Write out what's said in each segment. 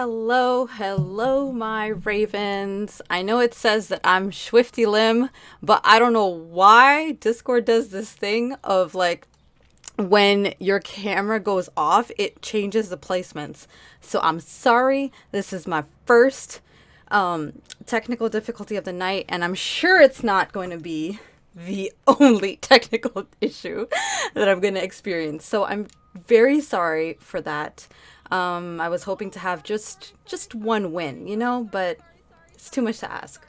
Hello, my ravens. I know it says that I'm Swifty Lim, but I don't know why Discord does this thing of like when your camera goes off, it changes the placements. So I'm sorry. This is my first technical difficulty of the night, and I'm sure it's not going to be the only technical issue that I'm going to experience. So I'm very sorry for that. I was hoping to have just one win, but it's too much to ask.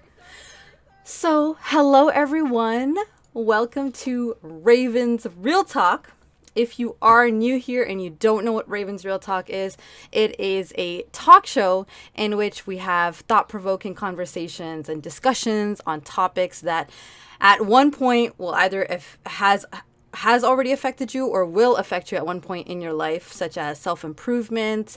So, hello everyone. Welcome to Ravens Real Talk. If you are new here and you don't know what Ravens Real Talk is, it is a talk show in which we have thought-provoking conversations and discussions on topics that at one point will either if has already affected you or will affect you at one point in your life, such as self-improvement,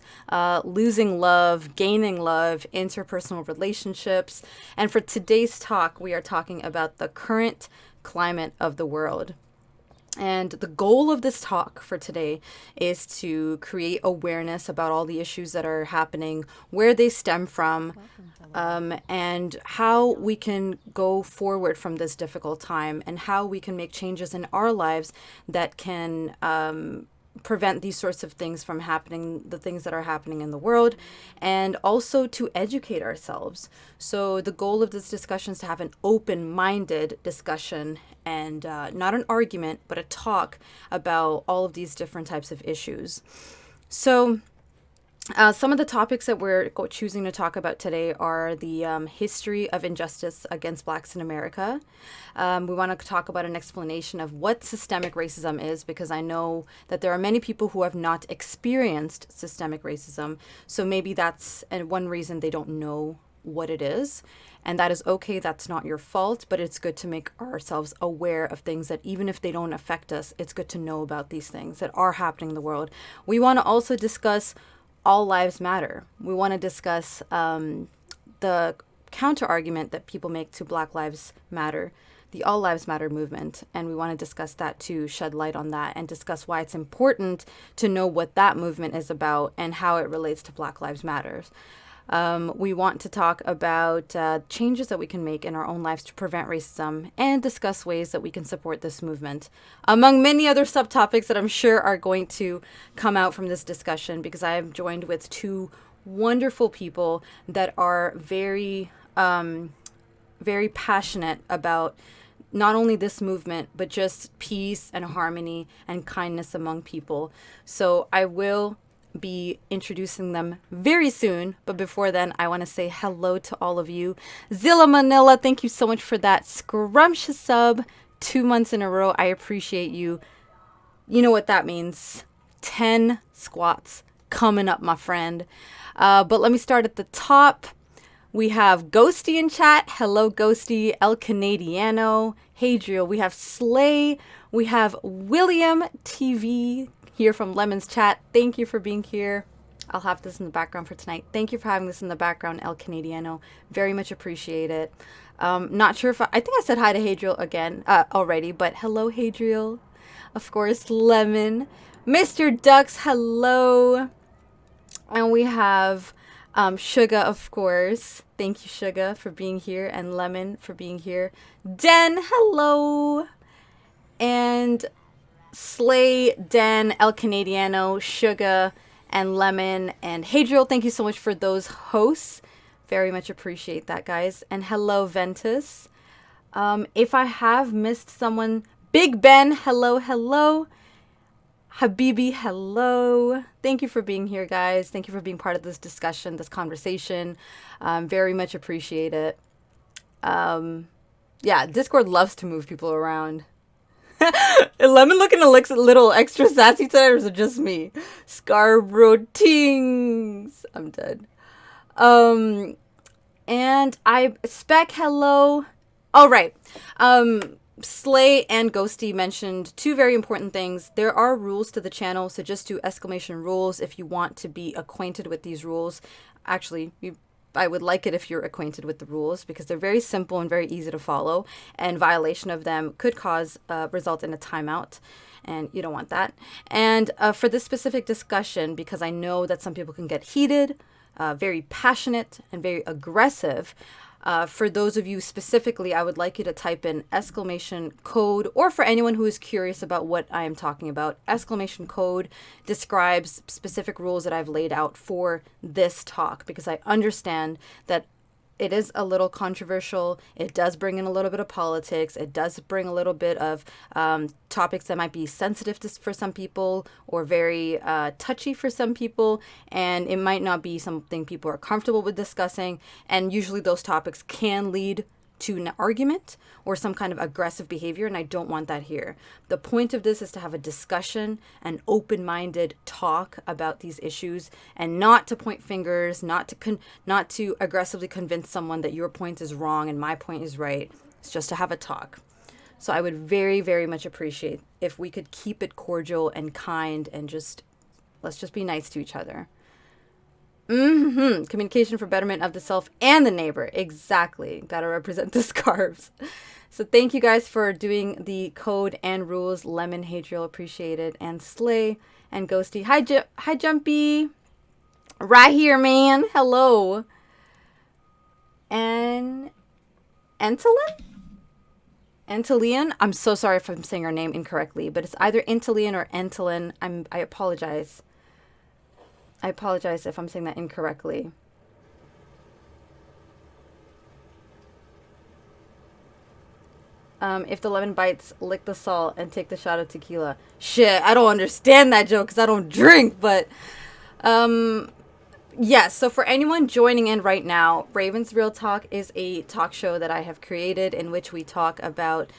losing love, gaining love, interpersonal relationships. And for today's talk, we are talking about the current climate of the world. And the goal of this talk for today is to create awareness about all the issues that are happening, where they stem from, and how we can go forward from this difficult time and how we can make changes in our lives that can prevent these sorts of things from happening, the things that are happening in the world, and also to educate ourselves. So the goal of this discussion is to have an open-minded discussion and not an argument, but a talk about all of these different types of issues. So some of the topics that we're choosing to talk about today are the history of injustice against Blacks in America. We want to talk about an explanation of what systemic racism is, because I know that there are many people who have not experienced systemic racism. So maybe that's one reason they don't know what it is. And that is okay. That's not your fault, but it's good to make ourselves aware of things that even if they don't affect us, it's good to know about these things that are happening in the world. We want to also discuss all lives matter. We want to discuss the counter argument that people make to Black Lives Matter, the All Lives Matter movement. And we want to discuss that too, shed light on that, and discuss why it's important to know what that movement is about and how it relates to Black Lives Matter. We want to talk about changes that we can make in our own lives to prevent racism and discuss ways that we can support this movement, among many other subtopics that I'm sure are going to come out from this discussion, because I am joined with two wonderful people that are very, very passionate about not only this movement, but just peace and harmony and kindness among people. So I will be introducing them very soon, but before then I want to say hello to all of you. Zilla Manila, thank you so much for that scrumptious sub, 2 months in a row. I appreciate you. You know what that means. 10 squats coming up, my friend. But let me start at the top. We have Ghosty in chat. Hello, Ghosty. El Canadiano. Hadriel. We have Slay. We have William TV here from Lemon's chat. Thank you for being here. I'll have this in the background for tonight. Thank you for having this in the background, El Canadiano. Very much appreciate it. Not sure if I think I said hi to Hadriel again already, but hello, Hadriel. Of course, Lemon. Mr. Ducks, hello. And we have Suga, of course. Thank you, Suga, for being here, and Lemon for being here. Den, hello. And Slay, Den, El Canadiano, Suga, and Lemon, and Hadriel, thank you so much for those hosts. Very much appreciate that, guys. And hello, Ventus. If I have missed someone, Big Ben, hello. Habibi, hello. Thank you for being here, guys. Thank you for being part of this discussion, this conversation. Very much appreciate it. Yeah, Discord loves to move people around. Lemon looking a little extra sassy today, or is it just me? Scarborough Tings. I'm dead. And I spec hello. All right. Slay and Ghosty mentioned two very important things. There are rules to the channel, so just do exclamation rules if you want to be acquainted with these rules. Actually, I would like it if you're acquainted with the rules, because they're very simple and very easy to follow, and violation of them could result in a timeout, and you don't want that. And for this specific discussion, because I know that some people can get heated, very passionate and very aggressive. For those of you specifically, I would like you to type in exclamation code, or for anyone who is curious about what I am talking about, exclamation code describes specific rules that I've laid out for this talk, because I understand that it is a little controversial. It does bring in a little bit of politics. It does bring a little bit of topics that might be sensitive for some people or very touchy for some people. And it might not be something people are comfortable with discussing. And usually those topics can lead to an argument or some kind of aggressive behavior, and I don't want that here. The point of this is to have a discussion, an open-minded talk about these issues, and not to point fingers, not to aggressively convince someone that your point is wrong and my point is right. It's just to have a talk. So I would very, very much appreciate if we could keep it cordial and kind and let's just be nice to each other. Communication for betterment of the self and the neighbor. Exactly. Gotta represent the scarves. So thank you guys for doing the code and rules. Lemon, Hadriel, appreciated. And Slay and Ghosty. Hi, Jumpy. Right here, man. Hello. And Antalian? I'm so sorry if I'm saying her name incorrectly, but it's either Antalian or Antolin. I apologize. I apologize if I'm saying that incorrectly. If the lemon bites, lick the salt and take the shot of tequila. Shit, I don't understand that joke because I don't drink, but yes, so for anyone joining in right now, Raven's Real Talk is a talk show that I have created in which we talk about,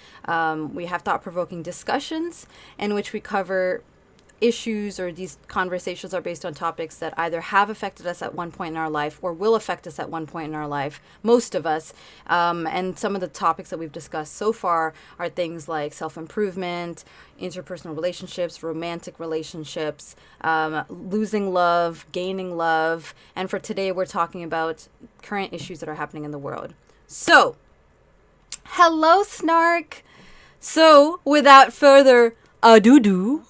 we have thought-provoking discussions in which we cover issues, or these conversations are based on topics that either have affected us at one point in our life or will affect us at one point in our life, most of us. And some of the topics that we've discussed so far are things like self-improvement, interpersonal relationships, romantic relationships, losing love, gaining love. And for today, we're talking about current issues that are happening in the world. So, hello, Snark. So, without further ado,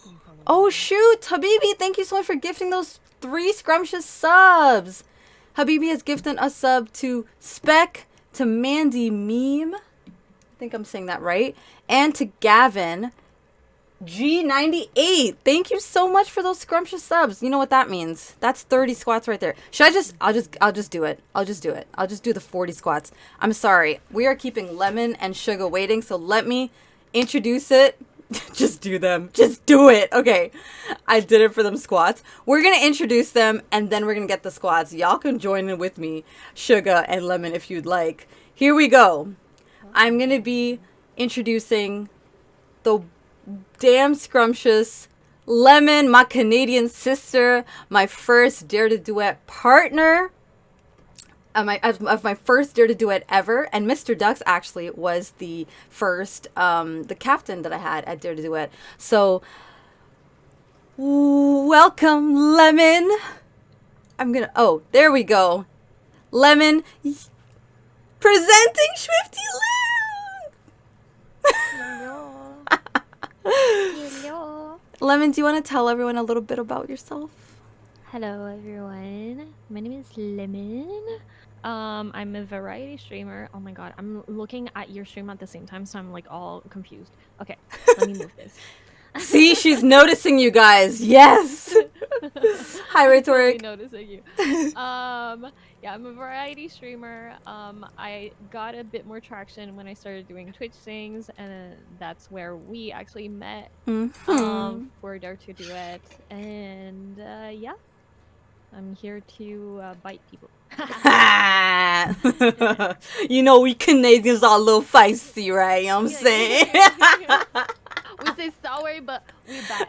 oh, shoot. Habibi, thank you so much for gifting those 3 scrumptious subs. Habibi has gifted a sub to Spec, to Mandy Meme. I think I'm saying that right. And to Gavin G98. Thank you so much for those scrumptious subs. You know what that means. That's 30 squats right there. I'll just do it. I'll just do the 40 squats. I'm sorry. We are keeping Lemon and Sugar waiting, so let me introduce it. Just do them. Just do it. Okay. I did it for them squats. We're going to introduce them, and then we're going to get the squats. Y'all can join in with me, Sugar and Lemon, if you'd like. Here we go. I'm going to be introducing the damn scrumptious Lemon, my Canadian sister, my first Dare to Duet partner. Of my first Dare to Duet ever, and Mr. Ducks actually was the first, the captain that I had at Dare to Duet. So, welcome, Lemon. Oh, there we go. Lemon, presenting Swifty Lim. Hello. Lemon, do you want to tell everyone a little bit about yourself? Hello, everyone. My name is Lemon. I'm a variety streamer. Oh my god, I'm looking at your stream at the same time, so I'm like all confused. Okay, let me move this. See, she's noticing you guys. Yes. Hi, Rhetoric. Noticing you. Yeah, I'm a variety streamer. I got a bit more traction when I started doing Twitch things, and that's where we actually met. For Dare to Duet, and yeah, I'm here to bite people. You know, we Canadians are a little feisty, right? You know what I'm saying? We say sorry, but we bite.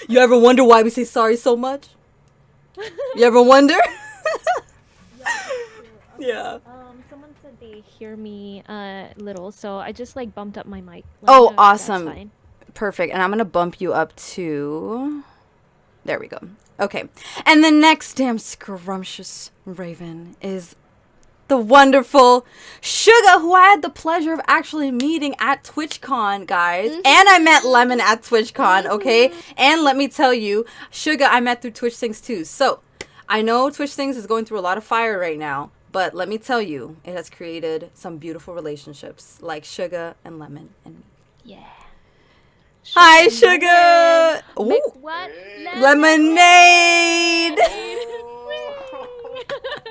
You ever wonder why we say sorry so much? You ever wonder? Yeah. Someone said they hear me little, so I just like bumped up my mic. Oh, awesome. Perfect. And I'm going to bump you up to... There we go. Okay. And the next damn scrumptious Raven is the wonderful Sugar, who I had the pleasure of actually meeting at TwitchCon, guys. And I met Lemon at TwitchCon, okay? And let me tell you, Sugar I met through Twitch things too. So, I know Twitch Things is going through a lot of fire right now, but let me tell you, it has created some beautiful relationships like Sugar and Lemon and me. Yeah. Hi, Sugar and lemon. Sugar! Make Ooh. what? Hey. Lemonade! Oh, we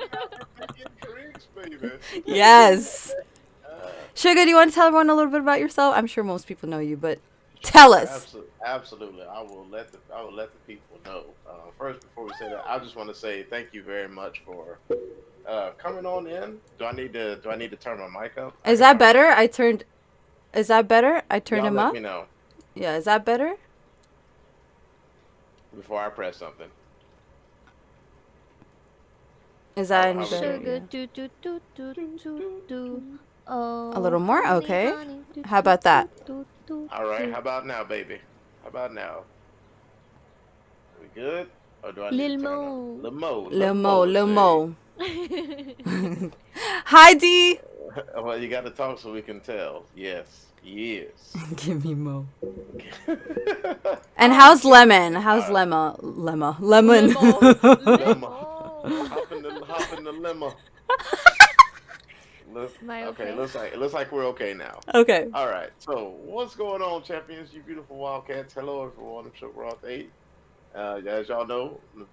got the picking drinks, baby. Yes. Uh, Sugar, do you want to tell everyone a little bit about yourself? I'm sure most people know you, but tell us. absolutely. I will let the people know. First, before we say that, I just want to say thank you very much for coming on in. Do I need to turn my mic up? I Is can that turn it better? up. Is that better? I turned Y'all him let up? me know Yeah, is that better? before I press something. Is that any How we better? doing? Sugar Yeah. do do do do do do. A Oh, little more? honey, Okay. honey, do How do about that? do do All right. do. How about now, baby? How about now? We good? Or do I need to Lil turn up? Mo. Limo, Limo, limo, say. limo. Hi, D. Well, you got to talk so we can tell. Yes, yes. Give me mo. And Oh, how's Lemon? How's uh, Lemon. limo, limo. limo. Hop in the limo. Am I Okay, okay? it looks like we're okay now. Okay. All right. So what's going on, champions? You beautiful Wildcats. Hello, everyone. I'm Sugar Roth 8. As y'all know, the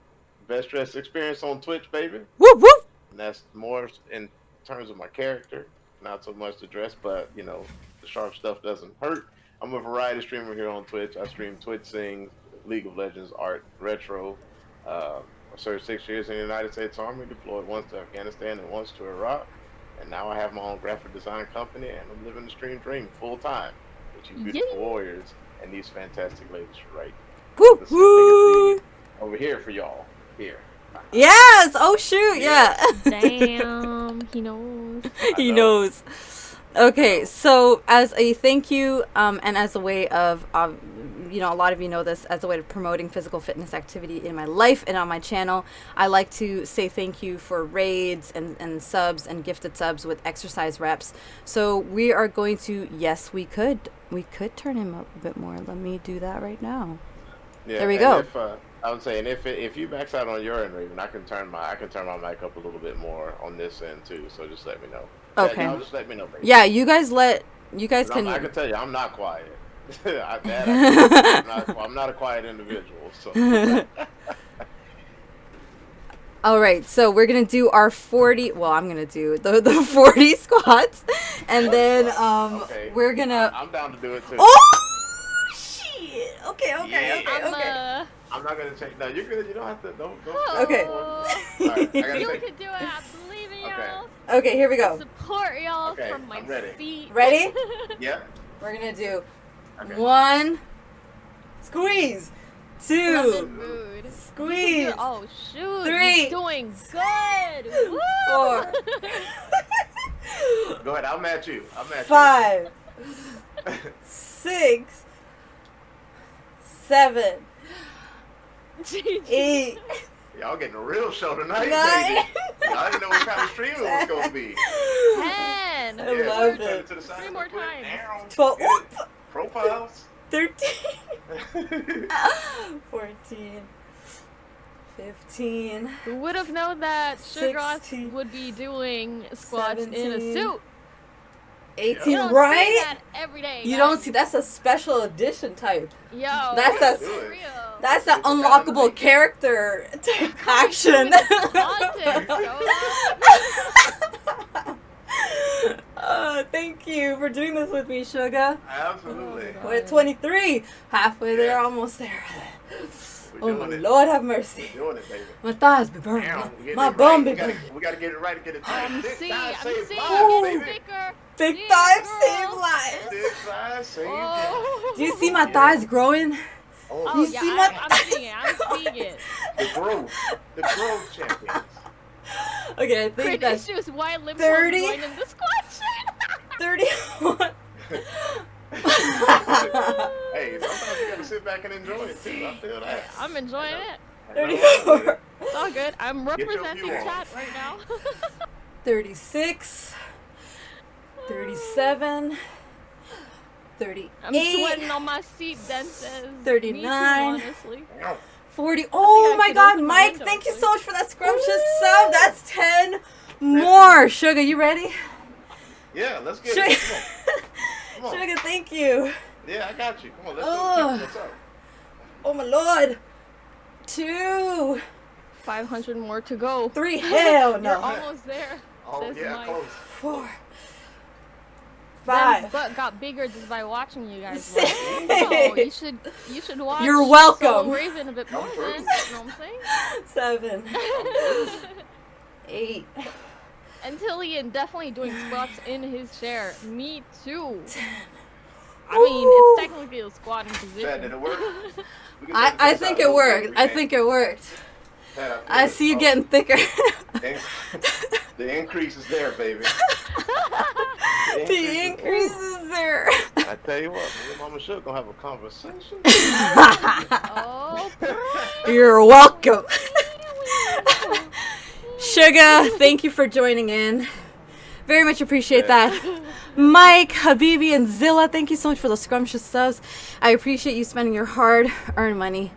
best dressed experience on Twitch, baby. Whoop, whoop. And that's more in terms of my character, not so much the dress, but the sharp stuff doesn't hurt. I'm a variety streamer here on Twitch. I stream Twitch Sings, League of Legends, art, retro. I served 6 years in the United States Army, deployed once to Afghanistan and once to Iraq. And now I have my own graphic design company, and I'm living the stream dream full time with you beautiful Yay. warriors and these fantastic ladies right Whoop, the whoop. Sympathy over here for y'all. Here. Yes. Oh, shoot. Yeah, Yeah. Damn, he knows. I He know. knows. I Okay, know. so as a thank you, and as a way of, a lot of you know this, as a way of promoting physical fitness activity in my life and on my channel, I like to say thank you for raids and subs and gifted subs with exercise reps. So we are going to, yes, we could turn him up a bit more. Let me do that right now. Yeah, There we and go. if I would say, and if you max out on your end, Raven, I can turn my mic up a little bit more on this end too. So just let me know. Yeah, Okay. y'all just let me know, baby. Yeah, you guys I can. can tell you, I'm not quiet. I can tell you, I'm not a quiet individual. So All right, so we're gonna do our 40. Well, I'm gonna do the 40 squats, and then okay, we're gonna. I'm down to do it too. Oh shit! Okay, okay, okay, Yeah, I'm okay. I'm not gonna change. No, you're good. You don't have to. Don't stress Okay. for me. Oh, All right, I gotta you take. can do it. I believe in Okay, y'all. Okay, here we I go. support y'all okay, from my I'm ready. seat. Ready? Yep. We're gonna do Okay. 1, squeeze, 2, Lemon mood. You can do squeeze, it. Oh shoot, 3, you're doing good. Woo! 4, Go ahead. I'll match you. 5, 6, 7, 8, Y'all getting a real show tonight, 9. baby. Y'all didn't know what kind of stream it was gonna be. 10. I Yeah, love turn it. to the side 3 real more quick. times. Down. 12, Get it. Profiles. 13, 14, 15, Who would have known that Sugar 16, would be doing squats in a 17, suit? 18, You don't see right? that every day. You guys. don't see, that's a special edition type. Yo, That's that's a- Do it. real. That's an It's a kind of unlockable night. character Coming action. through with the content, Thank you for doing this with me, Sugar. Absolutely. Oh, We're at 23. Halfway there, Yes. almost there. We're Oh, my doing it. Lord have mercy. We're doing it, baby. My thighs be burning. Down. We're getting My it bum right. be We gotta, burning. we gotta get it right and get it tight. I'm Thick seeing, thighs I'm save seeing lives, you getting baby. thicker. Big Yeah, thighs girl. save lives. Thick thighs save lives. Oh. Do you see my Yeah. thighs growing? Oh, You yeah, see my I'm seeing it. I'm seeing it. The growth champions. Okay, I think Great that's issues. Why live 30. joining the squad shit? 31. Hey, sometimes you gotta sit back and enjoy it too. I feel that. I'm enjoying it. I know I 34. It's all good. I'm your representing view on. chat right now. 36. 37. 38. I'm sweating on my seat, then says. 39. Me too, honestly. Ow. 40. Oh I my could God, open my Mike, window, thank you actually. so much for that scrumptious sub. That's 10 more. Sugar, you ready? Yeah, let's get Sugar, it. Come on. Sugar, thank you. Yeah, I got you. Come on, let's show the people Oh, what's up. oh my Lord. 2, 500 more to go. 3. Hell You're no. almost there. Oh Says yeah, Mike. close. 4, Ben's 5. butt got bigger just by watching you guys. 6. No, you should watch. You're welcome. Solo Raven a bit more. Come through. Then, you know what I'm 7, saying? 8. And Tillian definitely doing squats in his chair. Me too. I mean, it's technically a squatting position. Chad, did it work? I think it worked. I think it worked. Chad, I see you getting thicker. The increase is there, baby. The increase is there. I tell you what, me and Mama Shook gonna have a conversation. Oh, You're welcome. Sugar, thank you for joining in. Very much appreciate that. Mike, Habibi, and Zilla, thank you so much for those scrumptious subs. I appreciate you spending your hard-earned money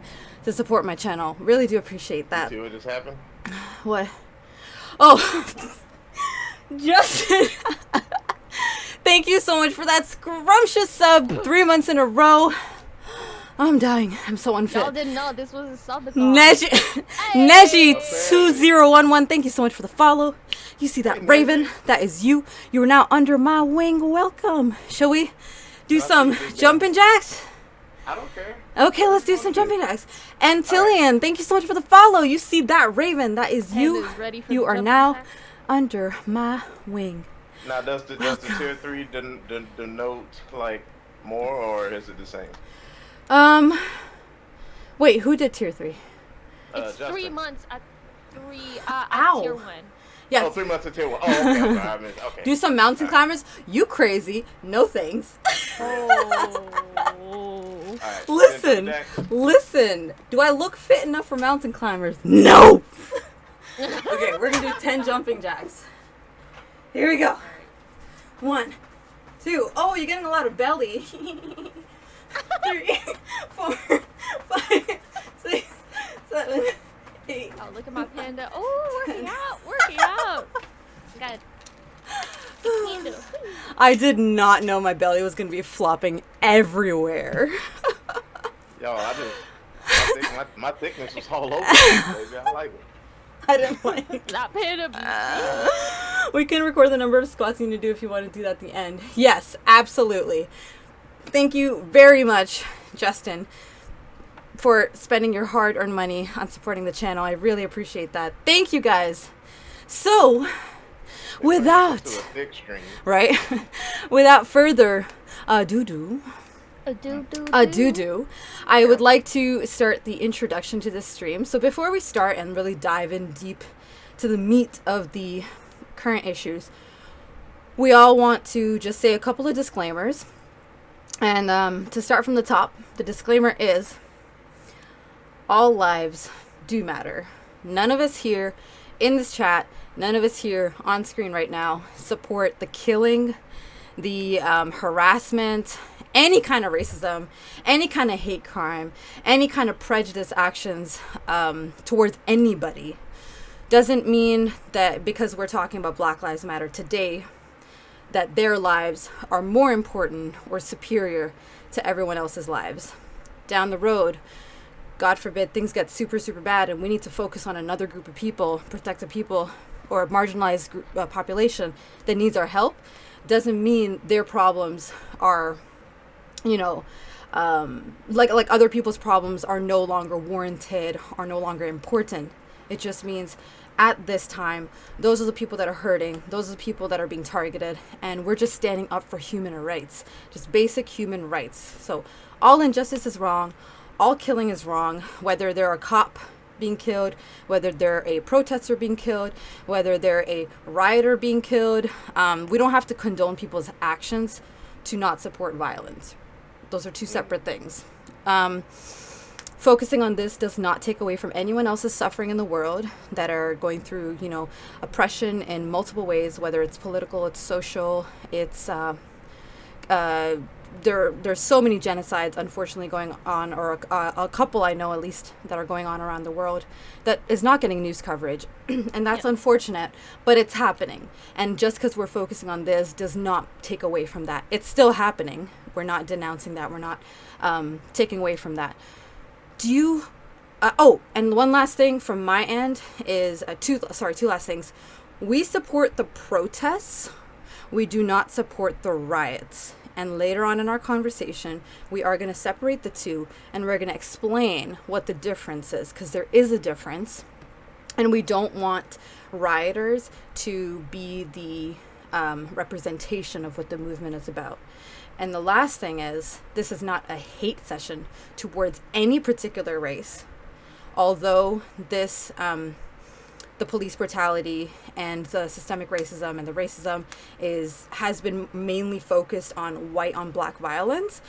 to support my channel. Really do appreciate that. See what just happened? What? Oh, Justin. Thank you so much for that scrumptious sub 3 months in a row. I'm dying. I'm so unfit. y'all didn't know this was a subathon. Neji2011, thank you so much for the follow. You see that Raven? That is you. You are now under my wing. Welcome. Shall we do some jumping jacks? I don't care. Okay, let's do some jumping jacks. And Tillian, thank you so much for the follow. You see that Raven? That is you. Is ready for You the are jumping now jacks? under my wing. Now, does the tier 3 denote like more, or is it the same? Wait, who did tier 3? It's Justin. 3 months at Ow. tier 1. Yes. Oh, 3 months of tier 1. Oh, okay. I'm sorry. I mean, okay. Do some mountain climbers? You crazy. No thanks. Oh. All right. Listen. Jack. Listen. Do I look fit enough for mountain climbers? No. Okay, we're going to do 10 jumping jacks. Here we go. 1, 2. Oh, you're getting a lot of belly. 3, 4, 5, 6, 7, 8. Oh, look at my panda. Oh, working out. Got panda. I did not know my belly was going to be flopping everywhere. Yo, my thickness was all over the place, baby. I like it. I didn't like it. That panda. We can record the number of squats you need to do if you want to do that at the end. Yes, absolutely. Thank you very much, Justin, for spending your hard-earned money on supporting the channel. I really appreciate that. Thank you, guys. So, without To a thick string. right, without further ado, I would like to start the introduction to this stream. So before we start and really dive in deep to the meat of the current issues, we all want to just say a couple of disclaimers. And to start from the top, the disclaimer is all lives do matter. None of us here in this chat, none of us here on screen right now support the killing, the harassment, any kind of racism, any kind of hate crime, any kind of prejudice actions towards anybody. Doesn't mean that because we're talking about Black Lives Matter today, that their lives are more important or superior to everyone else's lives. Down the road, God forbid, things get super, super bad and we need to focus on another group of people, protect a people or a marginalized group, population that needs our help, doesn't mean their problems are, you know, like other people's problems are no longer warranted, are no longer important. It just means at this time, those are the people that are hurting, those are the people that are being targeted, and we're just standing up for human rights, just basic human rights. So all injustice is wrong, all killing is wrong, whether they're a cop being killed, whether they're a protester being killed, whether they're a rioter being killed. We don't have to condone people's actions to not support violence. Those are two separate things. Focusing on this does not take away from anyone else's suffering in the world that are going through, you know, oppression in multiple ways, whether it's political, it's social, it's there's so many genocides unfortunately going on, or a couple I know at least that are going on around the world that is not getting news coverage, and that's unfortunate, but it's happening. And just because we're focusing on this does not take away from that. It's still happening. We're not denouncing that. We're not taking away from that. Do you? And one last thing from my end is two last things. We support the protests. We do not support the riots. And later on in our conversation, we are going to separate the two, and we're going to explain what the difference is, because there is a difference. And we don't want rioters to be the representation of what the movement is about. And the last thing is, this is not a hate session towards any particular race. Although this, the police brutality and the systemic racism and the racism has been mainly focused on white on black violence,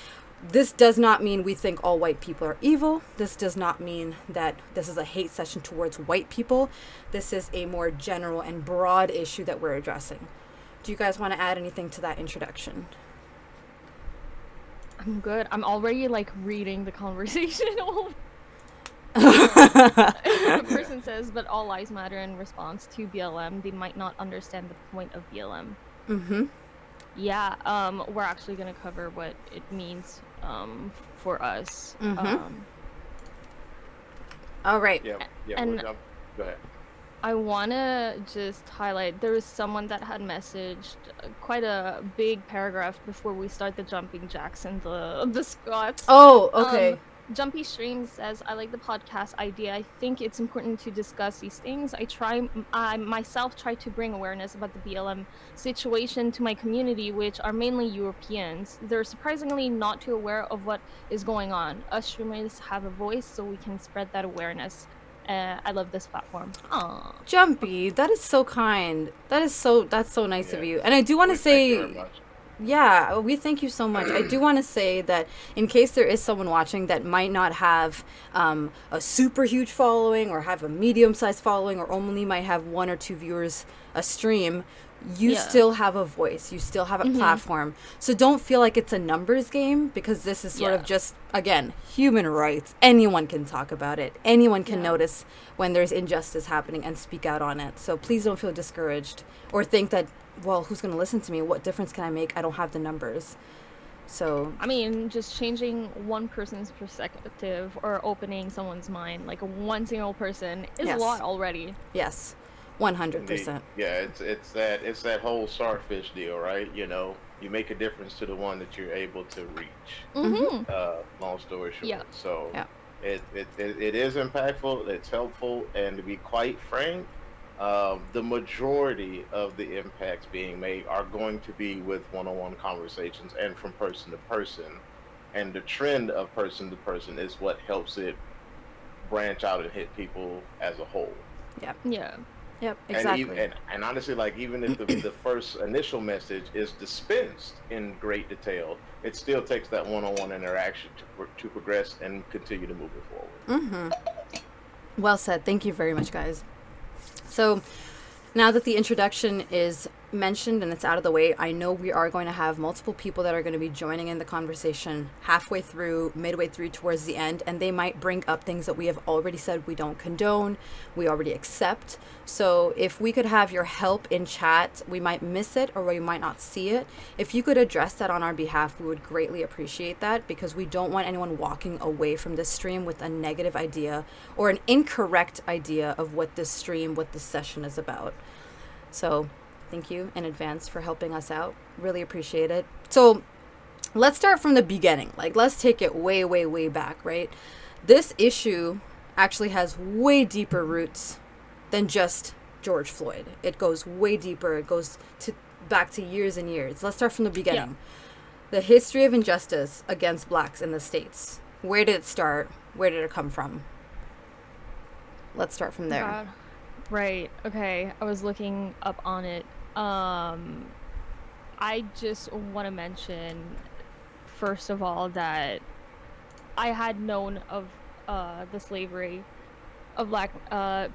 this does not mean we think all white people are evil. This does not mean that this is a hate session towards white people. This is a more general and broad issue that we're addressing. Do you guys want to add anything to that introduction? I'm good. I'm already like reading the conversation. The person says, but all lives matter in response to BLM. They might not understand the point of BLM. Mm-hmm. Yeah, we're actually going to cover what it means for us. Mm-hmm. All right. Yeah, and go ahead. I want to just highlight, there was someone that had messaged quite a big paragraph before we start the jumping jacks and the squats. Oh, okay. Jumpy Stream says, I like the podcast idea. I think it's important to discuss these things. I myself try to bring awareness about the BLM situation to my community, which are mainly Europeans. They're surprisingly not too aware of what is going on. Us streamers have a voice, so we can spread that awareness. I love this platform. Aww. Jumpy, that is so kind. That's so nice of you. And I do want to say, yeah, we thank you so much. I do want to say that in case there is someone watching that might not have a super huge following, or have a medium-sized following, or only might have 1 or 2 viewers a stream, you still have a voice. You still have a platform. So don't feel like it's a numbers game, because this is sort of just, again, human rights. Anyone can talk about it. Anyone can notice when there's injustice happening and speak out on it. So please don't feel discouraged or think that, well, who's going to listen to me? What difference can I make? I don't have the numbers. So, I mean, just changing one person's perspective or opening someone's mind, like one single person, is a lot already. Yes, 100%. Yeah, it's that whole starfish deal, right? You know, you make a difference to the one that you're able to reach. Mm-hmm. Long story short. Yeah. So it is impactful. It's helpful, and to be quite frank, the majority of the impacts being made are going to be with one-on-one conversations and from person to person. And the trend of person to person is what helps it branch out and hit people as a whole. Yep. Yeah. Yep, exactly. And honestly, like, even if the first initial message is dispensed in great detail, it still takes that one-on-one interaction to progress and continue to move it forward. Mm-hmm. Well said. Thank you very much, guys. So now that the introduction is mentioned and it's out of the way, I know we are going to have multiple people that are going to be joining in the conversation halfway through, midway through, towards the end, and they might bring up things that we have already said we don't condone, we already accept. So if we could have your help in chat, we might miss it or we might not see it. If you could address that on our behalf, we would greatly appreciate that, because we don't want anyone walking away from this stream with a negative idea or an incorrect idea of what this stream, what this session is about. So thank you in advance for helping us out. Really appreciate it. So let's start from the beginning. Like, let's take it way, way, way back, right? This issue actually has way deeper roots than just George Floyd. It goes way deeper. It goes back to years and years. Let's start from the beginning. Yeah. The history of injustice against blacks in the States. Where did it start? Where did it come from? Let's start from there. Right. Okay. I was looking up on it. I just want to mention, first of all, that I had known of the slavery of black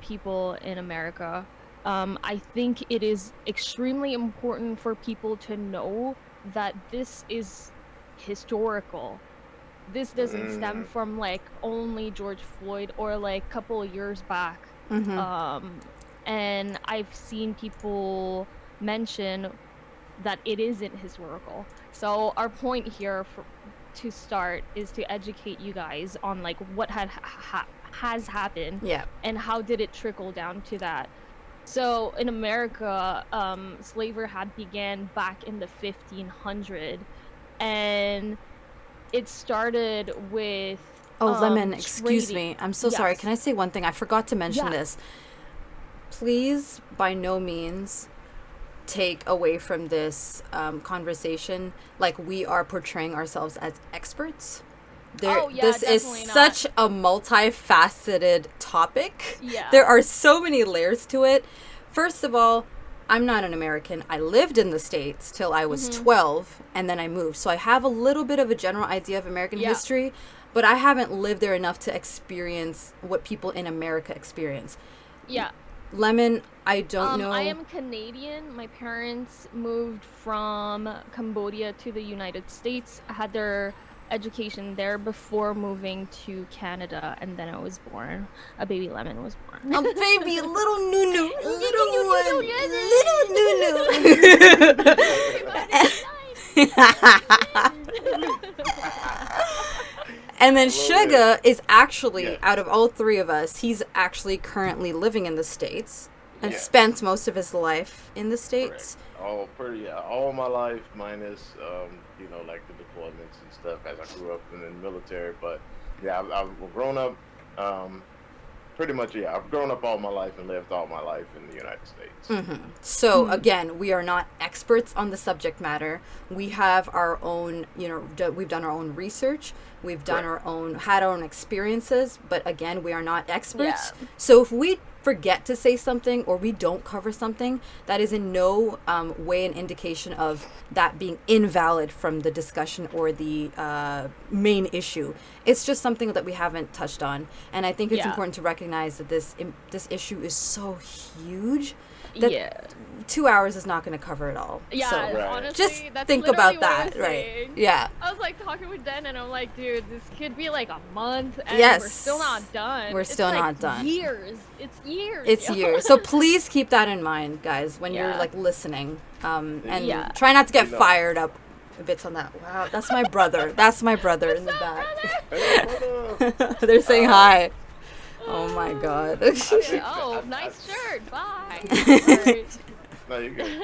people in America. I think it is extremely important for people to know that this is historical. This doesn't stem from like only George Floyd or like a couple of years back. And I've seen people mention that it isn't historical. So our point here to start is to educate you guys on like what has happened, and how did it trickle down to that. So in America, slavery had began back in the 1500s, and it started with Lemon, excuse me, I'm so sorry, can I say one thing? I forgot to mention this. Please by no means take away from this conversation like we are portraying ourselves as experts. This is such a multifaceted topic. There are so many layers to it. First of all, I'm not an American. I lived in the States till I was 12, and then I moved. So I have a little bit of a general idea of American history, but I haven't lived there enough to experience what people in America experience. Lemon, I don't know. I am Canadian. My parents moved from Cambodia to the United States, had their education there before moving to Canada, and then I was born. A baby Lemon was born. A baby, little Nunu. And then Sugar is actually, out of all three of us, he's actually currently living in the States and spent most of his life in the States. Correct. All my life, minus, like the deployments and stuff as I grew up in the military. But I've grown up, pretty much, I've grown up all my life and lived all my life in the United States. So, again, we are not experts on the subject matter. We have our own, we've done our own research. We've done had our own experiences. But, again, we are not experts. So if we forget to say something or we don't cover something, that is in no way an indication of that being invalid from the discussion or the main issue. It's just something that we haven't touched on, and I think it's important to recognize that this issue is so huge that 2 hours is not going to cover it all. Honestly, just that's think about that, right? I was like talking with Den, and I'm like, dude, this could be like a month, and we're still not done. We're still not done. It's years. It's years. So please keep that in mind, guys, when you're like listening, and try not to get fired up bits on that. Wow, that's my brother. That's my brother in the back. They're saying hi. Oh my god. Nice shirt. Bye. No, you're good.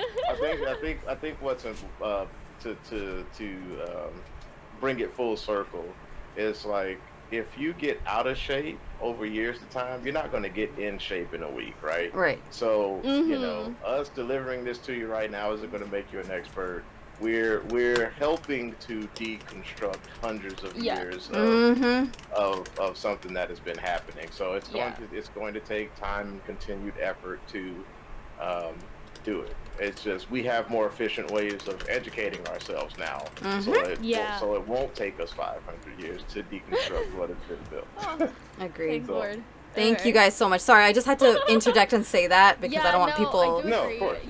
I think what's to bring it full circle is like, if you get out of shape over years of time, you're not going to get in shape in a week, right? Right. So us delivering this to you right now isn't going to make you an expert. We're helping to deconstruct hundreds of years of something that has been happening. So it's going to take time and continued effort to do it. It's just we have more efficient ways of educating ourselves now, so it won't take us 500 years to deconstruct what has been built. Agreed. Thank Lord. Thank you guys so much. Sorry, I just had to interject and say that because I don't want people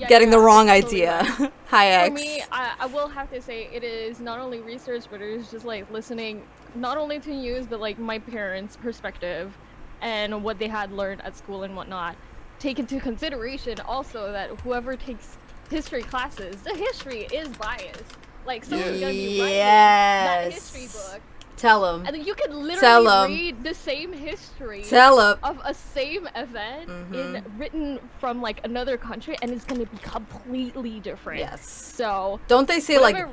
getting the wrong idea. Hi, X. For me, I will have to say it is not only research, but it is just like listening not only to news, but like my parents' perspective and what they had learned at school and whatnot. Take into consideration also that whoever takes history classes, the history is biased. Like someone's gonna be writing that history book. Tell them. And you can literally read the same history of a same event written from like another country, and it's going to be completely different. Yes. So don't they say like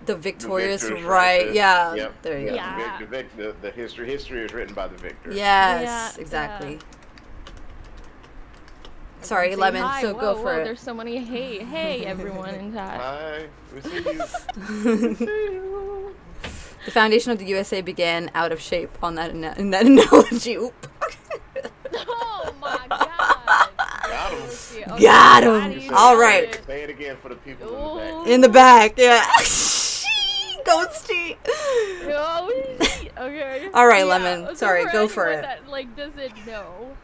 the victorious, right? Yeah. Yep. There you go. The history is written by the victor. Yes, exactly. Sorry, Lemon. Hi. So go for it. There's so many hey everyone in chat. Hi, we see you. We see you. The foundation of the USA began out of shape on that in that analogy. Oh my god! Got him. Okay, got him. All right. Say it again for the people in the back. In the back, yeah. Ghosty. Okay. All right, Lemon. Sorry, go for it. That, like, doesn't know.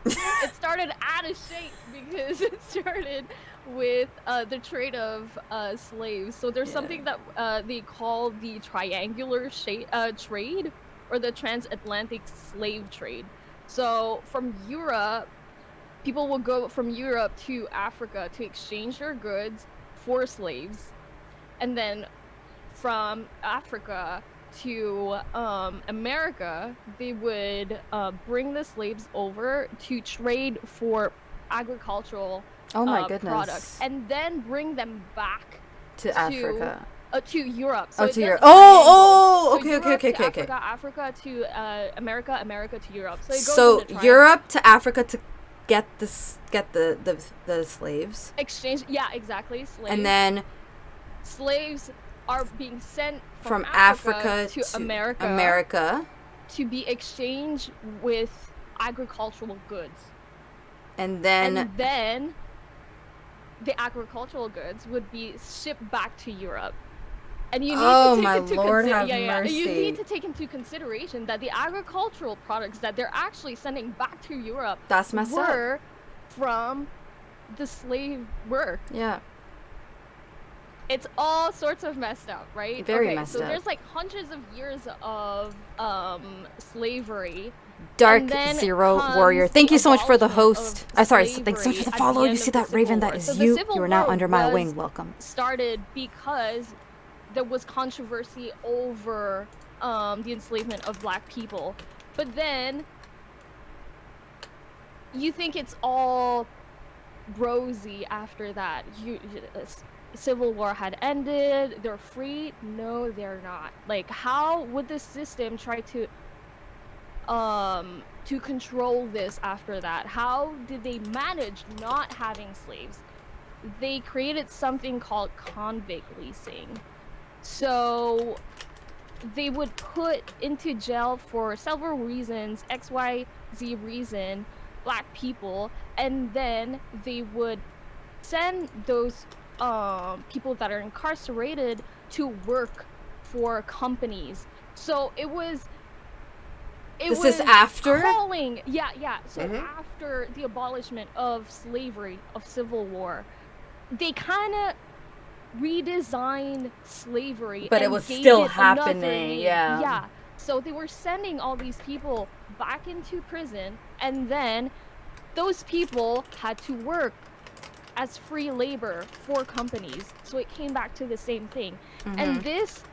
It started out of shape because it started with the trade of slaves. So there's Yeah. something that they call the triangular trade, or the transatlantic slave trade. So from Europe, people will go from Europe to Africa to exchange their goods for slaves, and then from Africa to America, they would bring the slaves over to trade for agricultural Oh my products, goodness. and then bring them back To to Africa. to Europe. So Oh, it to does Europe. a triangle. Oh, So okay, okay, Europe okay, to okay, okay. Africa, Africa to America, America to Europe. So it goes in So a triangle. Europe to Africa to get the slaves, Exchange, yeah, exactly. Slaves. and then slaves are being sent from from Africa Africa to America to be exchanged with agricultural goods. and then And then the agricultural goods would be shipped back to Europe. And you need oh to take my into Lord, have You need mercy. to take into consideration that the agricultural products that they're actually sending back to Europe That's messed up. were from the slave work. Yeah, It's all sorts of messed up, right? Very okay, messed so up. there's like hundreds of years of slavery. Dark And then Zero comes Warrior. Thank the you so much for the abolishment host. of Sorry, thanks so much for slavery the at follow. end You of see the that Civil Raven? That War. is So the you. Civil You are now War under my was wing. Welcome. started because there was controversy over the enslavement of Black people. But then you think it's all rosy after that. Civil War had ended, they're free. No, they're not. Like, how would the system try to control this after that? How did they manage not having slaves? They created something called convict leasing. So they would put into jail for several reasons, XYZ reason, Black people, and then they would send those people that are incarcerated to work for companies. So This is after? calling, yeah. So Mhm. after the abolishment of slavery, of Civil War, they kind of redesigned slavery, But it and was gave still it another happening, name. yeah. Yeah. So they were sending all these people back into prison, and then those people had to work as free labor for companies. So it came back to the same thing. And this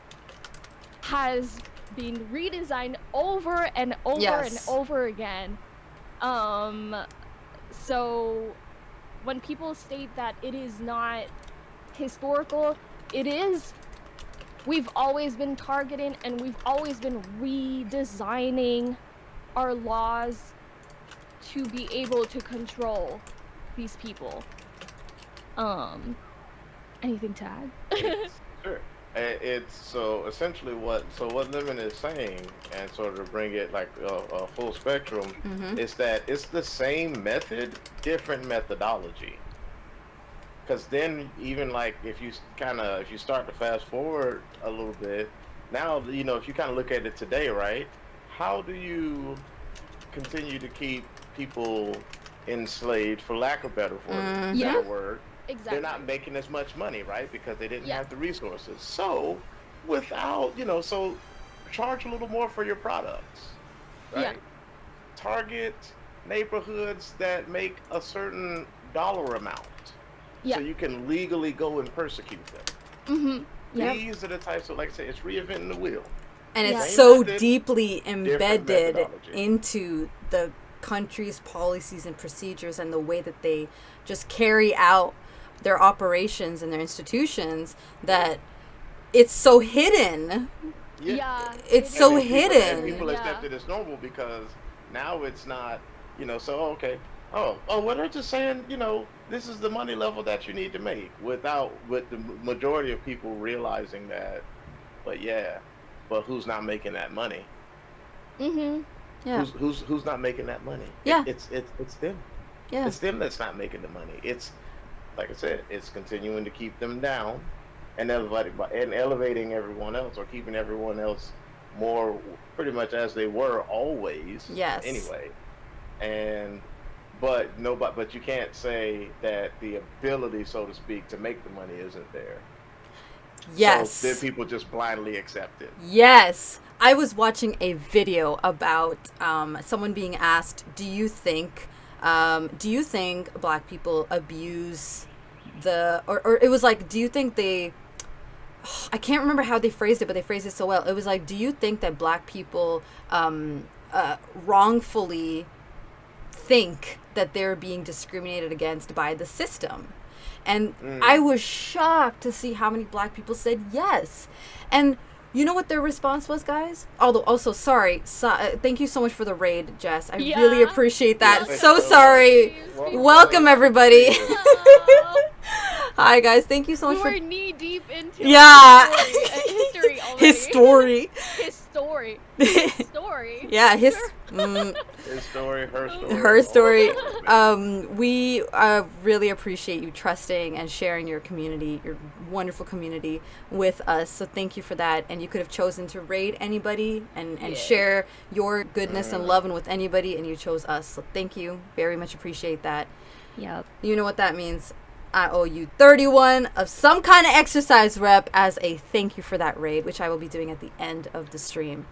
has been redesigned over and over and Yes. over again. So when people state that it is not historical, it is. We've always been targeting, and we've always been redesigning our laws to be able to control these people. Anything to add? Sure. It's so essentially what Lemon is saying, and sort of bring it like a full spectrum, is that it's the same method, different methodology. Because then even like if you start to fast forward a little bit, now if you kind of look at it today, right? How do you continue to keep people enslaved, for lack of better word? Exactly. They're not making as much money, right? Because they didn't Yeah. have the resources. So so charge a little more for your products, Yeah. right? Target neighborhoods that make a certain dollar amount, Yeah. so you can legally go and persecute them. Yeah. These are the types of, like I say, it's reinventing the wheel. And Yeah. it's Same so method, deeply different embedded methodology. into the country's policies and procedures and the way that they just carry out their operations and their institutions that it's so hidden. Yeah. It's it so is. hidden. And people Yeah. accept it as normal because now it's not, so okay. Oh, well, they're just saying, this is the money level that you need to make, with the majority of people realizing that. But yeah, but who's not making that money? Yeah. Who's not making that money? Yeah. It's them. Yeah. It's them that's not making the money. It's, like I said, it's continuing to keep them down and elevating everyone else, or keeping everyone else more pretty much as they were always. Yes. Anyway, and But you can't say that the ability, so to speak, to make the money isn't there. So then Yes. people just blindly accept it. Yes. I was watching a video about someone being asked, do you think black people abuse or it was like, do you think they, I can't remember how they phrased it, but they phrased it so well. It was like, do you think that black people wrongfully think that they're being discriminated against by the system? And I was shocked to see how many black people said yes. And you know what their response was, guys? Although, also, sorry. Thank you so much for the raid, Jess. I really Yeah. appreciate that. Yeah, So thank you. sorry. Welcome, everybody. Aw. Hi, guys. Thank you so much We're for... knee deep into Yeah. history already. His story. His story. His story. Yeah, his... His story, her story. her story. all of it. We really appreciate you trusting and sharing your community, your wonderful community, with us. So thank you for that. And you could have chosen to raid anybody and Yeah. share your goodness and loving with anybody, and you chose us. So thank you. Very much appreciate that. Yep. You know what that means. I owe you 31 of some kind of exercise rep as a thank you for that raid, which I will be doing at the end of the stream.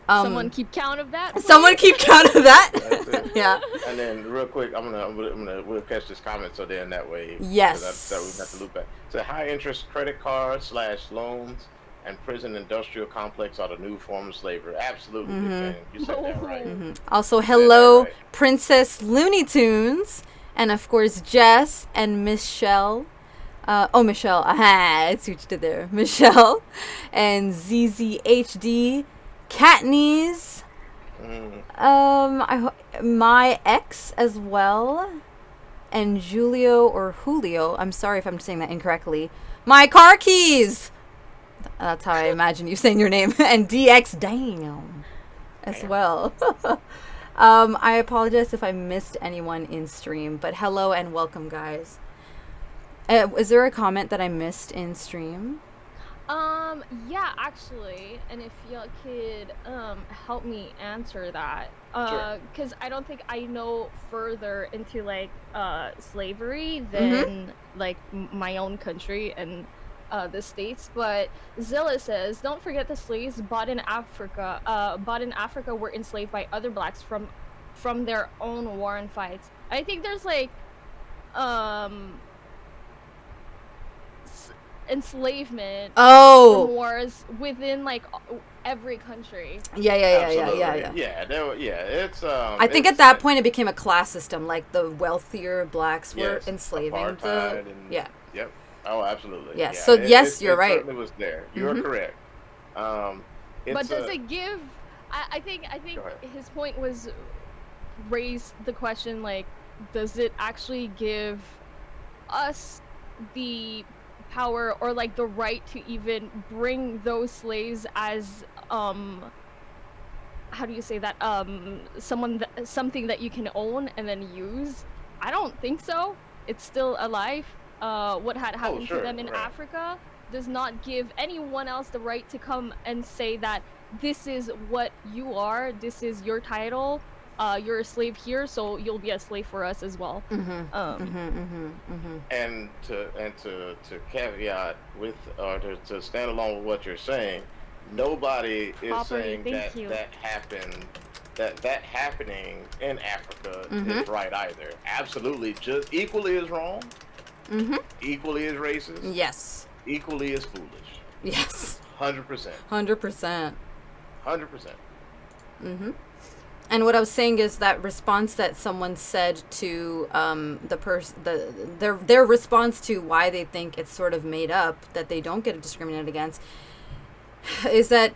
Someone keep count of that. Someone keep count of that. That's it. Yeah. And then real quick, we'll catch this comment so then that way. Yes. That we got to loop back. So high interest credit cards / loans and prison industrial complex are the new form of slavery. Absolutely, big fan. You said that right. Also, hello, right. Princess Looney Tunes, and of course, Jess and Michelle. Michelle. Aha, I see what you did there. Michelle and ZZHD, Katniss. My ex as well, and Julio. I'm sorry if I'm saying that incorrectly. My car keys. That's how I imagine you saying your name. And DX, damn, as well. I apologize if I missed anyone in stream, but hello and welcome, guys. Is there a comment that I missed in stream? Yeah, actually, and if y'all could help me answer that, Sure. because I don't think I know further into like slavery than like my own country and the states. But Zilla says, don't forget the slaves bought in Africa were enslaved by other blacks from their own war and fights. I think there's like enslavement from wars within like every country. Yeah. It's I think at that point it became a class system. Like the wealthier blacks were enslaving the. Yep. Oh, absolutely. Yes. Yeah, So yes, you're right. It was there. You're correct. But does it give? I think his point was raise the question like, does it actually give us the power or like the right to even bring those slaves as how do you say that something that you can own and then use? I don't think so. It's still alive. What had happened to them in Africa does not give anyone else the right to come and say that this is what you are, this is your title, you're a slave here, so you'll be a slave for us as well. And to caveat with, or to stand along with what you're saying, nobody is saying that happened. That happening in Africa is right either. Absolutely, just equally as wrong. Equally as racist. Yes. Equally as foolish. Yes. 100%. 100%. 100%. And what I was saying is that response that someone said to their response to why they think it's sort of made up that they don't get discriminated against is that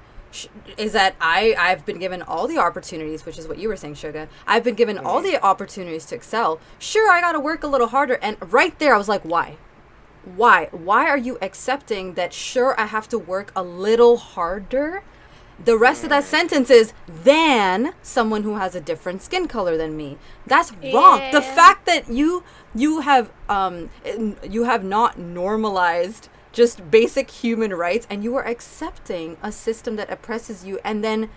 I've been given all the opportunities, which is what you were saying, Suga. I've been given all the opportunities to excel. Sure, I got to work a little harder. And right there, I was like, why? Why are you accepting that? Sure, I have to work a little harder. The rest of that sentence is than someone who has a different skin color than me. That's wrong. The fact that you have not normalized just basic human rights and you are accepting a system that oppresses you and then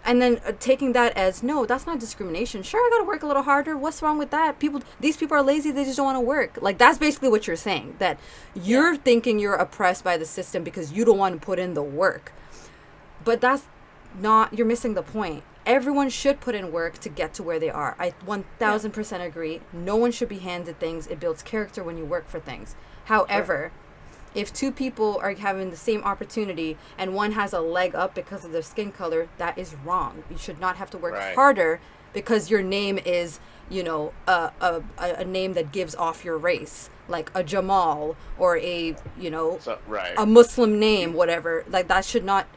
and then taking that as, no, that's not discrimination. Sure, I gotta work a little harder. What's wrong with that? These people are lazy. They just don't want to work. Like, that's basically what you're saying, that you're thinking you're oppressed by the system because you don't want to put in the work. But that's not, you're missing the point. Everyone should put in work to get to where they are. I 1000% agree. No one should be handed things. It builds character when you work for things. However, if two people are having the same opportunity and one has a leg up because of their skin color, that is wrong. You should not have to work harder because your name is, you know, a name that gives off your race, like a Jamal or a, you know, a Muslim name, whatever. Like, that should not...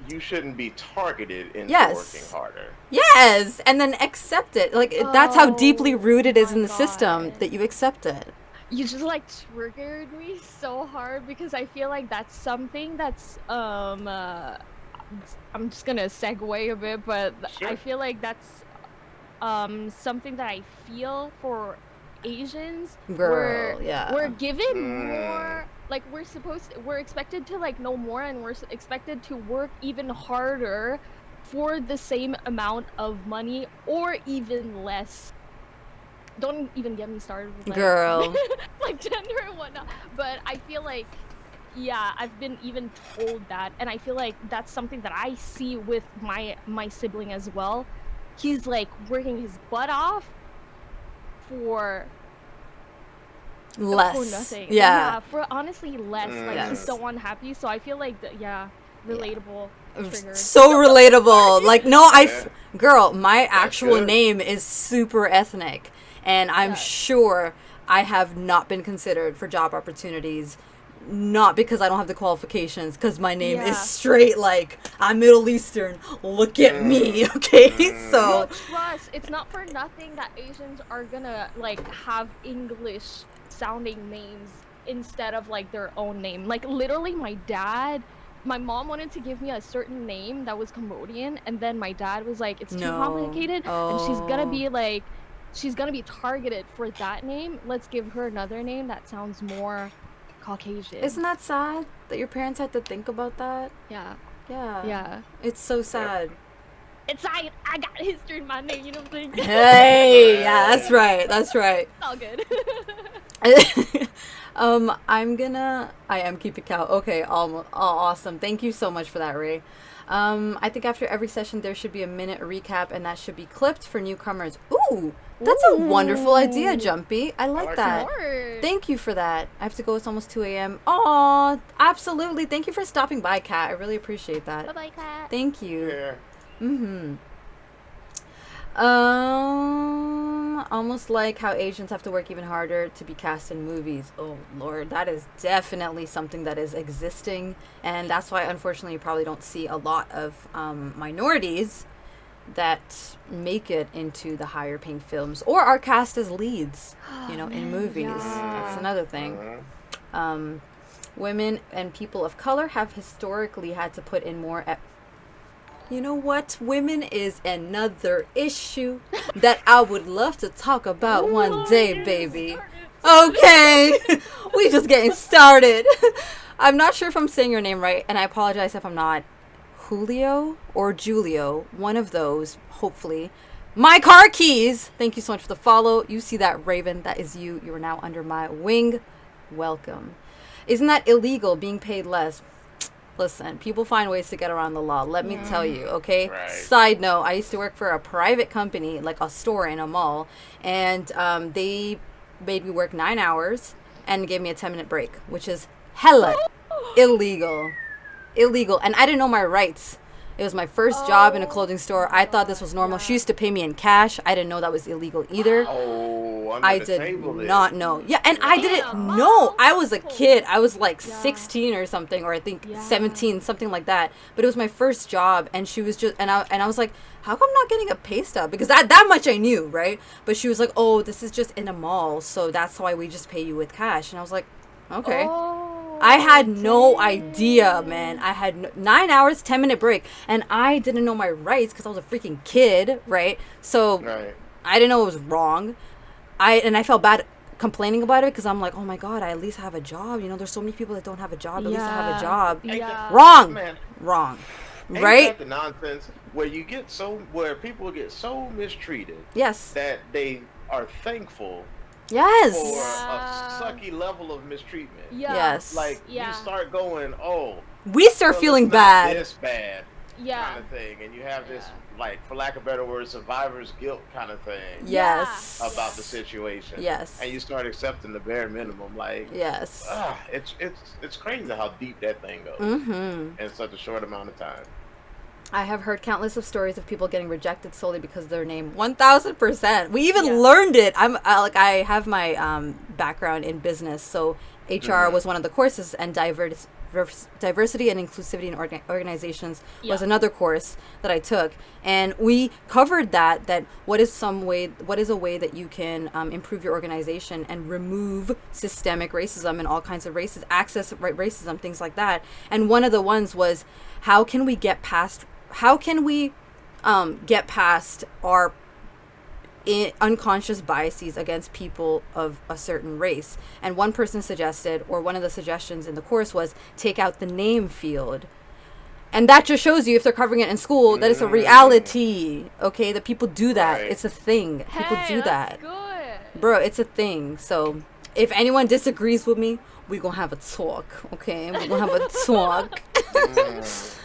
you shouldn't be targeted into working harder. Yes, and then accept it. Like, that's how deeply rooted it is in the system, that you accept it. You just like triggered me so hard because I feel like that's something that's I'm just gonna segue a bit, but I feel like that's something that I feel for Asians. Girl, we're given more, like we're expected to like know more, and we're expected to work even harder for the same amount of money or even less. Don't even get me started with, like, girl, like gender and whatnot. But I feel like, yeah, I've been even told that, and I feel like that's something that I see with my sibling as well. He's like working his butt off for less, for nothing. For honestly less. Like, he's so unhappy. So I feel like relatable. Triggered. So relatable. Like, no, girl, my actual name is super ethnic. And I'm sure I have not been considered for job opportunities, not because I don't have the qualifications, because my name is straight, like, I'm Middle Eastern. Look at me, okay? So... No, trust, it's not for nothing that Asians are gonna, like, have English-sounding names instead of, like, their own name. Like, literally, my mom wanted to give me a certain name that was Cambodian, and then my dad was like, it's too complicated, and she's gonna be targeted for that name. Let's give her another name that sounds more Caucasian. Isn't that sad that your parents had to think about that? Yeah. It's so sad. It's I got history in my name, you know what I'm saying? Hey, yeah, that's right. It's all good. I am keeping count. Okay, awesome. Thank you so much for that, Ray. I think after every session there should be a minute recap, and that should be clipped for newcomers. Ooh, that's a wonderful idea, Jumpy. I like that. Thank you for that. I have to go. It's almost 2 a.m. Aw, absolutely. Thank you for stopping by, Kat. I really appreciate that. Bye-bye, Kat. Thank you. Yeah. Almost like how Asians have to work even harder to be cast in movies. Oh, Lord, that is definitely something that is existing, and that's why, unfortunately, you probably don't see a lot of minorities that make it into the higher paying films or are cast as leads, in movies. That's another thing. Women and people of color have historically had to put in more you know what? Women is another issue that I would love to talk about one day, baby. Okay. We just getting started. I'm not sure if I'm saying your name right, and I apologize if I'm not. Julio or Julio, one of those, hopefully. My car keys. Thank you so much for the follow. You see that, Raven? That is you. You are now under my wing. Welcome. Isn't that illegal, being paid less? Listen, people find ways to get around the law. Let me tell you, okay? Right. Side note, I used to work for a private company, like a store in a mall, and they made me work 9 hours and gave me a 10-minute break, which is hella illegal. And I didn't know my rights. It was my first job in a clothing store. I thought this was normal. She used to pay me in cash. I didn't know that was illegal either. I did not know. Yeah, and I didn't know. I was a kid. I was like 16 or something, or I think 17, something like that. But it was my first job, and she was just, and I was like, how come I'm not getting a pay stub? Because that much I knew, right? But she was like, oh, this is just in a mall, so that's why we just pay you with cash. And I was like, okay. I had no idea, man. I had 9 hours, 10-minute break, and I didn't know my rights because I was a freaking kid, right? So I didn't know it was wrong. I felt bad complaining about it because I'm like, oh my god, I at least have a job. There's so many people that don't have a job. At least I have a job. Yeah. Wrong. Man. Wrong. Ain't Right? that the nonsense where people get so mistreated Yes. that they are thankful Yes. for a Yeah. sucky level of mistreatment? Yeah. Yes. Like you Yeah. start going, oh, We start well, it's feeling not bad. this bad, kind Yeah. of thing, and you have this, Yeah. like, for lack of better words, survivor's guilt kind of thing Yeah. about the Yes. situation, and Yes. you start accepting the bare minimum. Like, Yes. it's crazy how deep that thing goes Mm-hmm. in such a short amount of time. I have heard countless of stories of people getting rejected solely because of their name. 1000%. We even Yeah. learned it. I have my background in business, so HR Hmm. was one of the courses, and diversity and inclusivity in organizations was Yeah. another course that I took, and we covered that what is a way that you can improve your organization and remove systemic racism and all kinds of races, access racism, things like that. And one of the ones was, how can we get past our unconscious biases against people of a certain race. And one person suggested, or one of the suggestions in the course was, take out the name field. And that just shows you, if they're covering it in school, that it's a Mm, reality. Okay, that people do that. right. It's a thing. People Hey, do that's that. good. Bro, it's a thing. So if anyone disagrees with me, we gonna have a talk. Okay, we gonna have a talk.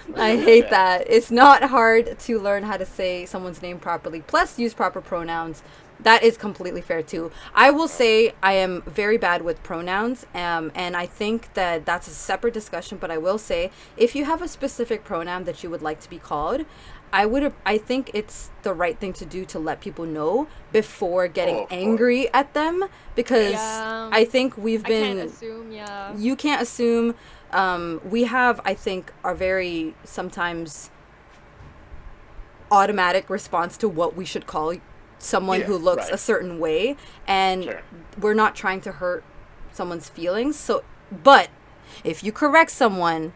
Look I at hate that. that. It's not hard to learn how to say someone's name properly, plus use proper pronouns. That is completely fair too. I will say I am very bad with pronouns, and I think that that's a separate discussion. But I will say, if you have a specific pronoun that you would like to be called, I think it's the right thing to do to let people know before getting Oh, of course. angry at them, because Yeah. I think we've I can't been assume. Yeah. you can't assume. We have, I think, are very sometimes automatic response to what we should call someone Yeah, who looks a right. certain way, and Sure. we're not trying to hurt someone's feelings. So, but if you correct someone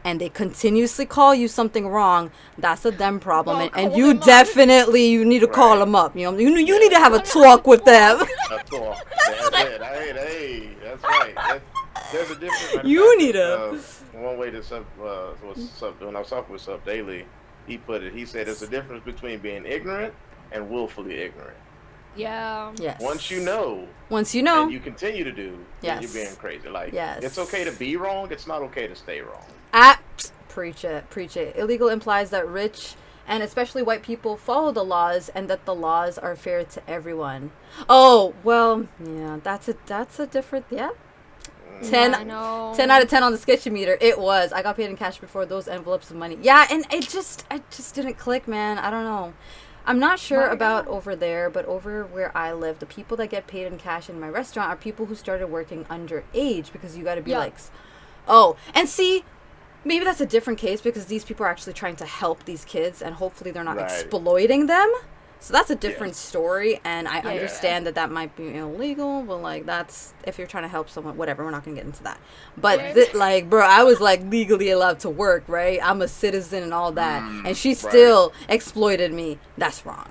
and they continuously call you something wrong, that's a them problem, Well, and call you them up. definitely, you need to call Right. them up. You need Yeah. to have a Learn how to talk with them. talk. A talk. That's it. Hey, that's right. There's a difference. Matter of You fact, need to. one way that when I was talking with Sub Daily, he put it. He said there's a difference between being ignorant and willfully ignorant. Yeah. Once you Yes. know Once you and know. you continue to do, then you're being Yes. crazy. Like, it's okay to Yes. be wrong. It's not okay to stay wrong. Preach it, preach it. Illegal implies that rich and especially white people follow the laws, and that the laws are fair to everyone. Oh, well, yeah, that's a different, yeah. Yeah. 10, I know. 10 out of 10 on the sketchy meter. It was. I got paid in cash before those envelopes of money. Yeah, and it just didn't click, man. I don't know. I'm not sure My about God. over there, but over where I live, the people that get paid in cash in my restaurant are people who started working underage, because you got to be Yeah. like, oh, and see, maybe that's a different case, because these people are actually trying to help these kids, and hopefully they're not Right. exploiting them. So that's a different Yes. story, and I Yeah. understand that that might be illegal, but like, that's if you're trying to help someone, whatever. We're not gonna get into that. But Yeah. like, bro, I was like legally allowed to work, right? I'm a citizen and all that, and she Right. still exploited me. That's wrong.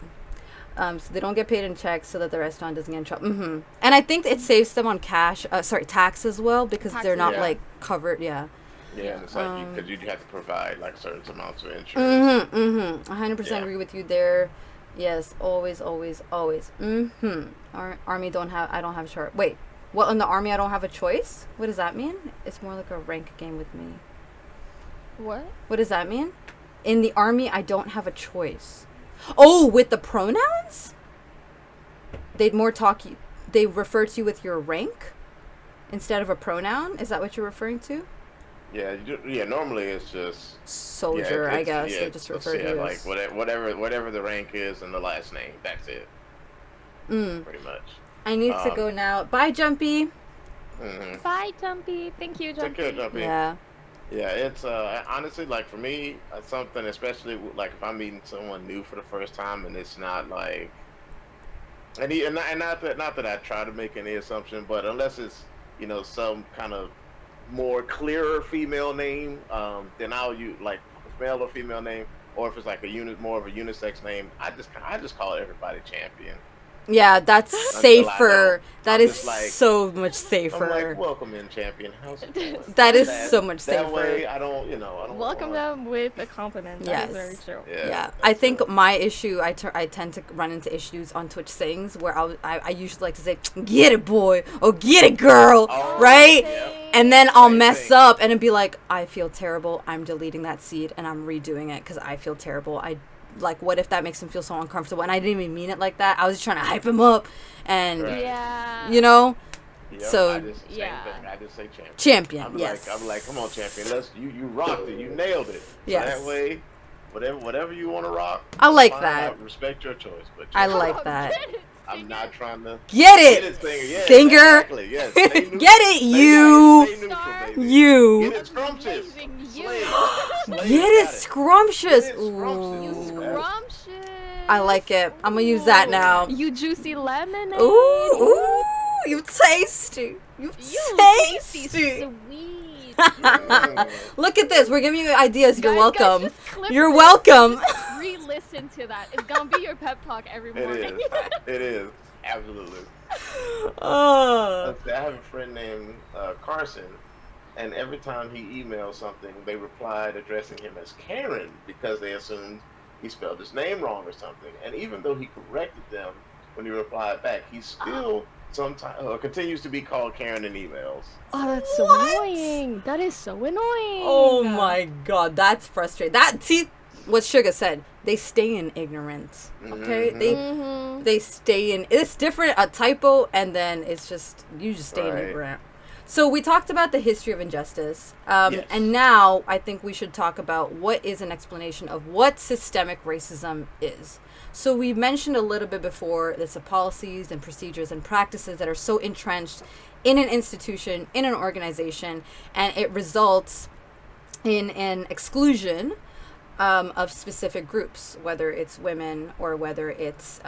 So they don't get paid in checks, so that the restaurant doesn't get in trouble. And I think it saves them on cash, tax as well, because they're Taxes, not yeah. like covered. Yeah. Yeah, and it's like because you have to provide like certain amounts of insurance. 100% Yeah. agree with you there. Yes, always, always, always. Army don't have. I don't have a chart. Wait, what, in the army I don't have a choice? What does that mean? It's more like a rank game with me. What? What does that mean? In the army, I don't have a choice. Oh, with the pronouns, they'd more talk you. They refer to you with your rank instead of a pronoun. Is that what you're referring to? Yeah, yeah. Normally, it's just Soldier, I guess. yeah, They just it's- refer to yeah, you like as. whatever the rank is and the last name. That's it, pretty much. I need to go now. Bye, Jumpy. Hmm. Bye, Jumpy. Thank you, Take care, Jumpy. Jumpy. Yeah. Yeah, it's honestly, like, for me, something, especially like if I'm meeting someone new for the first time and it's not like, and not that I try to make any assumption, but unless it's, some kind of more clearer female name, then I'll use, like, male or female name, or if it's like more of a unisex name, I just call everybody champion. Yeah, that's until I know. safer. That I'm is just like, so much I'm like, safer. welcome in, champion. How's it going? That is That so much that safer. way, I don't, I don't Welcome want. them with a compliment. That is very Yes. true. Yeah, Yeah, I that's think my issue, I tend to run into issues on Twitch things where I usually like to say, "Get it, boy," or "Get it, girl," Oh, right? yep. And then I'll Same mess thing. up and it'd be like, "I feel terrible. I'm deleting that seed and I'm redoing it because I feel terrible." I like, what if that makes him feel so uncomfortable? And I didn't even mean it like that. I was just trying to hype him up, and Right. Yeah. you know, Yep. I so just same Yeah. thing. I just say champion. champion, I'm like, come on, champion. yes, You rocked it. You nailed it. So that yes, way, whatever you want to rock, I that's like fine. I that. respect your choice. But I champion, like that. Get it, I'm singer. not trying to Get get it, it, singer. Yeah, singer. exactly. Yes. Stay neutral. Get it, Stay you. neutral, Star. baby. Get You. it scrumptious. Amazing, you. Slade. Slade Get it got it. scrumptious. Get it scrumptious. You Ooh. scrumptious. I like it. I'm gonna use that Ooh. now. You juicy lemonade. Ooh, you tasty. You You tasty. tasty sweet. Look at this. We're giving you ideas. You're Guys, welcome. just clip You're this. welcome. Just re-listen to that. It's gonna be your pep talk every It morning. is. It is. Absolutely. Oh. Let's see, I have a friend named Carson, and every time he emails something, they replied addressing him as Karen because they assumed he spelled his name wrong or something. And even though he corrected them when he replied back, he still sometimes continues to be called Karen in emails. Oh, that's so What? annoying. That is so annoying. Oh my god, that's frustrating. That, see what Sugar said. They stay in ignorance. Okay, Mhm. they stay in. It's different, a typo, and then it's just you just stay in Right. ignorant. So we talked about the history of injustice, Yes. and now I think we should talk about what is an explanation of what systemic racism is. So we mentioned a little bit before it's the policies and procedures and practices that are so entrenched in an institution, in an organization, and it results in an exclusion of specific groups, whether it's women or whether it's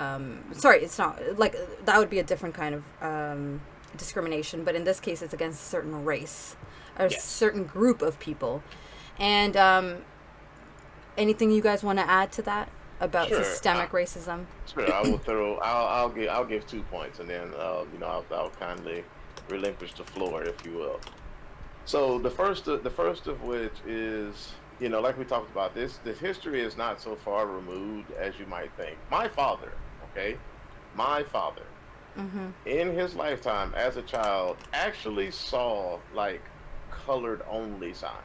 sorry, it's not like that would be a different kind of discrimination, but in this case, it's against a certain race or a Yes. certain group of people. And anything you guys want to add to that about Sure. systemic racism? Sure, I will throw. I'll give 2 points, and then I'll kindly relinquish the floor, if you will. So the first of which is, like we talked about, this history is not so far removed as you might think. My father, okay, my father, Mm-hmm. in his lifetime as a child, actually saw like colored only signs.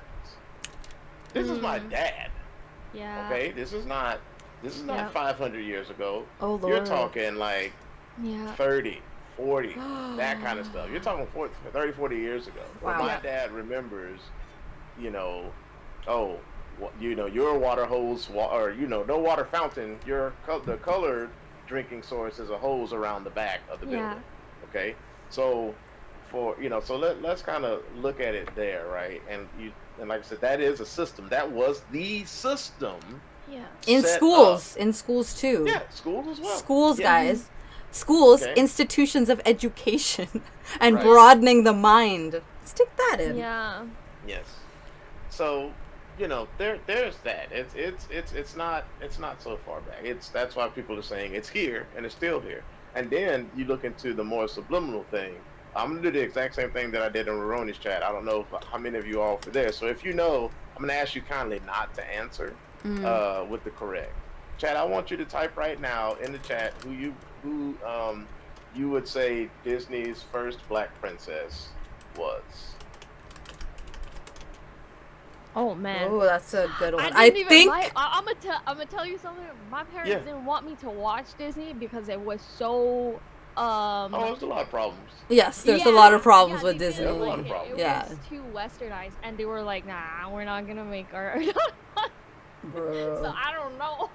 This is my dad. Yeah. Okay, this is not Yeah. 500 years ago. Oh You're Lord. talking like Yeah. 30, 40, that kind of stuff. You're talking 30, 40 years ago. Where Wow. my Yeah. dad remembers, oh, your water hose, or, no water fountain, the colored drinking source is a hose around the back of the Yeah. building. Okay? So, let's kind of look at it there, right? And like I said, that is a system. That was the system Yeah. In set schools, up. in schools too. Yeah, schools as well. Schools, Yeah. guys. Schools, Okay. institutions of education, and Right. broadening the mind. Stick that in. Yeah. Yes. So, there's that. It's not so far back. That's why people are saying it's here and it's still here. And then you look into the more subliminal thing. I'm gonna do the exact same thing that I did in Roroni's chat. I don't know how many of you all were there. So if you know, I'm gonna ask you kindly not to answer with the correct. Chat, I want you to type right now in the chat who you would say Disney's first black princess was. Oh man. Oh, that's a good one. I I didn't even think. I'm gonna tell you something. My parents Yeah. didn't want me to watch Disney because it was so Oh, there's a lot of problems. Yes, there's a lot of problems yeah, with they Disney. didn't There's a lot like of it. problems. It Yeah. was too westernized, and they were like, "Nah, we're not gonna make our." Bro. So I don't know.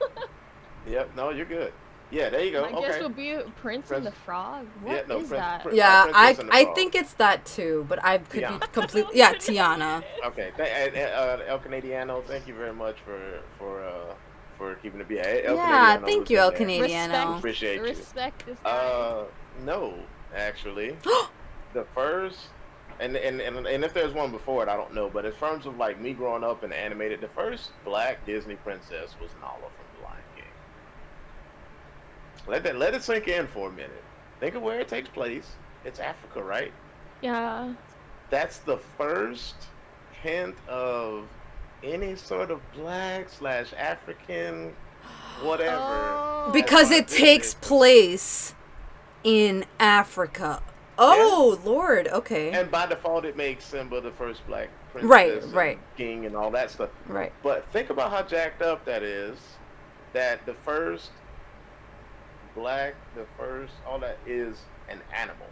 Yep. No, you're good. Yeah. There you go. I guess Okay. would be Prince and the Frog. What is Yeah. No. that? Yeah, Princess and the I Frog. think it's that too, but I could be Tiana. completely. Yeah, Tiana. Okay. El Canadiano, thank you very much for keeping it. Yeah. El Yeah, Canadiano thank was you, in El there. Canadiano. Appreciate you. Respect this guy. No, actually, the first, and if there's one before it, I don't know. But in terms of like me growing up in animated, the first black Disney princess was Nala from The Lion King. Let it sink in for a minute. Think of where it takes place. It's Africa, right? Yeah. That's the first hint of any sort of black slash African whatever Oh. as Because far it as Disney takes is concerned. place in Africa. Yeah. Oh, Lord. Okay. And by default, it makes Simba the first black Right, princess right, and king and all that stuff. right. But think about how jacked up that is. That the first black, the first, all that is an animal.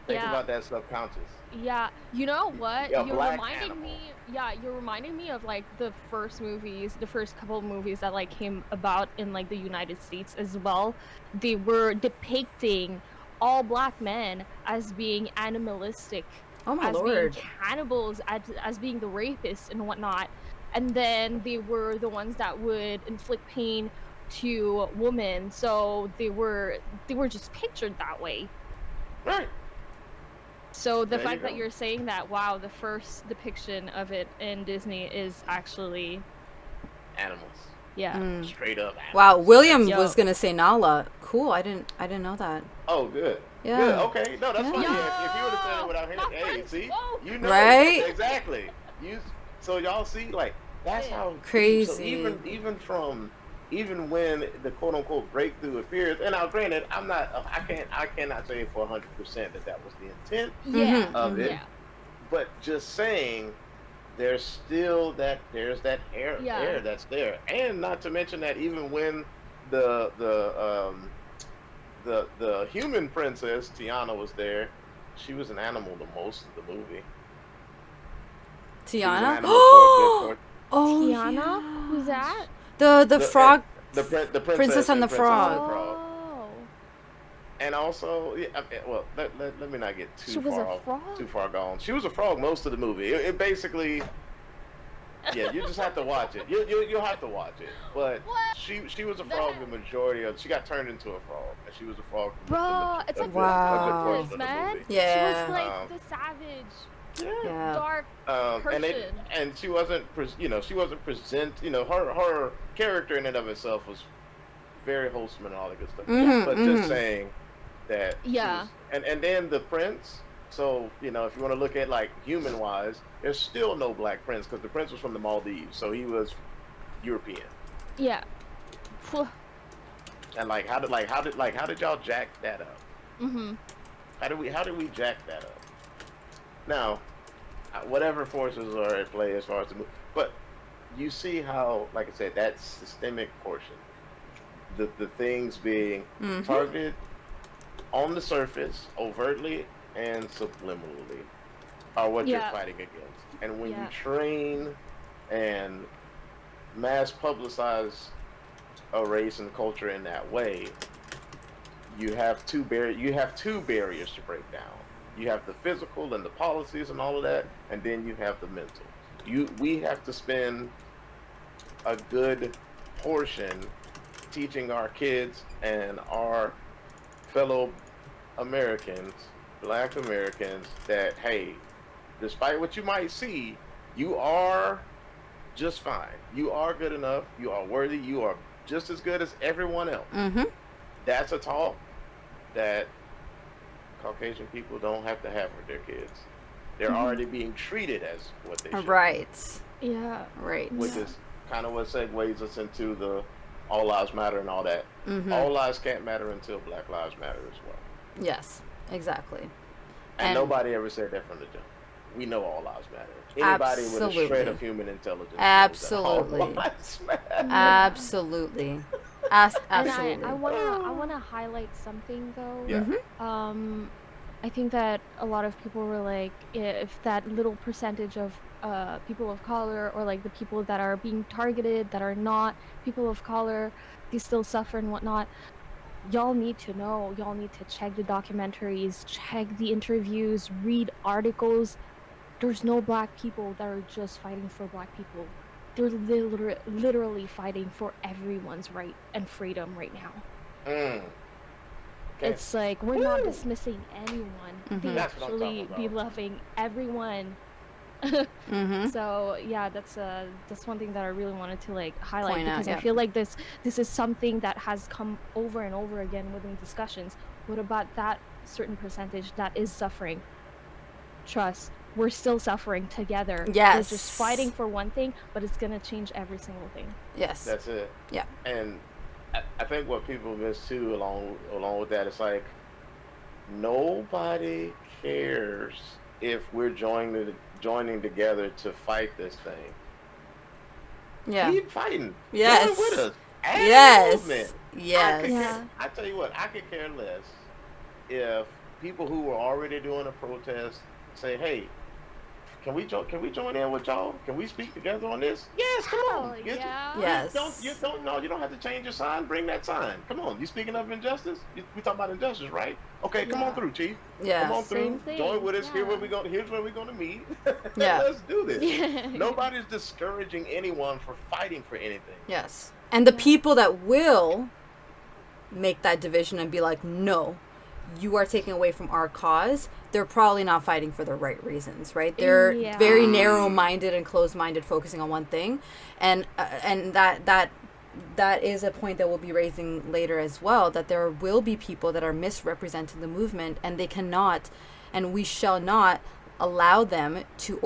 Think Yeah. about that subconscious. Yeah, you know what? A black animal. You're reminding me of like the first movies, the first couple of movies that like came about in like the United States as well. They were depicting all black men as being animalistic, Oh, my as being Lord. cannibals, as being the rapists and whatnot. And then they were the ones that would inflict pain to women. So they were just pictured that way. Right. So the There you fact that go. you're saying that, wow, the first depiction of it in Disney is actually, Animals. yeah. Straight up Wow, animals. William That's, Yo. was gonna say Nala. Cool. I didn't know that. oh, good. Yeah. Good. Okay. No, that's fine. Yeah. Yeah. If you would have said it without hearing, My hey, friend see, spoke. you know Right? exactly. You. So y'all see, like that's Yeah. how deep. So Crazy. even when the quote unquote breakthrough appears, and now granted, I cannot say for 100% that that was the intent Yeah. of it, Yeah. but just saying there's that Yeah. air that's there, and not to mention that even when the the um the human princess Tiana was there, she was an animal the most of the movie. She was an Tiana? animal for a good part. Oh, Tiana? yeah. Who's that? The frog. The Princess princess and and the Princess and the Frog. Frog. Oh. And also, yeah, well, let me not get She too was far a off, frog? too far gone. She was a frog most of the movie. It basically, yeah, you just have to watch it. You'll have to watch it. But What? she was a The frog heck? the majority of. She got turned into a frog, and she was a frog Bro, it's like a good Wow. portion Pocahontas, of the man. movie. She was Yeah. like the savage, Yeah. Yeah. dark And person. she wasn't she wasn't her character in and of itself was very wholesome and all that good stuff. But just saying that she Yeah. was, and then the prince. So if you want to look at like human wise, there's still no black prince because the prince was from the Maldives, so he was European. Yeah. Phew. And how did y'all jack that up? Mhm. How did we jack that up? Now, whatever forces are at play as far as the movie, but you see how, like I said, that systemic portion, the things being targeted on the surface, overtly and subliminally, are what you're Yeah. fighting against. And when you Yeah. train and mass publicize a race and culture in that way, you have two barriers to break down. You have the physical and the policies and all of that, and then you have the mental. We have to spend a good portion teaching our kids and our fellow Americans, black Americans, that hey, despite what you might see, you are just fine. You are good enough. You are worthy. You are just as good as everyone else. That's a talk that Caucasian people don't have to have with their kids. They're already being treated as what they should. Right. Yeah. Right. Which Yeah. is kind of what segues us into the all lives matter and all that. All lives can't matter until Black Lives Matter as well. Yes. Exactly. And nobody ever said that from the jump. We know all lives matter. Anybody with a shred of human intelligence Absolutely. knows that all lives matter. Absolutely. Absolutely. And I wanna highlight something though. Yeah. I think that a lot of people were like, if that little percentage of people of color, or like the people that are being targeted that are not people of color, they still suffer and whatnot. Y'all need to know. Y'all need to check the documentaries, check the interviews, read articles. There's no black people that are just fighting for black people. They're literally fighting for everyone's right and freedom right now. Okay. It's like we're not dismissing anyone. They That's what I'm talking actually be about. loving everyone So yeah, that's one thing that I really wanted to like highlight, Point out, because I yeah. feel like this is something that has come over and over again within discussions. What about that certain percentage that is suffering? Trust, we're still suffering together. We're just fighting Yes. for one thing, but it's gonna change every single thing. Yes. That's it. Yeah. And I think what people miss too, along with that, it's like nobody cares if we're joining together to fight this thing. Yeah. Keep fighting. Join with Yes. us. Add in the movement. Yes. I could care. Yes. Yeah. I tell you what, I could care less if people who were already doing a protest say, "Hey, can we join in with y'all? Can we speak together on this? Yes, come on. Hell yeah. Yes. You don't have to change your sign. Bring that sign. Come on. You speaking of injustice? We talking about injustice, right? Okay, come on Yeah. through, Chief. Come Yeah. on Same through. Join thing. with us. Yeah. Here's where we're gonna meet. Yeah. Let's do this. Yeah. Nobody's discouraging anyone for fighting for anything. Yes. And the Yeah. people that will make that division and be like, no, you are taking away from our cause, they're probably not fighting for the right reasons, right? They're very Yeah. narrow-minded and closed-minded, focusing on one thing, and that is a point that we'll be raising later as well. That there will be people that are misrepresenting the movement, and they cannot, and we shall not allow them to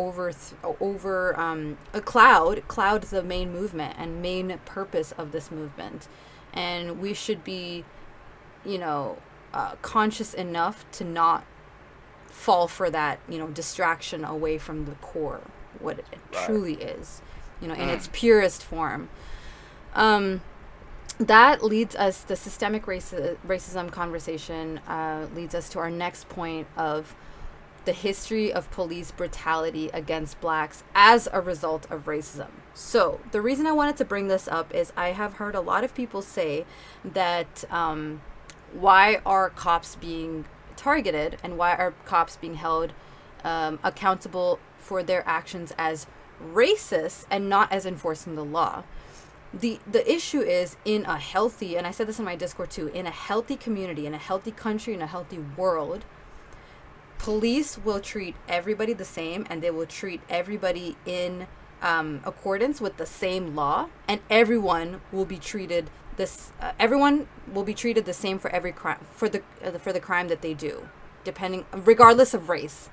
cloud the main movement and main purpose of this movement, and we should be, you know, conscious enough to not fall for that, distraction away from the core, what it Right. truly is, in its purest form. That leads us, the systemic racism conversation leads us to our next point of the history of police brutality against blacks as a result of racism. So the reason I wanted to bring this up is I have heard a lot of people say that why are cops being targeted and why are cops being held accountable for their actions as racist and not as enforcing the law. The issue is, in a healthy, and I said this in my Discord too, in a healthy community, in a healthy country, in a healthy world, police will treat everybody the same, and they will treat everybody in accordance with the same law, and everyone will be treated the same for every crime, for the crime that they do, regardless of race.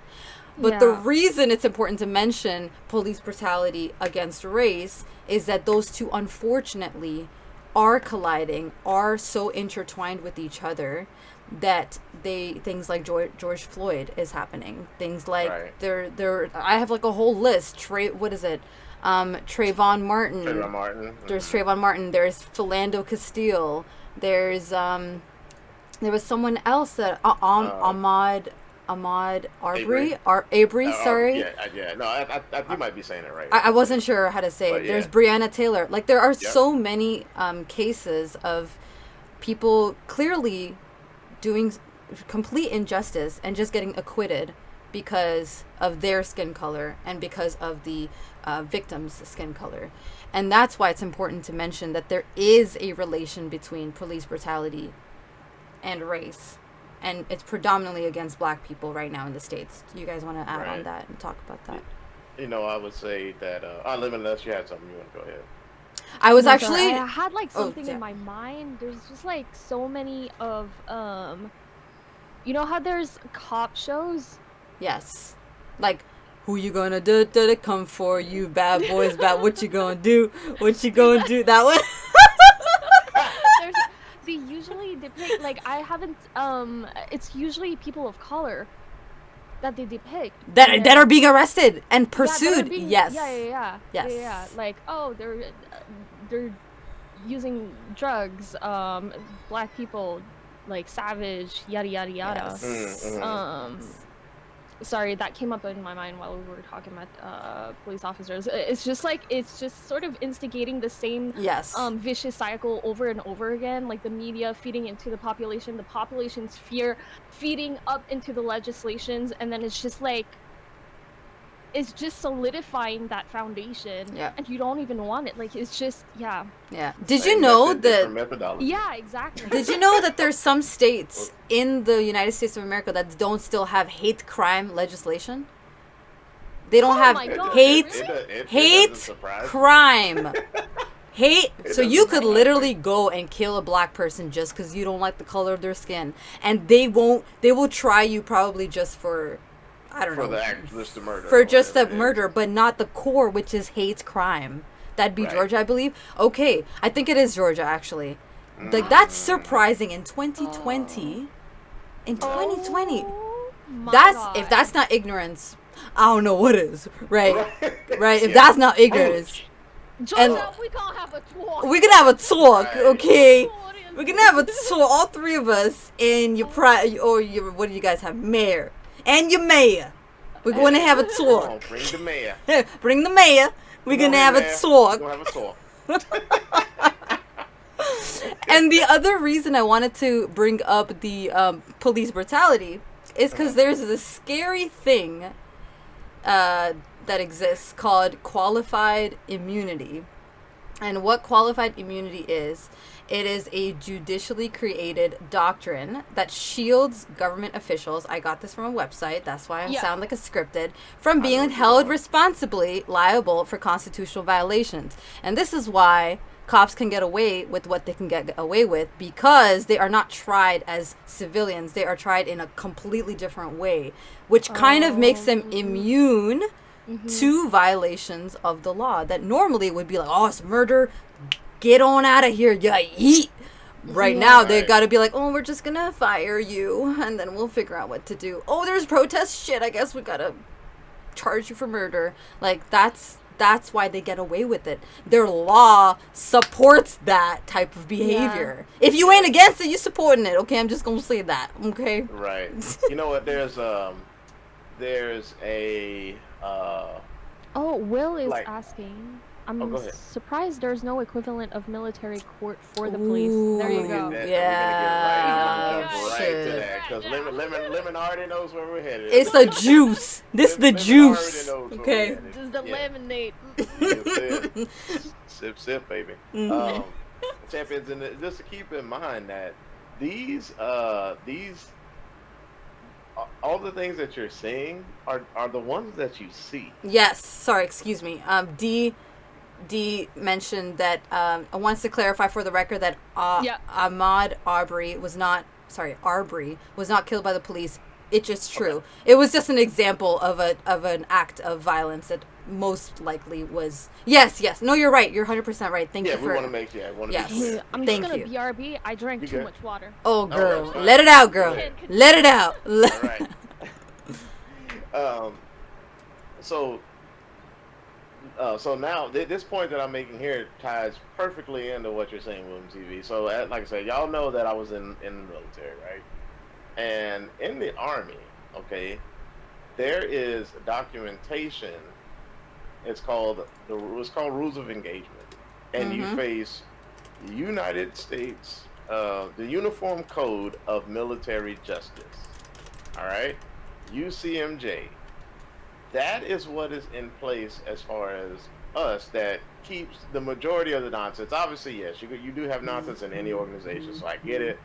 But the reason it's important to mention police brutality against race is that those two, unfortunately, are colliding, are so intertwined with each other that things like George Floyd is happening. Things like Right. I have like a whole list. Trayvon Martin. Trayvon Martin. There's Trayvon Martin. There's Philando Castile. There was someone else that Ahmad Arbery. Arbery, sorry. Yeah. No, you might be saying it right. I wasn't sure how to say it. But There's yeah. Breonna Taylor. Like, there are Yep. so many cases of people clearly doing complete injustice and just getting acquitted because of their skin color and because of the victim's skin color. And that's why it's important to mention that there is a relation between police brutality and race. And it's predominantly against black people right now in the States. Do you guys want to add on Right. that and talk about that? I would say that unless you had something you want to go ahead. I was No, actually... sorry, I had like something yeah. in my mind. There's just like so many of you know how there's cop shows? Yes. Like, who you gonna do to come for, you bad boys, bad, what you gonna do? What you gonna do? That one? There's they usually depict, like, I haven't it's usually people of color that they depict that are being arrested and Yeah, that are pursued. being- Yes. Yeah. Yes. Yeah. Like, oh, they're using drugs, black people, like, savage, yada yada yada. Yes. Mm-hmm. Sorry, that came up in my mind while we were talking about police officers. It's just sort of instigating the same Yes. vicious cycle over and over again, like the media feeding into the population's fear feeding up into the legislations, and then it's just solidifying that foundation. Yeah. And you don't even want it. Like, it's just, yeah. Yeah. Did you know Different that... methodology. Yeah, exactly. Did you know that there's some states in the United States of America that don't still have hate crime legislation? They don't have my God, hate, really? It hate, doesn't surprise me. crime. Hate. It So you doesn't could surprise literally me. go and kill a black person just because you don't like the color of their skin, and they won't. They will try you probably just for, I don't For know, the act, just the murder. for Or just the whatever it is. murder, but not the core, which is hate crime. That'd be Right. Georgia, I believe. Okay, I think it is Georgia actually. Like that's Mm. surprising in 2020. In 2020, Oh my that's God. if that's not ignorance, I don't know what is. Right, right. If Yeah. that's not ignorance, Georgia, we can't have a talk. we can have a talk, Right. okay? What is We can this? have a talk, all three of us, and your or your what do you guys have, mayor and your mayor. We're going to have a Come on, talk. bring the mayor. Bring the mayor. We're Come gonna on have here, a mayor. talk. We're gonna have a talk. And the other reason I wanted to bring up the police brutality is because there's this scary thing that exists called qualified immunity. And what qualified immunity is, it is a judicially created doctrine that shields government officials. I got this from a website, that's why I Yeah. sound like a scripted, from I know being what you're held doing. responsibly liable for constitutional violations. And this is why cops can get away with what they can get away with, because they are not tried as civilians. They are tried in a completely different way, which kind of makes them immune to violations of the law that normally would be like, oh, it's murder, get on out of here, you eat. Right now, they Right. gotta be like, oh, we're just gonna fire you, and then we'll figure out what to do. Oh, there's protest shit, I guess we gotta charge you for murder. Like, that's why they get away with it. Their law supports that type of behavior. If you ain't against it, you supporting it. Okay, I'm just gonna say that. Okay. Right. You know what? There's a Oh, Will is Like- asking. Oh, I'm go ahead. surprised there's no equivalent of military court for the police. There We're you gonna go. get that- Yeah. We're gonna jump right to Shit. that because Lemon already knows where we're headed. It's the juice. This the Lemon juice. already knows where Okay. we're headed. Just the Yeah. lemonade. Yes, sip, sip, baby. Mhm. Champions, and just to keep in mind that these all the things that you're seeing are the ones that you see. Yes. Sorry. Excuse me. D mentioned that wants to clarify for the record that Yeah. Ahmaud Arbery was not killed by the police. It's just true. It was just an example of an act of violence that most likely was. Yes. No, you're right. You're 100% right. Thank Yeah, you we for. want to make want to Yes. be clear. I'm Thank just gonna you. BRB. I drank You too good? much water. Oh, girl, that's fine. let it out, girl. Go ahead. Let it out. All right. So now this point that I'm making here ties perfectly into what you're saying, William TV. So like I said, y'all know that I was in the military, right? And in the Army, okay, there is documentation. It's called Rules of Engagement, and you face the United States, the Uniform Code of Military Justice. All right, UCMJ. That is what is in place as far as us that keeps the majority of the nonsense. Obviously, yes, you do have nonsense in any organization, so I get it.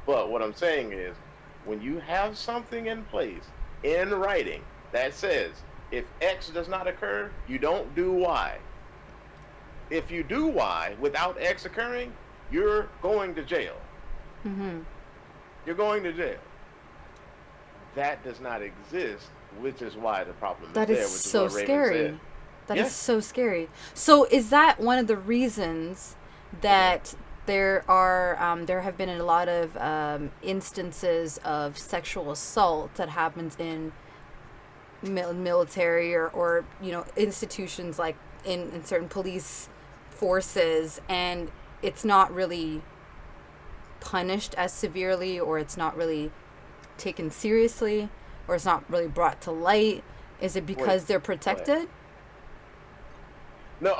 But what I'm saying is, when you have something in place in writing that says if X does not occur, you don't do Y. If you do Y without X occurring, you're going to jail. Mm-hmm. You're going to jail. That does not exist, which is why the problem That is there. is Which so is what Raven scary. said. That is Yes. so scary. So is that one of the reasons that there have been a lot of instances of sexual assault that happens in military or institutions like in certain police forces, and it's not really punished as severely, or it's not really taken seriously, or it's not really brought to light? Is it because they're protected? No,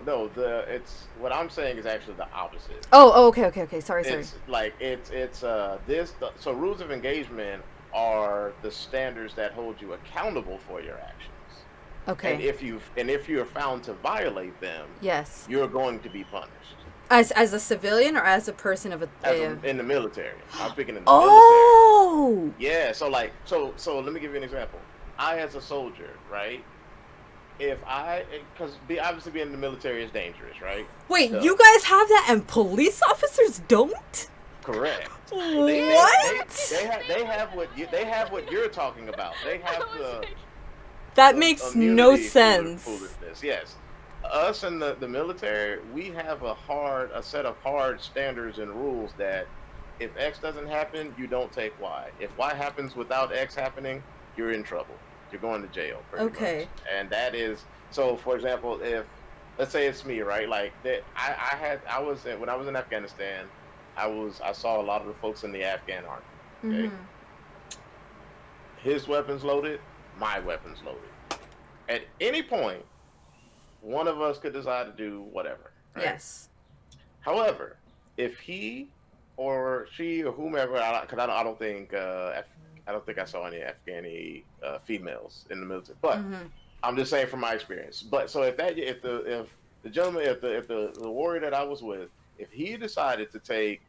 no. It's what I'm saying is actually the opposite. Oh, okay. Sorry. It's like so rules of engagement are the standards that hold you accountable for your actions. Okay. And if you are found to violate them, Yes. you're going to be punished. As a civilian or as a person of In the military. I'm speaking in the military. Oh. Yeah, so let me give you an example. I as a soldier, right? If I, because obviously being in the military is dangerous, right? Wait, Duh. you guys have that and police officers don't? Correct. What? They have what you're talking about. They I have was the like, That makes no immunity sense. foolishness. Yes, us in the military, we have a set of hard standards and rules that if X doesn't happen, you don't take Y. If Y happens without X happening, you're in trouble. You're going to jail, pretty Okay. much. And that is so. For example, if let's say it's me, right? Like that, I was when I was in Afghanistan, I saw a lot of the folks in the Afghan army. Okay, Mm-hmm. his weapons loaded, my weapons loaded. At any point, one of us could decide to do whatever, right? Yes. However, if he or she or whomever, because I don't think I saw any Afghani females in the military, but Mm-hmm. I'm just saying from my experience. But so if the gentleman if the warrior that I was with, if he decided to take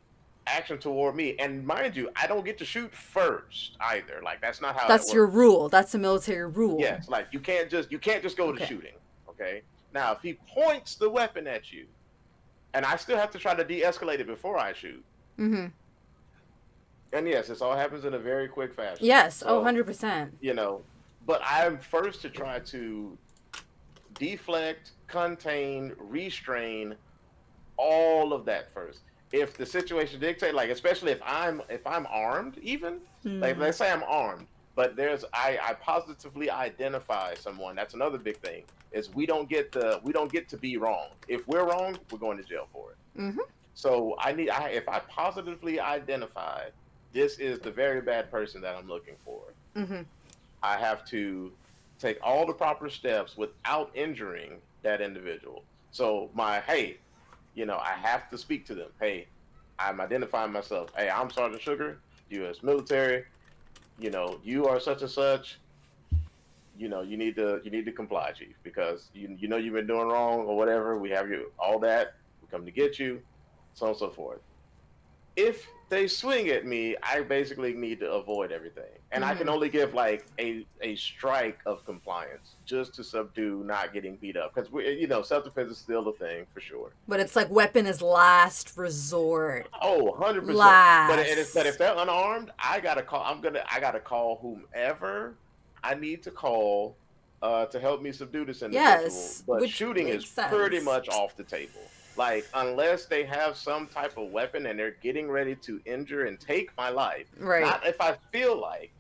action toward me, and mind you, I don't get to shoot first either. Like that's not how that That's your works. rule. That's a military rule. Yes, like you can't just go to Okay. shooting. Okay. Now, if he points the weapon at you, and I still have to try to de-escalate it before I shoot, Mm-hmm. and yes, this all happens in a very quick fashion. Yes. Oh, So 100%. you know, but I'm first to try to deflect, contain, restrain all of that first. If the situation dictates, like especially if I'm armed, even like Mm. let's say I'm armed, but I positively identify someone. That's another big thing is we don't get to be wrong. If we're wrong, we're going to jail for it. Mm-hmm. So if I positively identify this is the very bad person that I'm looking for, Mm-hmm. I have to take all the proper steps without injuring that individual. So hey, I have to speak to them. Hey, I'm identifying myself. Hey, I'm Sergeant Sugar, U.S. military. You are such and such. You need to comply, Chief, because you know you've been doing wrong or whatever. We have you all that. We come to get you, so on and so forth. If they swing at me, I basically need to avoid everything, and I can Mm-hmm. only give like a strike of compliance just to subdue not getting beat up because self defense is still a thing for sure. But it's like weapon is last resort. Oh, 100%. But if Last. they're unarmed, I gotta call whomever I need to call to help me subdue this individual. Yes, But which shooting is makes pretty sense. much off the table. Like unless they have some type of weapon and they're getting ready to injure and take my life. Right. Not if I feel like,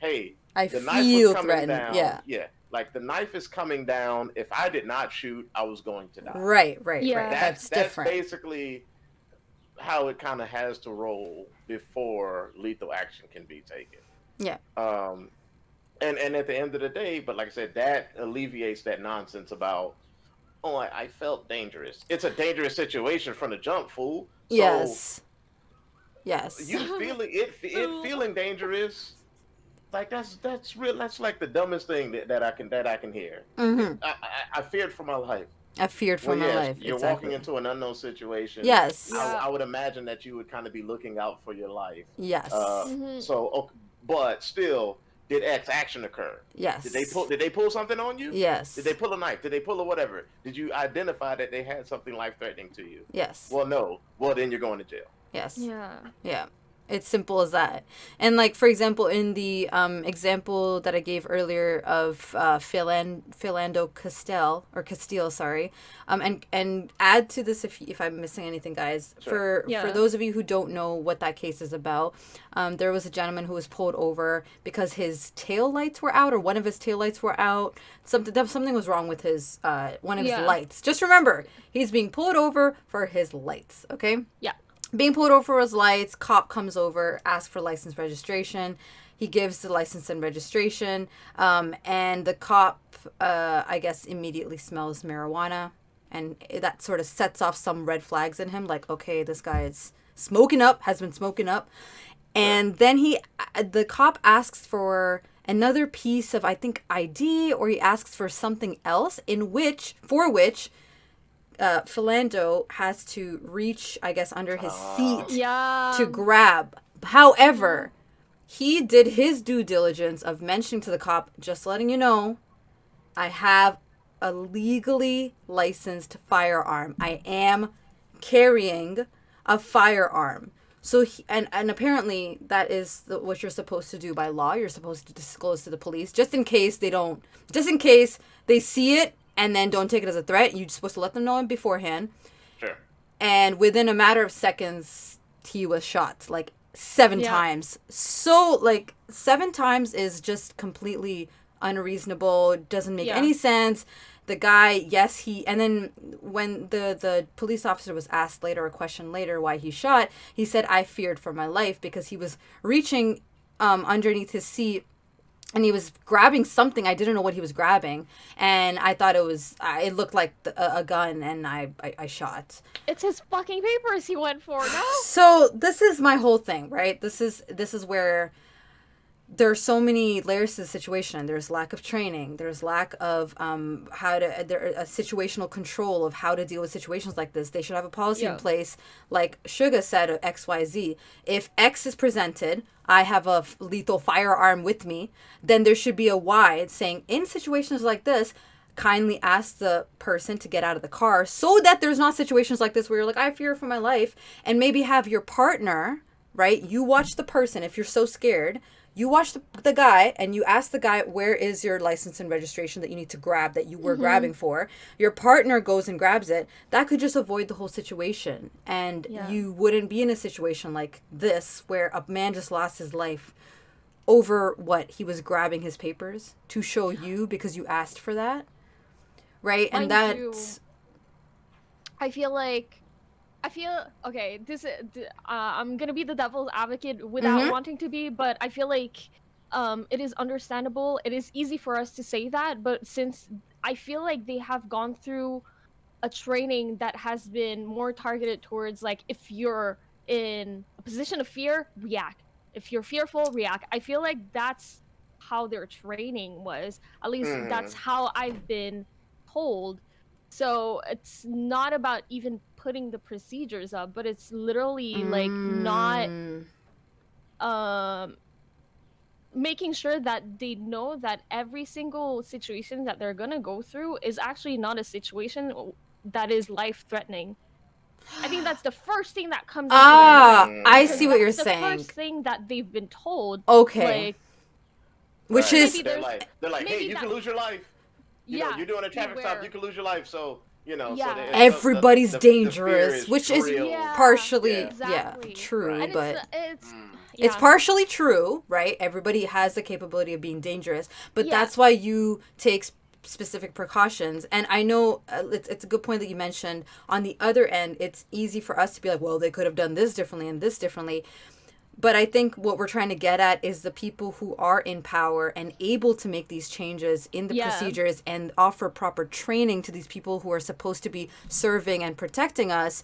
hey, I the knife was feel coming threatened. down. Yeah. Yeah. Like the knife is coming down. If I did not shoot, I was going to die. Right, right, right. yeah. That's That's different. basically how it kind of has to roll before lethal action can be taken. Yeah. Um, and at the end of the day, but like I said, that alleviates that nonsense about oh I felt dangerous. It's a dangerous situation from the jump, fool. So Yes. Yes. you feeling it Ooh. feeling dangerous, like that's real. That's like the dumbest thing that I can hear. Mm-hmm. I feared for my life. I feared Well, for my yes, life. you're walking Exactly. into an unknown situation. Yes. Yeah. I would imagine that you would kind of be looking out for your life. Yes. Hmm. So, okay, but still, did X action occur? Yes. Did they pull something on you? Did they Yes. pull a knife? Did they pull a whatever? Did you identify that they had something life threatening to you? Yes. Well, no. Well, then you're going to jail. Yes. Yeah. Yeah. It's simple as that. And like for example, in the example that I gave earlier of Philando Castile, sorry, and add to this if I'm missing anything, guys. Sure. For Yeah. those of you who don't know what that case is about, there was a gentleman who was pulled over because his tail lights were out, or one of his tail lights were out. Something was wrong with his one of his Yeah. lights. Just remember, he's being pulled over for his lights. Okay. Yeah. Being pulled over for his lights, cop comes over, asks for license registration. He gives the license and registration, and the cop, I guess, immediately smells marijuana, and that sort of sets off some red flags in him, like, okay, this guy is smoking up, has been smoking up, Right. and then the cop asks for another piece of, I think, ID, or he asks for something else, for which Philando has to reach, I guess, under his seat Yeah. to grab. However, he did his due diligence of mentioning to the cop, just letting you know, I have a legally licensed firearm. I am carrying a firearm. So and apparently that is what you're supposed to do by law. You're supposed to disclose to the police just in case they don't, just in case they see it and then don't take it as a threat. You're supposed to let them know beforehand. Sure. And within a matter of seconds, he was shot like 7 times. So like 7 times is just completely unreasonable. Doesn't make any sense. The guy, yes, and then when the police officer was asked later, a question later, why he shot, he said, I feared for my life, because he was reaching underneath his seat and he was grabbing something. I didn't know what he was grabbing, and I thought it looked like a gun, and I shot. It's his fucking papers he went for, no? So this is my whole thing, right? This is where there are so many layers to the situation. There's lack of training. There's lack of situational control of how to deal with situations like this. They should have a policy in place, like Suga said, of XYZ. If X is presented, I have a lethal firearm with me, then there should be a Y saying, in situations like this, kindly ask the person to get out of the car, so that there's not situations like this where you're like, I fear for my life, and maybe have your partner, right? You watch the person if you're so scared. You watch the guy and you ask the guy, where is your license and registration that you need to grab, that you were grabbing for? Your partner goes and grabs it. That could just avoid the whole situation. And you wouldn't be in a situation like this where a man just lost his life over what? He was grabbing his papers to show you because you asked for that. Right? And that's... I feel okay. This I'm gonna be the devil's advocate without wanting to be, but I feel like it is understandable. It is easy for us to say that, but since I feel like they have gone through a training that has been more targeted towards, like, if you're in a position of fear, react. If you're fearful, react. I feel like that's how their training was. At least that's how I've been told. So it's not about even putting the procedures up, but it's literally like not making sure that they know that every single situation that they're gonna go through is actually not a situation that is life-threatening. I think that's the first thing that comes into their mind. I see what you're saying. The first thing that they've been told. Okay. Like, which is... They're like, hey, you can lose your life. You know, you're doing a traffic stop, you can lose your life. So, you know, so everybody's dangerous, is which real. is partially true, right. but it's it's partially true, right? Everybody has the capability of being dangerous, but that's why you take specific precautions. And I know it's a good point that you mentioned. On the other end, it's easy for us to be like, well, they could have done this differently and this differently. But I think what we're trying to get at is the people who are in power and able to make these changes in the procedures and offer proper training to these people who are supposed to be serving and protecting us.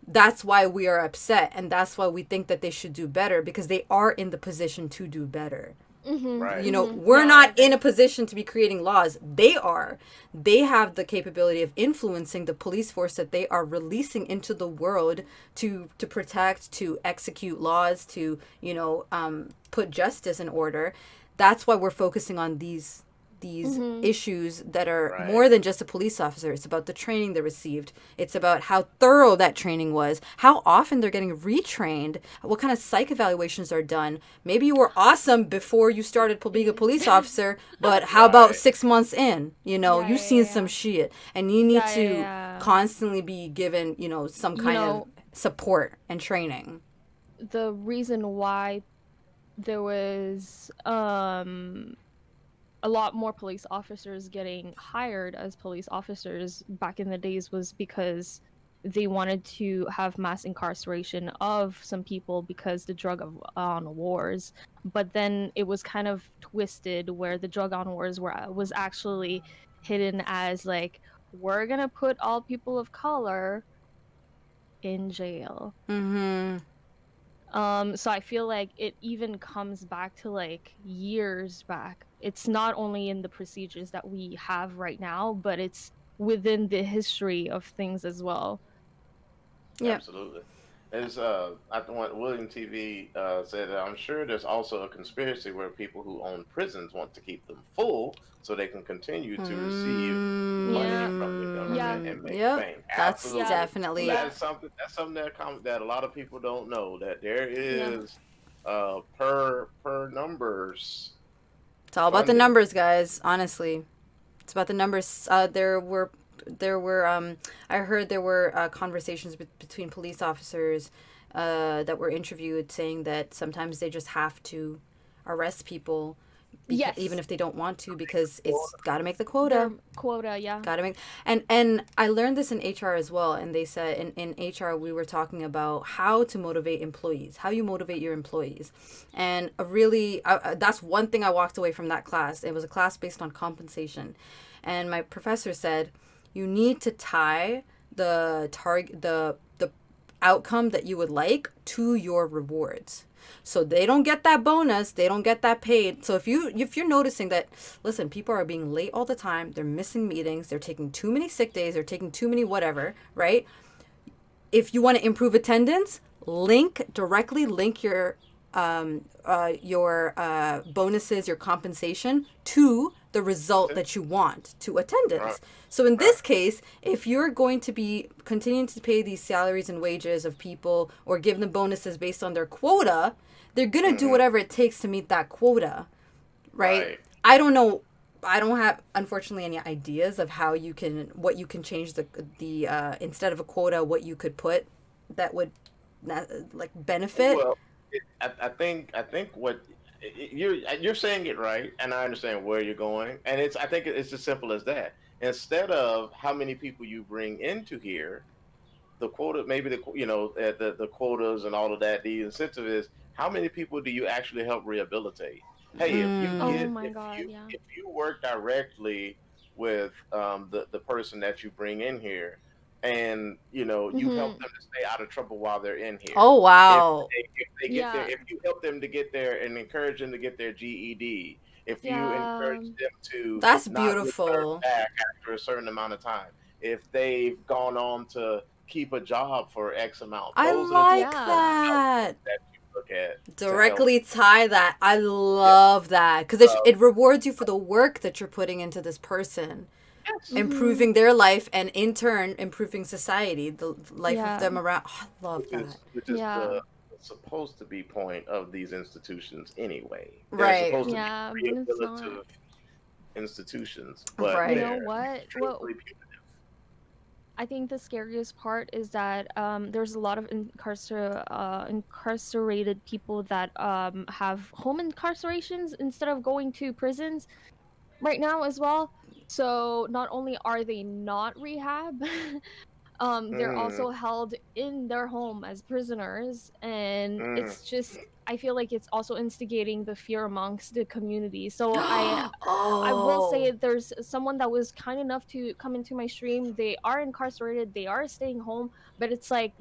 That's why we are upset. And that's why we think that they should do better, because they are in the position to do better. Right. You know, we're not in a position to be creating laws. They are. They have the capability of influencing the police force that they are releasing into the world to protect, to execute laws, to, you know, put justice in order. That's why we're focusing on these issues that are more than just a police officer. It's about the training they received. It's about how thorough that training was, how often they're getting retrained, what kind of psych evaluations are done. Maybe you were awesome before you started being a police officer, but how about 6 months in? You know, you've seen some shit, and you need to constantly be given, you know, some kind of support and training. The reason why there was a lot more police officers getting hired as police officers back in the days was because they wanted to have mass incarceration of some people because the drug on wars. But then it was kind of twisted where the drug on wars was actually hidden as like, we're gonna put all people of color in jail. So I feel like it even comes back to like years back. It's not only in the procedures that we have right now, but it's within the history of things as well. Yeah. Absolutely. Is I want William TV said that I'm sure there's also a conspiracy where people who own prisons want to keep them full so they can continue to receive money Yeah. from the Yeah. government and make Yep. bank. That's Yeah. Absolutely, definitely. Yeah. that's something that a lot of people don't know, that there Yeah. is per numbers It's all about the funding. numbers, guys. Honestly, it's about the numbers. I heard there were conversations between police officers that were interviewed saying that sometimes they just have to arrest people because even Yes. if they don't want to, because it's got to make the quota. Their quota. Yeah. Gotta make and I learned this in HR as well. And they said in HR we were talking about how to motivate employees, how you motivate your employees, and a really that's one thing I walked away from that class. It was a class based on compensation, and my professor said you need to tie the outcome that you would like to your rewards. So they don't get that bonus, they don't get that paid. So if you're noticing that, listen, people are being late all the time, they're missing meetings, they're taking too many sick days, they're taking too many whatever, right? If you want to improve attendance, directly link your bonuses, your compensation to the result that you want, to Right, attendance. So in right. this case, if you're going to be continuing to pay these salaries and wages of people or give them bonuses based on their quota, they're going to do Hmm. whatever it takes to meet that quota, right? Right. I don't know. I don't have, unfortunately, any ideas of what you can change the instead of a quota, what you could put that would like benefit. Well, I think what you're saying it right, and I understand where you're going, and I think it's as simple as that. Instead of how many people you bring into here, the quota, maybe the quotas and all of that. The incentive is how many people do you actually help rehabilitate? Hey, Oh Mm, my God. Yeah. if you work directly with the person that you bring in here, and you help Mm-hmm. them to stay out of trouble while they're in here. oh If wow, they get there, Yeah. if you help them to get there and encourage them to get their GED, if you Yeah. encourage them to that's not return beautiful. back after a certain amount of time, if they've gone on to keep a job for X amount, I those are the type like Yeah. of that. that you look at to help. Directly tie that. I Yeah. love that because it rewards you for the work that you're putting into this person, Yes. Mm-hmm. improving their life and in turn improving society, the life of Yeah. them around. Oh, I love that. Which is Yeah. the supposed to be point of these institutions anyway. They're Right, supposed to be Yeah. But it's not. rehabilitative institutions, but You right. know they're what? What truthfully punitive. I think the scariest part is that there's a lot of incarcerated people that have home incarcerations instead of going to prisons right now as well. So not only are they not rehab, they're Mm, also held in their home as prisoners, and mm. it's just I feel like it's also instigating the fear amongst the community. So I will say Oh, there's someone that was kind enough to come into my stream. They are incarcerated, they are staying home, but it's like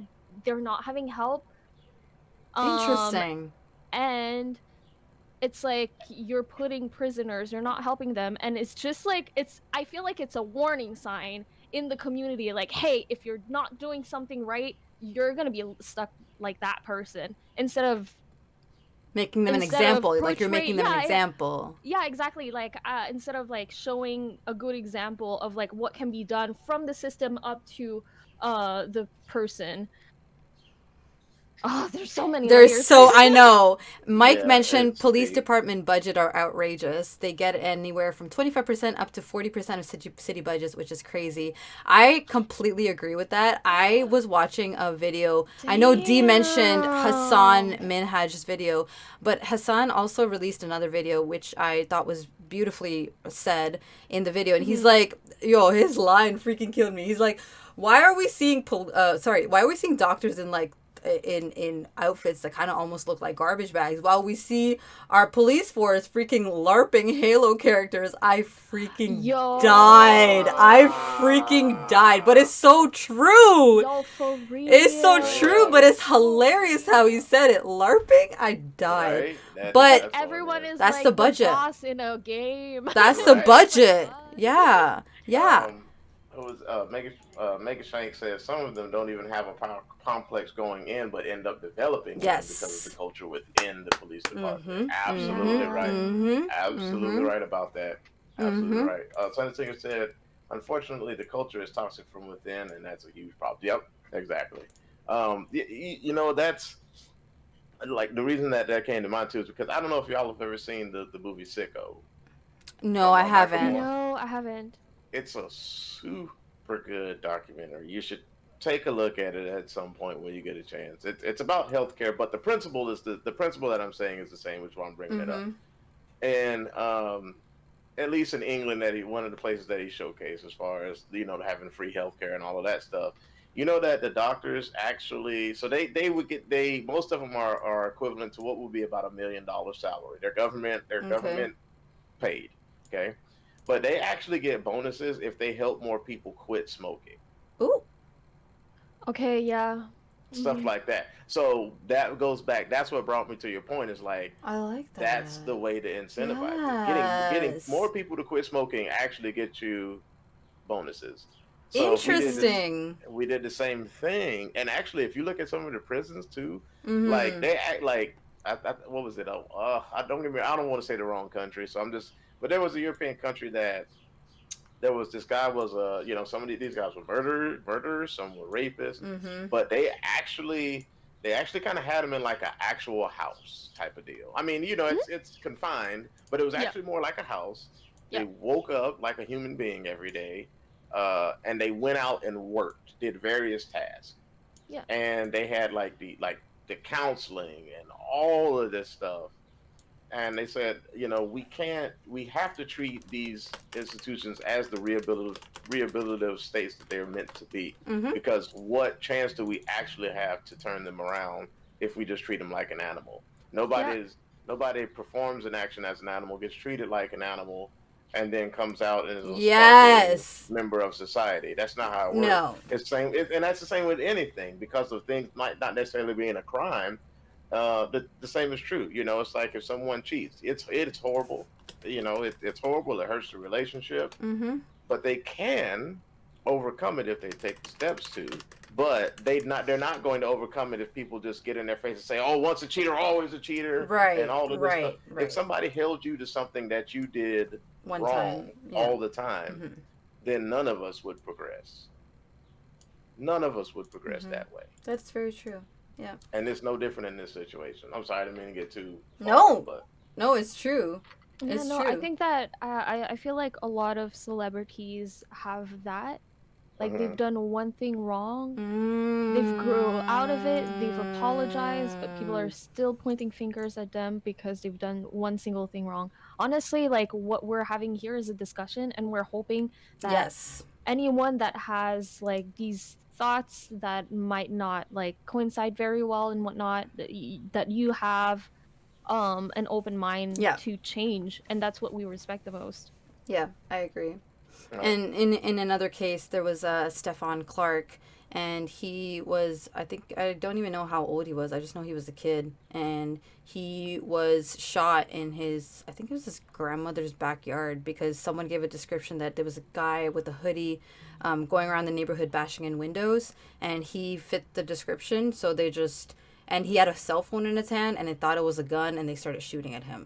they're not having help. Um interesting. and it's like you're putting prisoners, you're not helping them, and it's just like it's I feel like it's a warning sign in the community like, hey, if you're not doing something right, you're going to be stuck like that person Making them an instead of example, like you're portray making them an yeah, example. yeah, exactly. Like instead of like showing a good example of like what can be done from the system up to the person. Oh, there's so many There's layers. so I know. Mike Yeah, mentioned police department budget are outrageous. They get anywhere from 25% up to 40% of city budgets, which is crazy. I completely agree with that. I was watching a video. I know Dee mentioned Hassan Damn. Minhaj's video, but Hassan also released another video which I thought was beautifully said in the video, and he's Mhm. like, yo, his line freaking killed me. He's like, why are we seeing doctors in like in outfits that kind of almost look like garbage bags while we see our police force freaking larping Halo characters? I freaking died. I freaking died. But it's so true. Yo, for It's so I real. true, know, but it's hilarious how he said it. LARPing? I died. right? It's But like That's on everyone there, is that's the like the budget. boss in a game. That's the right? It's like budget. what? Yeah. Yeah. Um, It was Mega Shank said some of them don't even have a power complex going in, but end up developing one because of the Yes. culture within the police department. Mhm. Absolutely Mhm. right. Yeah. Mhm. Absolutely Mhm. right about that. Absolutely Mhm. right. Sonny Singer said, unfortunately, the culture is toxic from within, and that's a huge problem. Yep, exactly. That's like the reason that that came to mind too is because I don't know if y'all have ever seen the movie Sicko No, I by Michael haven't. Moore. No, I haven't. It's a super good documentary. You should take a look at it at some point when you get a chance. It's about healthcare, but the principle that I'm saying is the same, which is why I'm bringing it up. Mhm. And at least in England, that he one of the places that he showcased as far as having free healthcare and all of that stuff. You know that the doctors actually, so they would get they most of them are equivalent to what would be about $1 million salary. They're Okay. government paid. Okay, but they actually get bonuses if they help more people quit smoking, Ooh, Okay, yeah. stuff Mm-hmm. like that. So that goes back. That's what brought me to your point. Is like I like that's that. the way to incentivize it. Getting more Yes. people to quit smoking actually gets you bonuses. So if Interesting. we did the same thing. And actually, if you look at some of the prisons too, like Mhm. they act like what was it? I don't get me. I don't want to say the wrong country, so I'm just. But there was a European country that there was this guy was some of these guys were murderers, some were rapists, Mhm. but they actually kind of had him in like an actual house type of deal. I mean, Mhm. it's confined, but it was Yep. actually more like a house. They Yep. woke up like a human being every day, and they went out and worked, did various tasks, Yeah. and they had like the counseling and all of this stuff. And they said, we have to treat these institutions as the rehabilitative states that they're meant to be, Mhm. because what chance do we actually have to turn them around if we just treat them like an animal? Yeah. Nobody performs an action as an animal, gets treated like an animal, and then comes out and is a sparkling Yes. member of society. That's not how it works. No. It's the same, and that's the same with anything, because of things might not necessarily being a crime. The same is true. It's like if someone cheats, it's horrible. It's horrible. It hurts the relationship, Mhm. but they can overcome it if they take the steps to. But they're not going to overcome it if people just get in their face and say, "Oh, once a cheater, always a cheater," and Right. all of this stuff. Right. If Right. somebody held you to something that you did One wrong time. Yeah. all the time, Mhm. then none of us would progress. None of us would progress Mhm. that way. That's very true. Yeah. And it's no different in this situation. I'm sorry, I didn't mean to get too far, No. but No, it's true. Yeah, It's no, I true. think that I feel like a lot of celebrities have that. Like they've mhm. done one thing wrong, they've grew out of it, they've apologized, but people are Mm. still pointing fingers at them because they've done one single thing wrong. Honestly, like what we're having here is a discussion, and we're hoping that Yes. anyone that has like these thoughts that might not like coincide very well and whatnot, that you have an open mind Yeah. to change, and that's what we respect the most. Yeah. I agree. All right. And in another case, there was Stefan Clark, and he was, I think, I don't even know how old he was. I just know he was a kid, and he was shot in his, I think it was his grandmother's backyard, because someone gave a description that there was a guy with a hoodie going around the neighborhood bashing in windows, and he fit the description, so they just, and he had a cell phone in his hand, and they thought it was a gun, and they started shooting at him.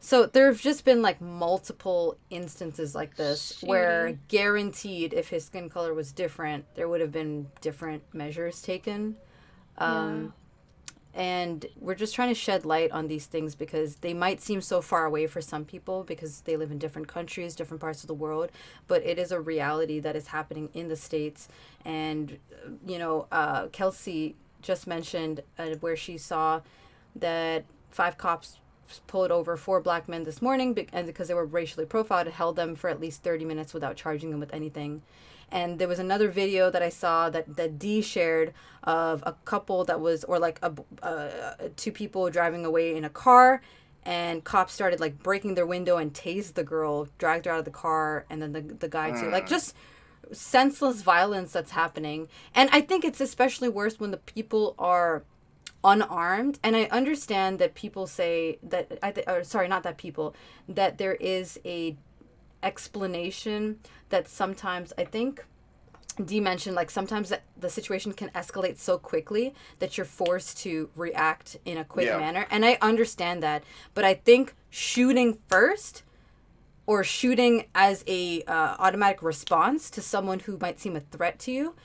So there have just been like multiple instances like this where Shooty. guaranteed if his skin color was different, there would have been different measures taken. Yeah. Um, and we're just trying to shed light on these things because they might seem so far away for some people because they live in different countries, different parts of the world, but it is a reality that is happening in the States. And, Kelsey just mentioned where she saw that 5 cops pulled over 4 black men this morning and because they were racially profiled and held them for at least 30 minutes without charging them with anything. And there was another video that I saw that D shared of a couple that was, or like two people driving away in a car, and cops started like breaking their window and tased the girl, dragged her out of the car, and then the guy too. Like Mm. just senseless violence that's happening. And I think it's especially worse when the people are unarmed. And I understand that people say that or sorry, not that people, that there is a explanation that sometimes I think Dee mentioned, like sometimes the situation can escalate so quickly that you're forced to react in a quick Yeah. manner. And I understand that. But I think shooting first or shooting as a automatic response to someone who might seem a threat to you,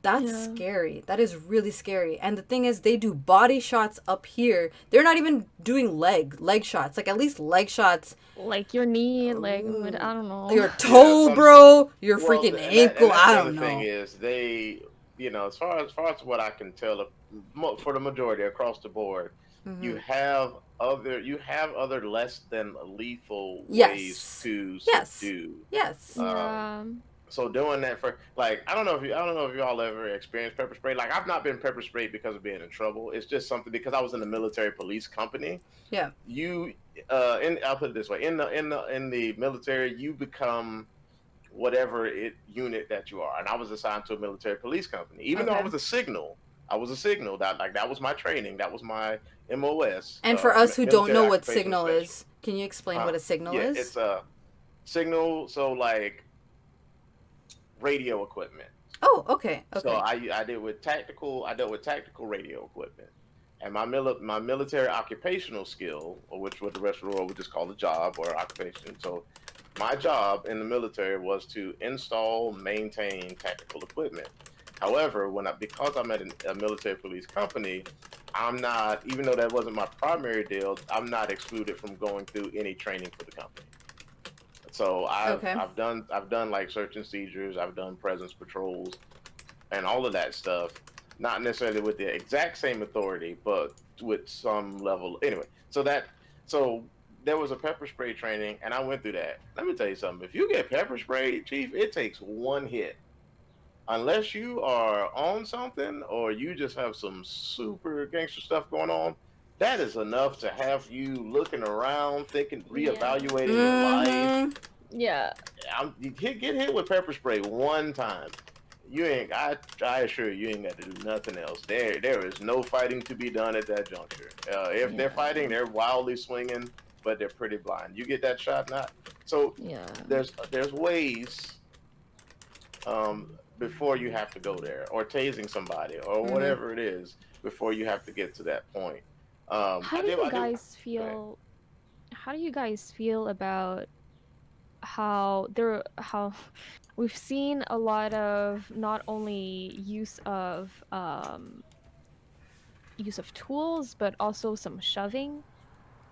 that's Yeah. scary. That is really scary. And the thing is, they do body shots up here. They're not even doing leg shots. Like, at least leg shots, Like your knee, like I don't know. your Yeah, toe, bro, your well, freaking and ankle. that's I the other don't thing know. is they, as far as what I can tell, for the majority across the board, Mm-hmm. you have other less than lethal ways Yes. to Yes. subdue. Yes. Um, Yeah. so doing that for like I don't know if y'all ever experienced pepper spray. Like I've not been pepper sprayed because of being in trouble. It's just something because I was in the military police company. Yeah. You I'll put it this way, in the military you become whatever unit that you are. And I was assigned to a military police company. Even though Okay. I was a signal that was my training. That was my MOS, And for us who don't military know what occupational signal specialist. is, can you explain what a signal Yeah, is? it's a signal. So like radio equipment. Oh, okay. So Okay. I dealt with tactical radio equipment. And my military occupational skill, or which what the rest of the world would just call a job or occupation. So my job in the military was to install, maintain tactical equipment. However, because I'm at a military police company, I'm not, even though that wasn't my primary deal, I'm not excluded from going through any training for the company. So Okay. I've done like search and seizures, I've done presence patrols, and all of that stuff. Not necessarily with the exact same authority, but with some level. Anyway, so there was a pepper spray training, and I went through that. Let me tell you something. If you get pepper sprayed, chief, it takes one hit. Unless you are on something or you just have some super gangster stuff going on, that is enough to have you looking around, thinking, Yeah. reevaluating your life. Mm-hmm. Yeah. Get hit with pepper spray one time. You ain't. I assure you, you ain't got to do nothing else. There is no fighting to be done at that juncture. If they're Yeah. fighting, they're wildly swinging, but they're pretty blind. You get that shot, not so. Yeah. There's ways before you have to go there, or tasing somebody, or Mm-hmm. whatever it is before you have to get to that point. How do you I do. guys Go ahead. feel how do you guys feel about how we've seen a lot of not only use of tools but also some shoving,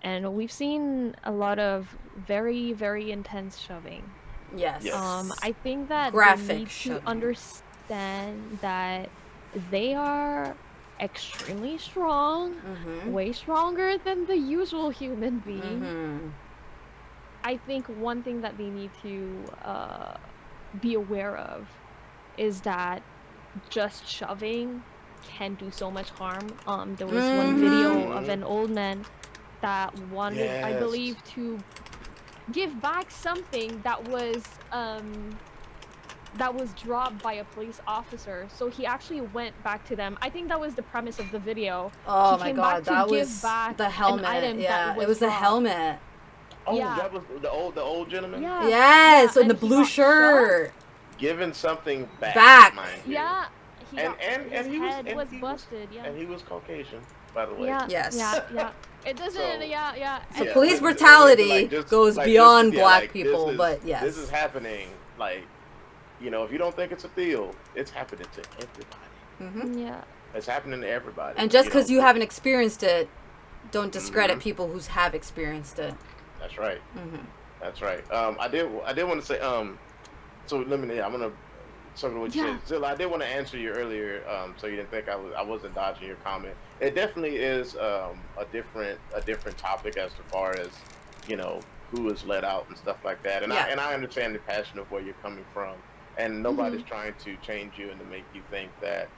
and we've seen a lot of very very intense shoving. Yes. Yes. I think that they Graphic need to shoving. understand that they are extremely strong, Mm-hmm. way stronger than the usual human being. Mm-hmm. I think one thing that they need to be aware of is that just shoving can do so much harm. There was one video Mm-hmm. of Mm-hmm. an old man that wanted, I Yes. believe, to give back something that was dropped by a police officer. So he actually went back to them. I think that was the premise of the video. He Oh my came back god, to that give was back the an helmet. item that Yeah, it was was the dropped. helmet. Oh, Yeah, that was the old gentleman yeah, yeah. Yes, in the And he blue got shoved. shirt. giving something back, Back. mind you. Yeah, his head was busted. Yeah, and he was Caucasian, by the way. yeah, yeah, Yes. yeah. It doesn't. So Yeah, yeah. So yeah, police like brutality goes just beyond yeah, black like people, but this is yes. happening. Like if you don't think it's a deal, it's happening to everybody. Mm-hmm. Yeah. It's happening to everybody. And just because you haven't experienced it, don't Hmm. discredit people who have experienced it. That's right. Mm-hmm. That's right. I did want to say So let me. Yeah, I'm gonna circle to what you Yeah. said, Zilla. I did want to answer you earlier, so you didn't think I wasn't dodging your comment. It definitely is a different topic as far as who is let out and stuff like that. And Yeah. I understand the passion of where you're coming from, and nobody's Mhm. trying to change you and to make you think that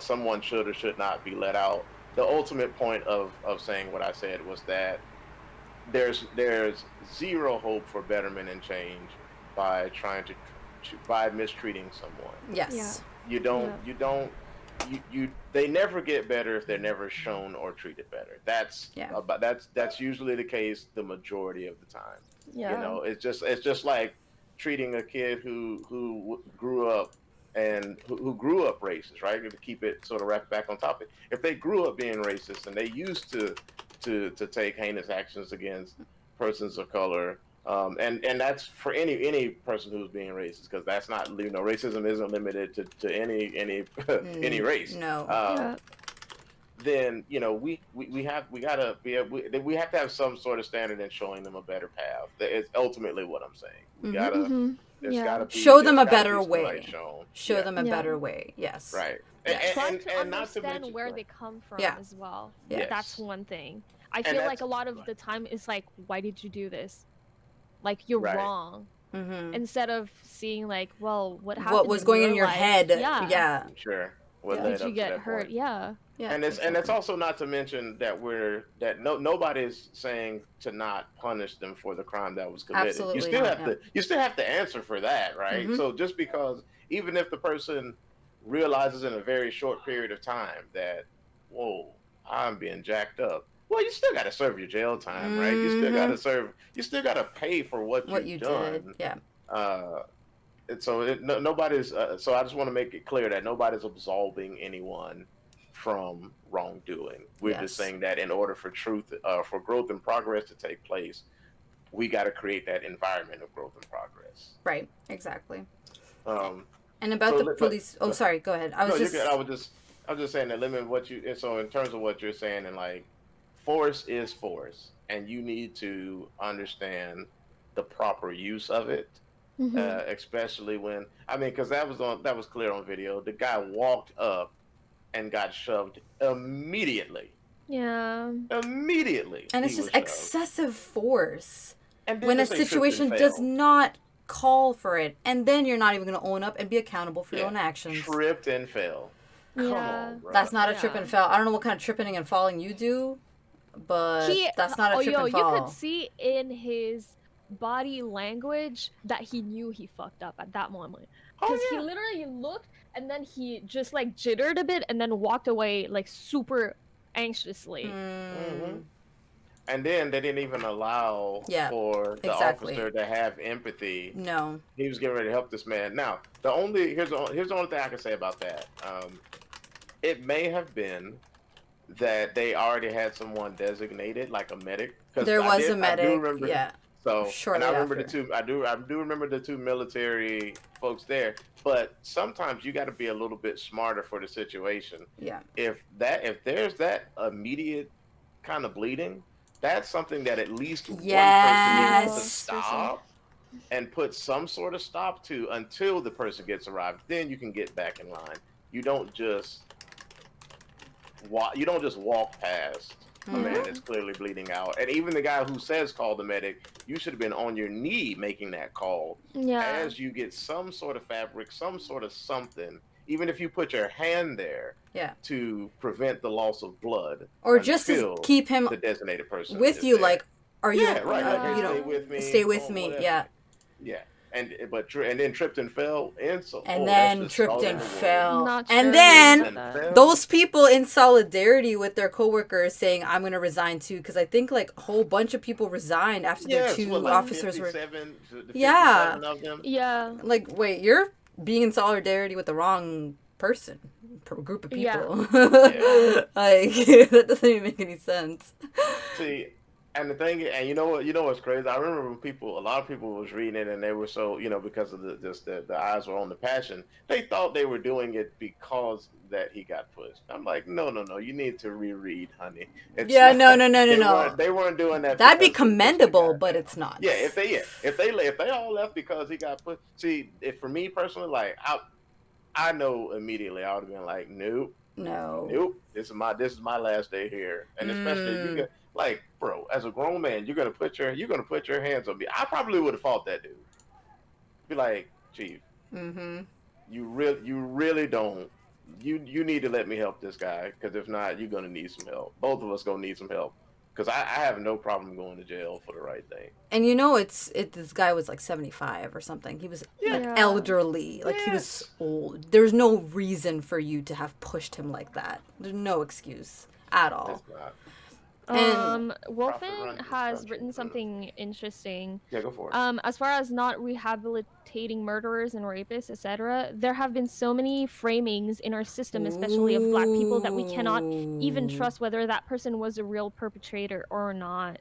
someone should or should not be let out. The ultimate point of saying what I said was that there's zero hope for betterment and change by trying by mistreating someone. Yeah. Yes. You Yeah. don't you don't you they never get better if they're never shown or treated better. Yeah. That's usually the case the majority of the time. You Yeah. know, it's just like treating a kid who grew up and who grew up racist, right? To keep it sort of wrapped back on topic. If they grew up being racist and they used to take heinous actions against persons of color, and that's for any person who's being racist, because that's not, racism isn't limited to any any race. No. Um, Yeah. then we gotta we have to have some sort of standard in showing them a better path. That is ultimately what I'm saying. We gotta Mm-hmm. there's Yeah. gotta be Show them there's a gotta better be some light way. shown. Show Yeah, them a Yeah. better way. Yes. right. And Yes. Try and, to and not to understand mention, where right. they come from Yeah. as well. Yeah. That's Yes, one thing. I and feel like that's a lot of right. the time it's like, why did you do this? Like, you're Right. wrong. Mm-hmm. Instead of seeing like, well, what What happened was in going your in your life? head? Yeah. Yeah. Sure. What Yeah. Did led you up to get that hurt? point? Yeah. Yeah. And it's Exactly. also not to mention that nobody's saying to not punish them for the crime that was committed. You Absolutely still not. have Yeah. to answer for that, right? Mm-hmm. So just because, even if the person realizes in a very short period of time that, whoa, I'm being jacked up, well, you still got to serve your jail time, right? Mm-hmm. You still got to pay for what What you you've did. done. Yeah. uh and so nobody's. So I just want to make it clear that nobody's absolving anyone from wrongdoing. We're just Yes. saying that in order for for growth and progress to take place, we got to create that environment of growth and progress. Right. Exactly. Um. And about So, the but police. Oh, sorry. Go ahead. I no, was you're good. just. I was just saying that limit what you. And so in terms of what you're saying, and like, force is force, and you need to understand the proper use of it, Mm-hmm. especially when, I mean, because that was clear on video. The guy walked up and got shoved immediately. Yeah. Immediately, And he it's just was shoved, excessive force and then when to a say tripped and situation does fell, not call for it, and then you're not even going to own up and be accountable for your yeah, own actions. tripped and fell. Come Yeah. on, bro. That's not a trip Yeah. and fall. I don't know what kind of tripping and falling you do, but He that's not a oh trip yo, and you could fall. see in his body language that he knew he fucked up at that moment, because he Oh literally looked and then he just like jittered a bit and then walked away like super anxiously. yeah. Hmm. And then they didn't even allow Yeah, for the exactly. officer to have empathy. No. He was getting ready to help this man. Now, here's the only thing I can say about that. It may have been that they already had someone designated, like a medic, because There was a I do medic, remember. yeah, So, and I shortly remember the after. two. I do remember the two military folks there. But sometimes you got to be a little bit smarter for the situation. Yeah. If there's that immediate kind of bleeding, that's something that at least one person needs to Yeah, Yes. seriously. stop and put some sort of stop to until the person gets arrived. Then you can get back in line. You don't just walk past a Yeah. man that's clearly bleeding out. And even the guy who says call the medic, you should have been on your knee making that call Yeah. as you get some sort of fabric, some sort of something, even if you put your hand there Yeah. to prevent the loss of blood Or just to until keep him the designated person with is you, there. like, are Yeah, you, right. Like, hey, stay Yeah. with stay me, with or me. whatever. Yeah. Yeah, and then tripped and fell, and so, And that's then just tripped salt in and the wound. fell. Not And sure I Tripped agree then with and that. fell. those people in solidarity with their coworkers saying, I'm going to resign too. Because I think like a whole bunch of people resigned after their Yes, what, two like officers were. 57, the Yeah. 57 of them? Yeah. Like, wait, you're being in solidarity with the wrong person, group of Yeah. people. Yeah. Like, that doesn't even make any sense. See, and the thing, and you know what's crazy? I remember when a lot of people was reading it, and they were so, because of the eyes were on the passion. They thought they were doing it because that he got pushed. I'm like, no, no, no. You need to reread, honey. It's Yeah, not. no, no, no, no, They no. weren't doing that That'd be because they pushed the commendable, guy but down. it's not. If they all left because he got pushed. See, if for me personally, like I know immediately I would have been like, nope, No. nope. This is my last day here, and especially you Mm, get, like, bro, as a grown man, you're gonna put your hands on me. I probably would have fought that dude. Be like, chief, mm-hmm. you really don't. You need to let me help this guy, because if not, you're gonna need some help. Both of us gonna need some help, because I have no problem going to jail for the right thing. And this guy was like 75 or something. He was Yeah. like Yeah. elderly. Like he was Yes. old. There's no reason for you to have pushed him like that. There's no excuse at all. It's not. And Profit Wolfen run has destruction. written something interesting. Yeah, go for it. As far as not rehabilitating murderers and rapists, etc., there have been so many framings in our system, especially of Black people, that we cannot even ooh, trust whether that person was a real perpetrator or not.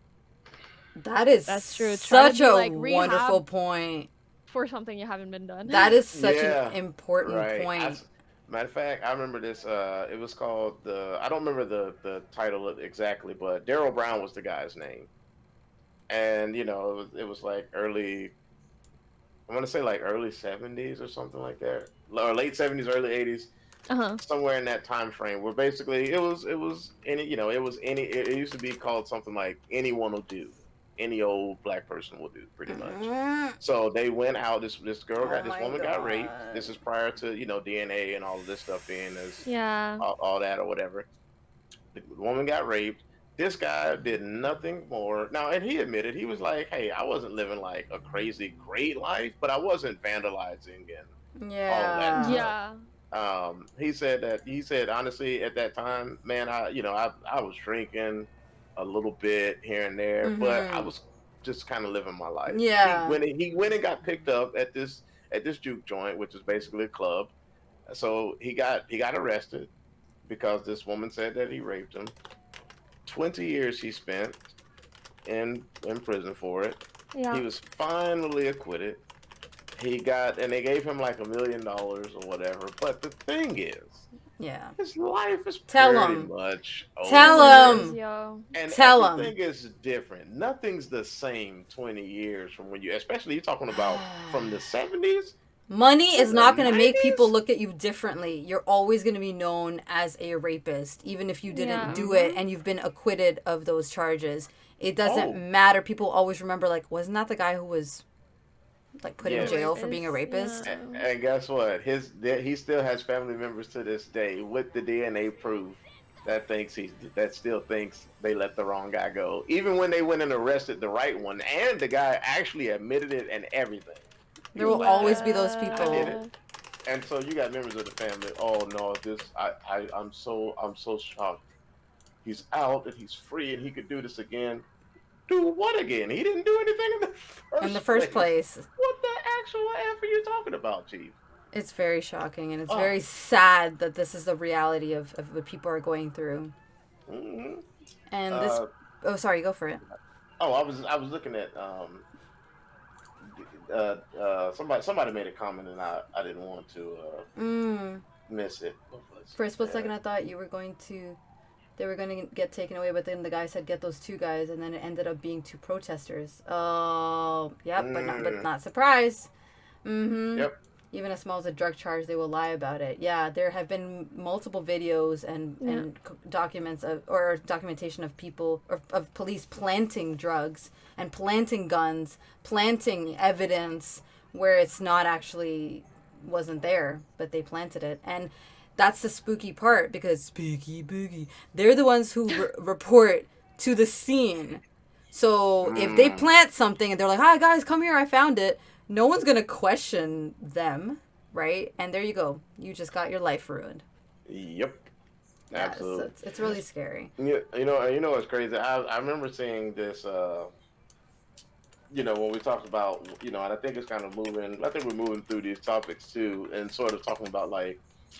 that is That's true. Try to such be a like rehab wonderful point. for something you haven't been done. That is such an Yeah, important right. point. Matter of fact, I remember this. It was called the. I don't remember the title exactly, but Daryl Brown was the guy's name, and it was like early. I want to say like early '70s or something like that, or late '70s, early '80s, Uh-huh. somewhere in that time frame. Where basically it was any it was any it used to be called something like anyone will do, any old Black person will do, pretty much. Mm, So they went out. oh This my woman got raped. god. This is prior to DNA and all of this stuff being as Yeah. all that or whatever. The woman got raped. This guy did nothing more. Now, and he admitted, he was like, "Hey, I wasn't living like a crazy great life, but I wasn't vandalizing and all of that Yeah. stuff." Yeah. He said honestly at that time, man, I was drinking a little bit here and there, but I Mm-hmm. was just kind of living my life. He Yeah. went he went and got picked up at this juke joint, which is basically a club. So he got arrested because this woman said that he raped him. 20 years he spent in prison for it. He Yeah. was finally acquitted. And they gave him like $1 million or whatever. But the thing is, Yeah. his life is Tell pretty him. much Tell It over, is, him. yo. and Tell him. everything is different. Nothing's the same 20 years from when especially you're talking about from the 70s Money to is the not going to make people 90s. look at you differently. You're always going to be known as a rapist, even if you didn't Yeah. do it Mm-hmm. and you've been acquitted of those charges. It doesn't Oh, matter. People always remember, like, wasn't that the guy who was, like, put in A yes. jail for being a rapist. rapist? Yeah. And guess what? He still has family members to this day with the DNA proof that still thinks they let the wrong guy go. Even when they went and arrested the right one, and the guy actually admitted it and everything. He There was will like, "Yeah, always be those I did people. Yeah. it." And so you got members of the family. Oh no, I'm so shocked. He's out and he's free and he could do this again. Do what again? He didn't do anything in the In the first first place. place, What the actual F are you talking about, Chief? it's very shocking and it's Oh, very sad that this is the reality of what people are going through. hmm And this, uh, oh, sorry, go for it. I was looking at somebody made a comment and I didn't want to Mm. miss it. What was For a it? split second, I thought they were going to get taken away, but then the guy said, get those two guys, and then it ended up being two protesters. Oh, yep, but Mm, not surprised. Mm-hmm. yep. Even as small as a drug charge, they will lie about it. Yeah, there have been multiple videos Yeah. and documents of or documentation of people or of police planting drugs and planting guns, planting evidence where it's not actually wasn't there, but they planted it. And that's the spooky part because spooky boogie. They're the ones who report to the scene. So if they Mm, plant something and they're like, "Hi guys, come here, I found it," no one's gonna question them, right? And there you go. You just got your life ruined. yep. Yeah, so Absolutely. it's really scary. You know what's crazy? I remember seeing this. When we talked about, and I think it's kind of moving. I think we're moving through these topics too, and sort of talking about like,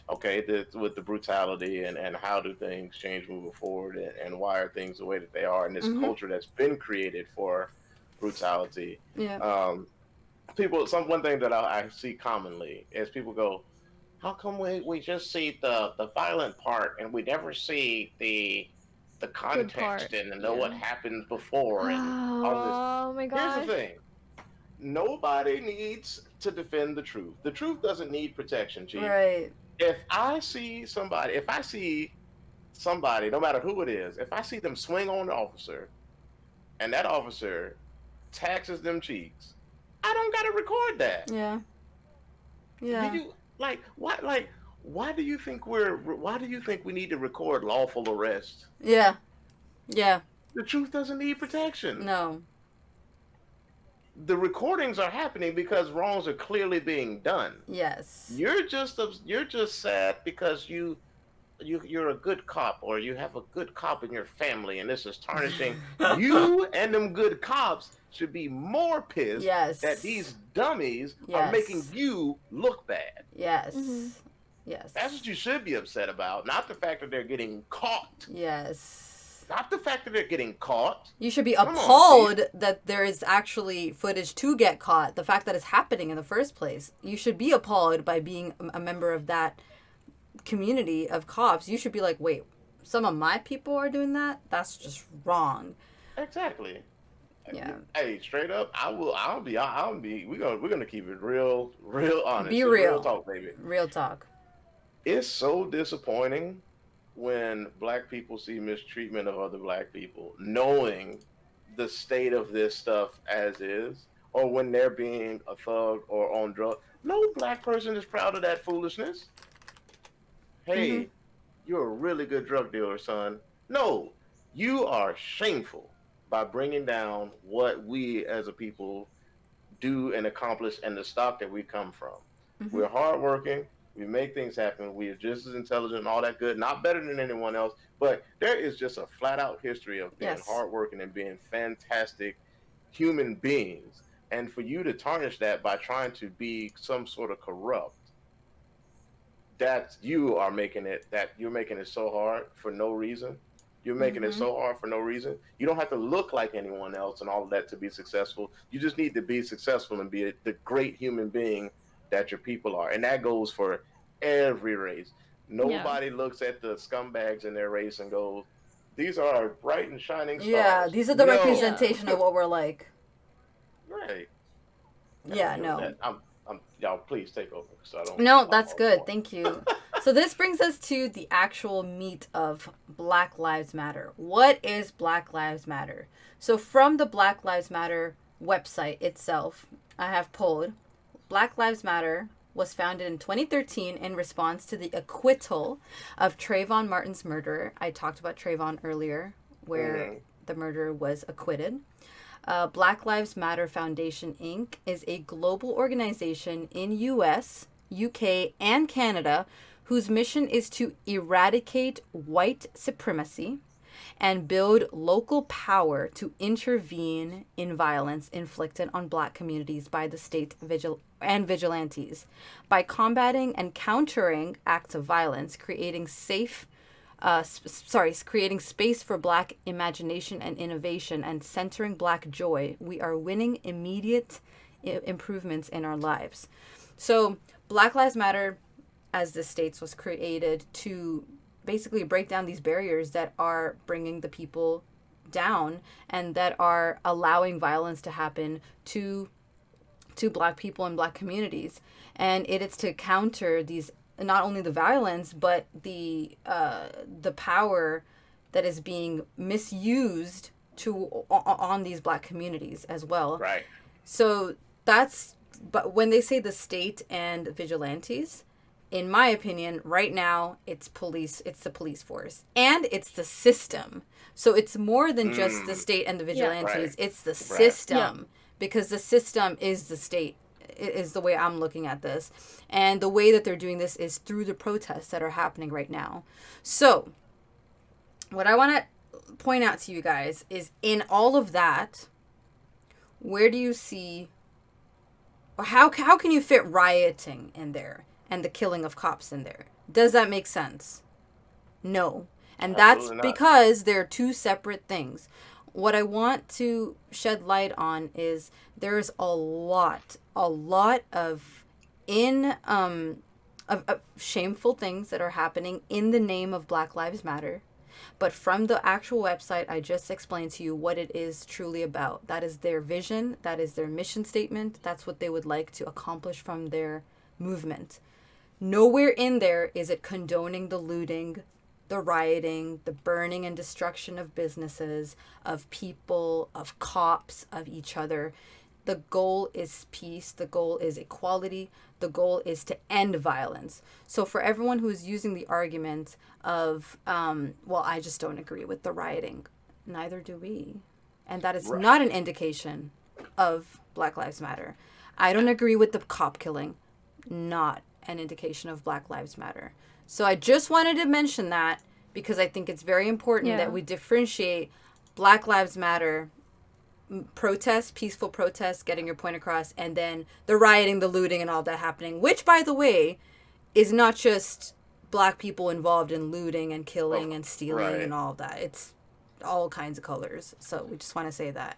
okay, with the brutality and how do things change moving forward, and why are things the way that they are, and this Mm-hmm. culture that's been created for brutality. Yeah. Um, one thing that I see commonly is people go, how come we just see the violent part and we never see the Good part. context and know what Yeah. happened before and all this? Oh my Here's the gosh. thing. Nobody needs to defend the truth. The truth doesn't need protection, Chief. Right. If I see somebody, no matter who it is, if I see them swing on the officer and that officer taxes them cheeks, I don't got to record that. Yeah. Do Yeah. you like what? Like, why do you think we need to record lawful arrest? Yeah. Yeah. The truth doesn't need protection. No. The recordings are happening because wrongs are clearly being done. Yes. You're just sad because you you're a good cop, or you have a good cop in your family, and this is tarnishing you, and them good cops should be more pissed that Yes. these dummies are making Yes. you look bad. Mm-hmm. Yes. That's Yes. what you should be upset about, not the fact that they're getting caught. Yes. Not the fact that they're getting caught. You should be Come on, chief. appalled that there is actually footage to get caught. The fact that it's happening in the first place. You should be appalled by being a member of that community of cops. You should be like, wait, some of my people are doing that? That's just wrong. Exactly. Yeah. Hey, straight up, I will. I'll be. We're gonna keep it real, real Be honest. It's real real. talk, baby. Real talk. It's so disappointing when black people see mistreatment of other black people, knowing the state of this stuff as is, or when they're being a thug or on drugs. No black person is proud of that foolishness. Mm-hmm. Hey, you're a really good drug dealer, son. No, you are shameful by bringing down what we as a people do and accomplish and the stock that we come from. Mm-hmm. We're hardworking. We make things happen. We are just as intelligent and all that good. Not better than anyone else, but there is just a flat out history of being Yes. hardworking and being fantastic human beings. And for you to tarnish that by trying to be some sort of corrupt, that you're making it so hard for no reason. You're making it Mm-hmm. so hard for no reason. You don't have to look like anyone else and all of that to be successful. You just need to be successful and be the great human being that your people are. And that goes for every race. Yeah. Nobody looks at the scumbags in their race and goes, these are our bright and shining Yeah, stars. these are the No. Yeah. representation of what we're like. Right. Yeah, Anywho, no. that I'm y'all please take over because I don't No, talk that's all the good. more. Thank you. So this brings us to the actual meat of Black Lives Matter. What is Black Lives Matter? So from the Black Lives Matter website itself, I have pulled Black Lives Matter was founded in 2013 in response to the acquittal of Trayvon Martin's murder. I talked about Trayvon earlier, where Mm-hmm. the murderer was acquitted. Black Lives Matter Foundation Inc. is a global organization in US, UK, and Canada whose mission is to eradicate white supremacy and build local power to intervene in violence inflicted on black communities by the state and vigilantes by combating and countering acts of violence, creating space for black imagination and innovation and centering black joy. We are winning immediate improvements in our lives. So Black Lives Matter, as the states, was created to basically break down these barriers that are bringing the people down and that are allowing violence to happen to black people and black communities. And it is to counter these, not only the violence but the power that is being misused to on these black communities as well. Right. So that's, but when they say the state and vigilantes, in my opinion, right now it's the police force and it's the system. So it's more than just the Mm, state and the Yeah. vigilantes, right. it's the Right. Yeah. system, because the system is the state, is the way I'm looking at this. And the way that they're doing this is through the protests that are happening right now. So what I want to point out to you guys is, in all of that, where do you see, or how can you fit rioting in there and the killing of cops in there? Does that make sense? No. And that's Absolutely not. because they're two separate things. What I want to shed light on is there's a lot of of shameful things that are happening in the name of Black Lives Matter. But from the actual website, I just explained to you what it is truly about. That is their vision, that is their mission statement, that's what they would like to accomplish from their movement. Nowhere in there is it condoning the looting, the rioting, the burning and destruction of businesses, of people, of cops, of each other. The goal is peace. The goal is equality. The goal is to end violence. So for everyone who is using the argument of, well, I just don't agree with the rioting, neither do we. And that is Right. not an indication of Black Lives Matter. I don't agree with the cop killing. Not an indication of Black Lives Matter. So I just wanted to mention that because I think it's very important that we differentiate Black Lives Matter protest, peaceful protest, getting your point across, and then the rioting, the looting, and all that happening, which, by the way, is not just Black people involved in looting and killing and stealing and all of that. It's all kinds of colors. So we just want to say that.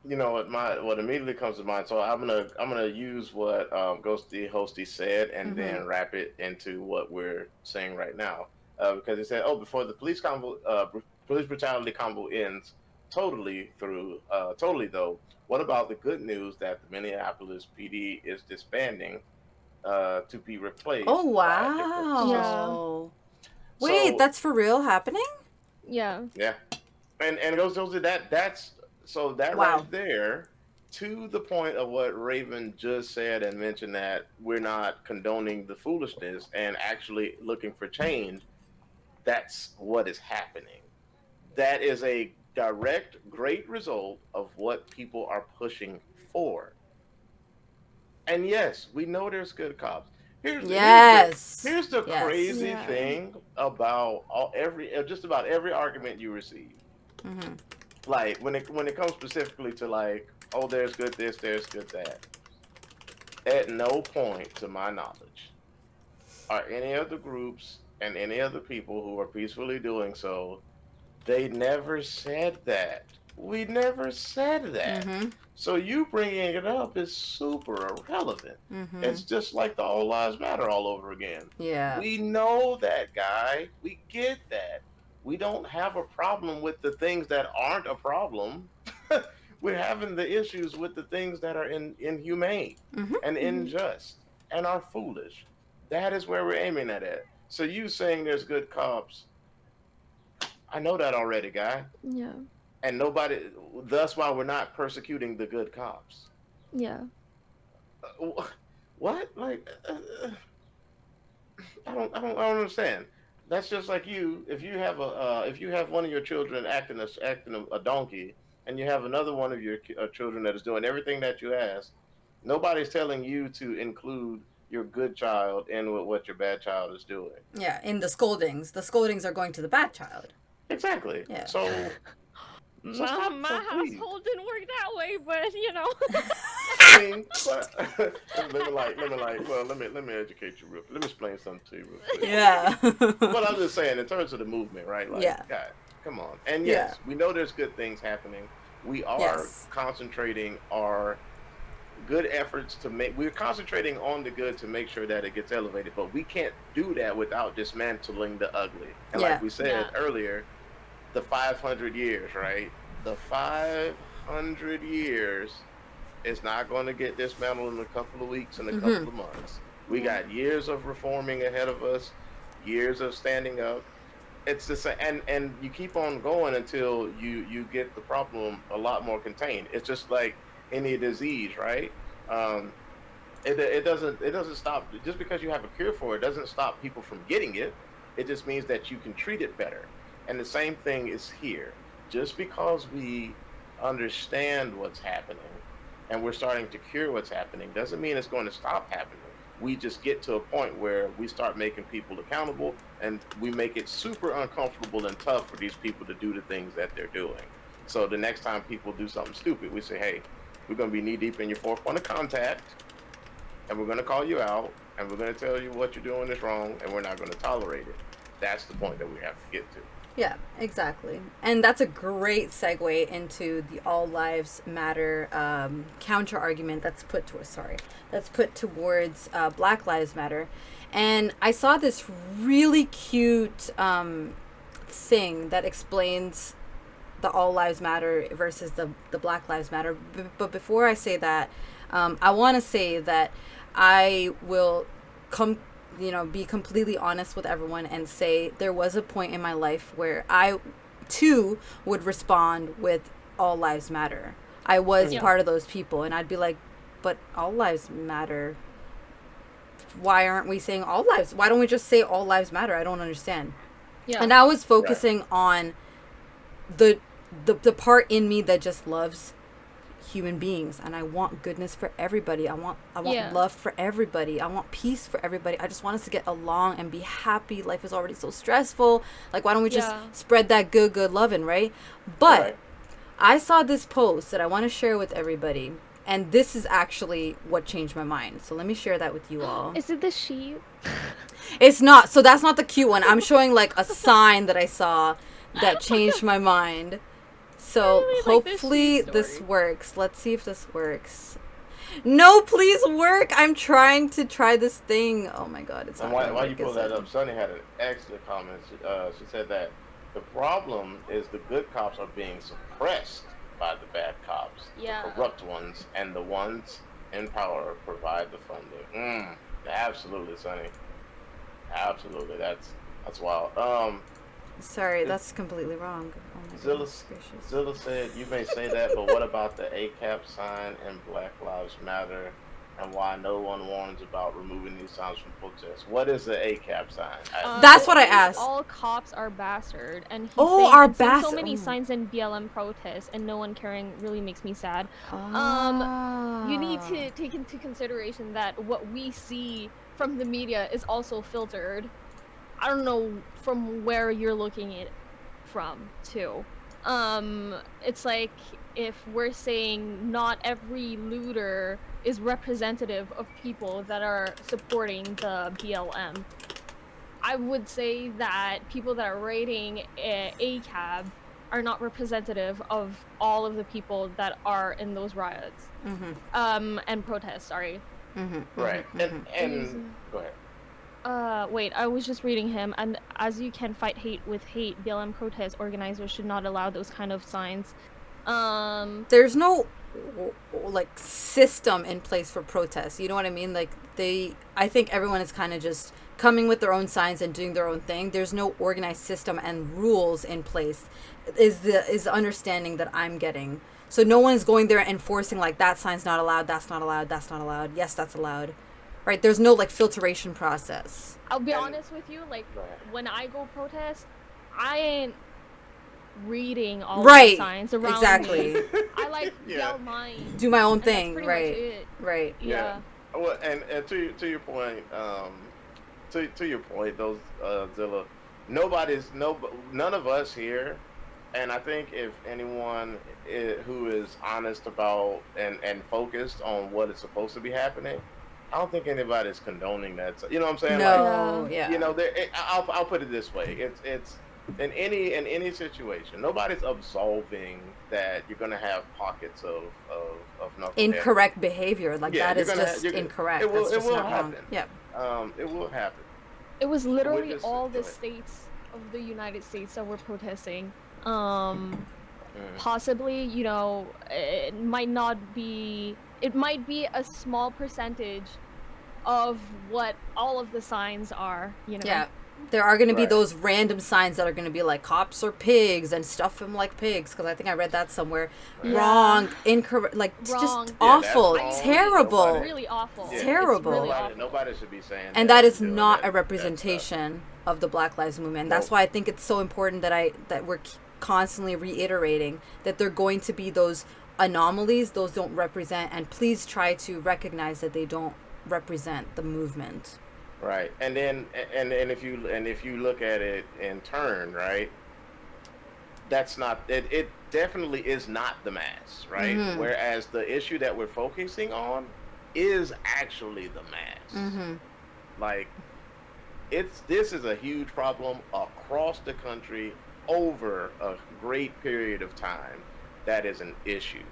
You know what immediately comes to mind. So I'm gonna use what Ghosty Hosty said and then wrap it into what we're saying right now. Because he said, "Oh, before the police brutality combo ends totally though. What about the good news that the Minneapolis PD is disbanding to be replaced by a different system?" Wow. Wait, that's for real happening? Yeah. And it goes to that's so that right there, to the point of what Raven just said and mentioned, that we're not condoning the foolishness and actually looking for change. That's what is happening. That is a direct, great result of what people are pushing for. And yes, we know there's good cops. Here's the crazy thing about just about every argument you receive. Like when it comes specifically to like, oh, there's good this, there's good that. At no point, to my knowledge, are any of the groups and any of the people who are peacefully doing so, they never said that. We never said that. So you bringing it up is super irrelevant. It's just like the All Lives Matter all over again. Yeah. We know that, guy. We get that. We don't have a problem with the things that aren't a problem. We're having the issues with the things that are inhumane and unjust and are foolish. That is where we're aiming at it. So you saying there's good cops, I know that already, guy. Yeah. And nobody, that's why we're not persecuting the good cops. Yeah. What? Like, I don't understand. That's just like you. If you have one of your children acting a donkey, and you have another one of your children that is doing everything that you ask, nobody's telling you to include your good child in with what your bad child is doing. Yeah, in the scoldings. The scoldings are going to the bad child. Exactly. Yeah. So my household didn't work that way, but you know. I mean, but, let me educate you real quick. Let me explain something to you real quick. Yeah. But I'm just saying, in terms of the movement, right? Like, God, come on. And yes, we know there's good things happening. We are concentrating our good efforts we're concentrating on the good to make sure that it gets elevated, but we can't do that without dismantling the ugly. And like we said earlier, the 500 years, right? The 500 years is not going to get dismantled in a couple of weeks and a couple of months. We got years of reforming ahead of us, years of standing up. It's the same, and you keep on going until you get the problem a lot more contained. It's just like any disease, right? It doesn't stop just because you have a cure for it. Doesn't stop people from getting it. It just means that you can treat it better. And the same thing is here. Just because we understand what's happening and we're starting to cure what's happening doesn't mean it's going to stop happening. We just get to a point where we start making people accountable, and we make it super uncomfortable and tough for these people to do the things that they're doing. So the next time people do something stupid, we say, hey, we're going to be knee deep in your fourth point of contact, and we're going to call you out, and we're going to tell you what you're doing is wrong, and we're not going to tolerate it. That's the point that we have to get to. Yeah, exactly. And that's a great segue into the All Lives Matter counter argument that's put towards Black Lives Matter. And I saw this really cute thing that explains the All Lives Matter versus the Black Lives Matter. But before I say that, I want to say that I will be completely honest with everyone and say there was a point in my life where I too would respond with All Lives Matter. I was part of those people, and I'd be like, but All Lives Matter, why aren't we saying all lives? Why don't we just say All Lives Matter? I don't understand. Yeah. And I was focusing on the part in me that just loves human beings, and I want goodness for everybody. I want Yeah. love for everybody. I want peace for everybody. I just want us to get along and be happy. Life is already so stressful. Like, why don't we just Yeah. spread that good loving, right? But Right. I saw this post that I want to share with everybody, and this is actually what changed my mind. So let me share that with you all. Is it the sheep? It's not. So that's not the cute one. I'm showing like a sign that I saw that changed my mind. So really like this hopefully sheep this story. works. Let's see if this works. No, please work. I'm trying to try this thing. Oh my god, it's not And gonna while work, you pull is that it? up, Sunny had an excellent comment. She said that the problem is the good cops are being suppressed by the bad cops, Yeah. the corrupt ones, and the ones in power provide the funding. Absolutely, Sunny. Absolutely, that's wild. Sorry, that's completely wrong. Oh my Zilla, goodness gracious. Zilla said, "You may say that, but what about the ACAP sign and Black Lives Matter, and why no one warns about removing these signs from protests? What is the ACAP sign?" That's what I asked. All cops are bastard, and he's Oh, saying are and seeing so bastard. many Oh. signs in BLM protests and no one caring really makes me sad. Ah. You need to take into consideration that what we see from the media is also filtered. I don't know from where you're looking at it from too. It's like if we're saying not every looter is representative of people that are supporting the BLM. I would say that people that are raiding ACAB are not representative of all of the people that are in those riots. And protests, sorry. Right, and go ahead. Wait, I was just reading him, and as you can fight hate with hate, BLM protest organizers should not allow those kind of signs. There's no like system in place for protests. You know what I mean? Like I think everyone is kind of just coming with their own signs and doing their own thing. There's no organized system and rules in place. Is the understanding that I'm getting. So no one's going there enforcing like that sign's not allowed, that's not allowed, that's not allowed. Yes, that's allowed. Right? There's no like filtration process. I'll be honest with you, like when I go protest, I ain't reading all the signs around exactly. me. I like yell mine. Do my own and thing, that's pretty right? much it. Right. Yeah. Well, and to your point, to your point, those Zilla, none of us here, and I think if anyone who is honest about and focused on what is supposed to be happening, I don't think anybody's condoning that. You know what I'm saying? No, like, yeah. You know, I'll put it this way: it's in any situation, nobody's absolving that you're gonna have pockets of incorrect behavior. Like Yeah, that is just incorrect. It will, That's just it will not wrong. happen. Yeah. It will happen. It was literally just- all go the ahead. states of the United States that were protesting. Possibly, you know, it might be a small percentage of what all of the signs are, you know. Yeah. There are going to be Right. those random signs that are going to be like cops are pigs and stuff them like pigs, because I think I read that somewhere. Yeah. Wrong, incorrect, like Wrong. just Yeah, awful, that's wrong. terrible. Nobody- Really awful. Yeah. Terrible. It's really awful. Nobody should be saying And that is and doing not that a representation of the Black Lives Movement. That's Nope. why I think it's so important that we're constantly reiterating that there are going to be those anomalies. Those don't represent, and please try to recognize that they don't represent the movement. Right, and then and if you look at it in turn, right, that's not it. It definitely is not the mass, right? Whereas the issue that we're focusing on is actually the mass. Like, this is a huge problem across the country over a great period of time. That is an issue.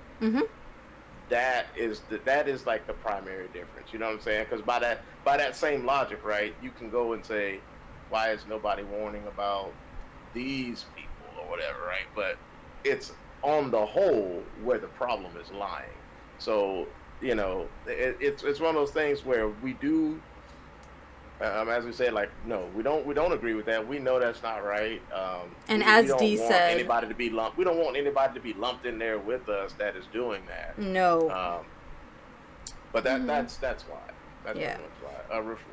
That is like the primary difference. You know what I'm saying? Because by that same logic, right, you can go and say, why is nobody warning about these people or whatever, right? But it's on the whole where the problem is lying. So, you know, it's one of those things where we do, as we said, like, no, we don't agree with that. We know that's not right. And we as don't Dee want said, anybody to be lumped. We don't want anybody to be lumped in there with us that is doing that. no. But that's why. That's Yeah. pretty much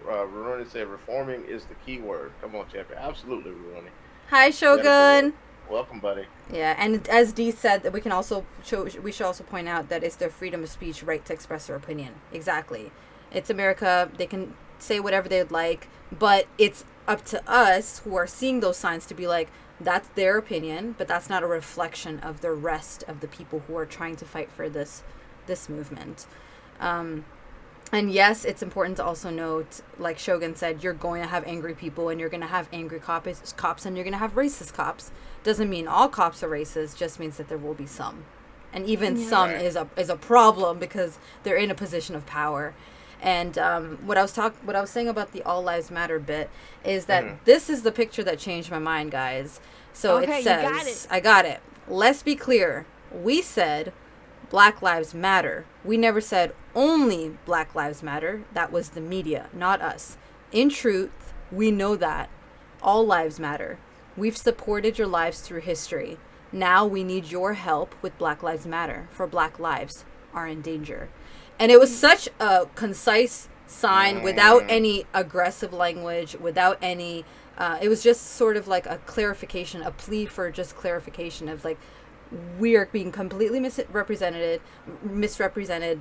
why. Ruroni said reforming is the key word. Come on, champion. Absolutely, Ruroni. Hi, Shogun. Welcome, buddy. Yeah, and as Dee said, that we should also point out that it's their freedom of speech, right to express their opinion. Exactly, it's America. They can say whatever they'd like, but it's up to us who are seeing those signs to be like, that's their opinion, but that's not a reflection of the rest of the people who are trying to fight for this movement. And yes, it's important to also note, like Shogun said, you're going to have angry people and you're going to have angry cops and you're going to have racist cops. Doesn't mean all cops are racist, just means that there will be some. And even some is a problem because they're in a position of power. And what I was saying about the All Lives Matter bit is that this is the picture that changed my mind, guys. So Okay, it says, you got it. I got it. Let's be clear. We said Black Lives Matter. We never said only Black Lives Matter. That was the media, not us. In truth, we know that all lives matter. We've supported your lives through history. Now we need your help with Black Lives Matter, for Black lives are in danger. And it was such a concise sign without any aggressive language, without any it was just sort of like a clarification, a plea for just clarification of like, we are being completely misrepresented.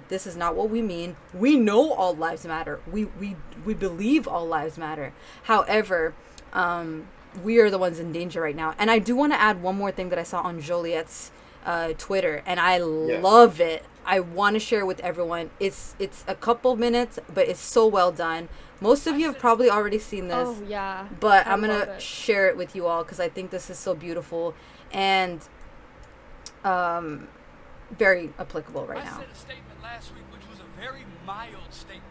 This is not what we mean. We know all lives matter. We believe all lives matter. However, we are the ones in danger right now. And I do want to add one more thing that I saw on Joliet's Twitter, and I love it. I want to share with everyone. It's a couple minutes, but it's so well done. Most of you have probably already seen this. Oh yeah. But I'm gonna share it with you all because I think this is so beautiful and very applicable right now. I said a statement last week which was a very mild statement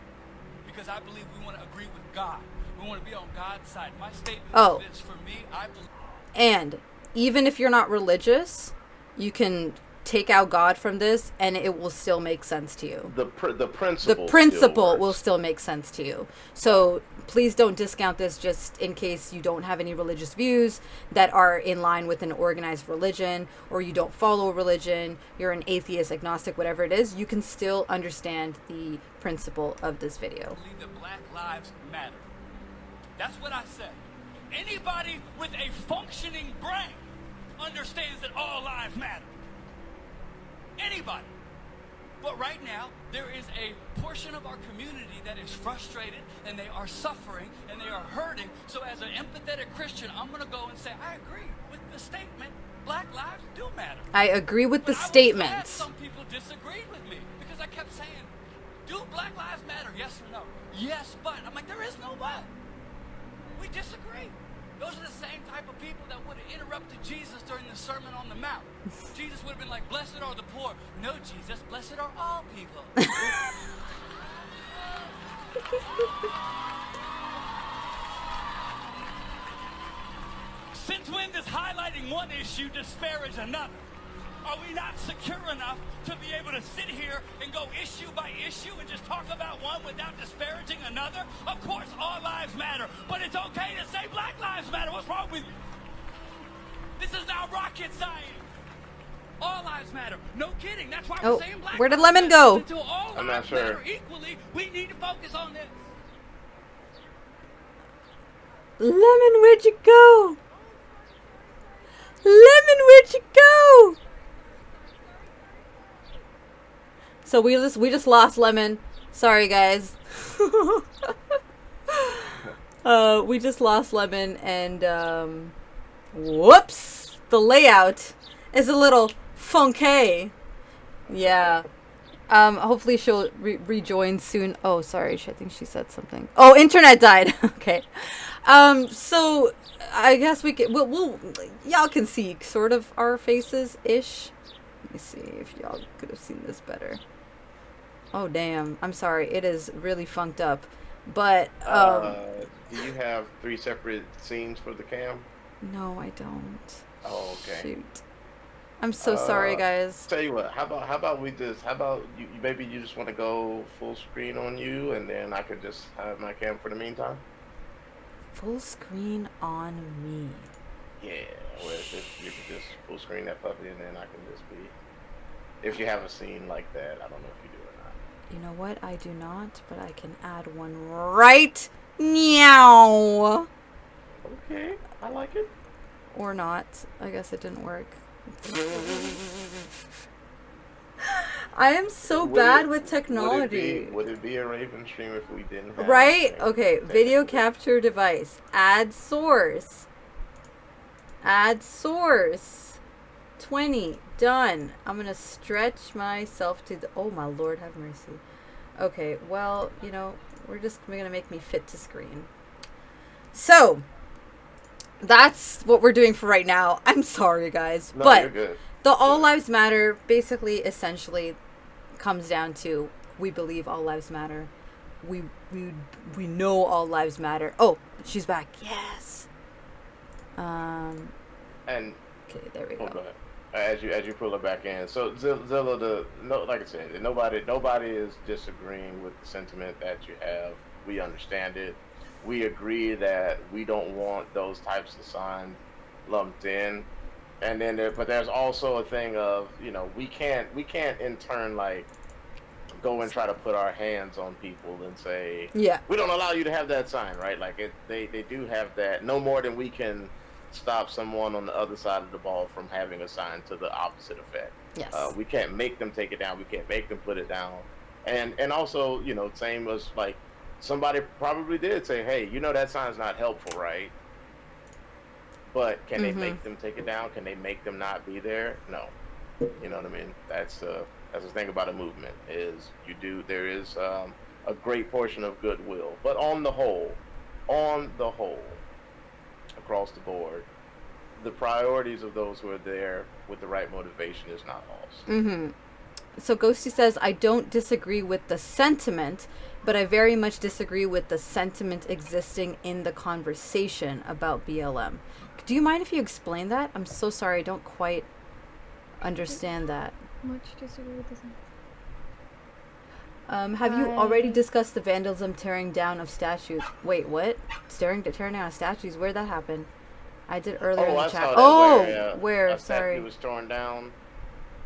because I believe we want to agree with God. We want to be on God's side. My statement is this: for me, I believe. And even if you're not religious, you can take out God from this and it will still make sense to you. The principle will still make sense to you. So please don't discount this just in case you don't have any religious views that are in line with an organized religion, or you don't follow a religion, you're an atheist, agnostic, whatever it is, you can still understand the principle of this video. I believe that Black lives matter. That's what I said. Anybody with a functioning brain understands that all lives matter. Anybody. But right now, there is a portion of our community that is frustrated and they are suffering and they are hurting. So as an empathetic Christian, I'm going to go and say, I agree with the statement, Black lives do matter. I agree with the but statement. I was glad some people disagreed with me because I kept saying, do Black lives matter, yes or no? Yes, but. I'm like, there is no but. We disagree. Those are the same type of people that would have interrupted Jesus during the Sermon on the Mount. Jesus would have been like, blessed are the poor. No, Jesus, blessed are all people. Since when does highlighting one issue disparage another? Are we not secure enough to be able to sit here and go issue by issue and just talk about one without disparaging another? Of course, all lives matter, but it's okay to say Black lives matter. What's wrong with you? This is not rocket science. All lives matter. No kidding. That's why we're saying Black where did lives Lemon matter. go? Until all I'm lives not sure. matter equally, we need to focus on this. Lemon, where'd you go? Lemon, where'd you go? So we just lost Lemon. Sorry, guys. We just lost Lemon, and whoops, the layout is a little funky. Yeah. Hopefully she'll rejoin soon. Oh, sorry. I think she said something. Oh, internet died. Okay. So I guess we'll y'all can see sort of our faces ish. Let me see if y'all could have seen this better. Oh damn, I'm sorry, it is really funked up. But do you have 3 separate scenes for the cam? no, I don't. Oh, okay. Shoot. I'm so sorry, guys. Tell you what, how about you maybe you just want to go full screen on you, and then I could just have my cam for the meantime? Full screen on me. Yeah, well, you could just full screen that puppy, and then I can just be. If you have a scene like that, I don't know if you do or not. You know what? I do not, but I can add one right now. Okay, I like it. Or not. I guess it didn't work. I am so bad with technology. Would it be a Raven stream if we didn't have Right? anything Okay, video technically? capture device. Add source. Add source. 20. Done. I'm gonna stretch myself to the... Oh, my Lord, have mercy. Okay, well, you know, we're gonna make me fit to screen. So, that's what we're doing for right now. I'm sorry, guys. No, but you're good. the All Lives Matter basically, essentially, comes down to we believe all lives matter. We know all lives matter. Oh, she's back. Yes. And Okay, there we go go. ahead. As you pull it back in, so Zilla, like I said, nobody is disagreeing with the sentiment that you have. We understand it. We agree that we don't want those types of signs lumped in. And then but there's also a thing of, you know, we can't in turn like go and try to put our hands on people and say, Yeah. we don't allow you to have that sign, right? Like they do have that, no more than we can stop someone on the other side of the ball from having a sign to the opposite effect. Yes. We can't make them take it down. We can't make them put it down. And also, you know, same as like somebody probably did say, hey, you know, that sign's not helpful, right? But can they make them take it down? Can they make them not be there? No. You know what I mean? That's the thing about a movement is there is a great portion of goodwill, but on the whole, across the board, the priorities of those who are there with the right motivation is not lost. So Ghosty says, I don't disagree with the sentiment, but I very much disagree with the sentiment existing in the conversation about BLM. Do you mind if you explain that? I'm so sorry, I don't quite understand that. Much disagree with this. Have you already discussed the vandalism tearing down of statues? Wait, what? Tearing down of statues? Where'd that happen? I did earlier in the chat. Saw that where? a Sorry. statue was torn down.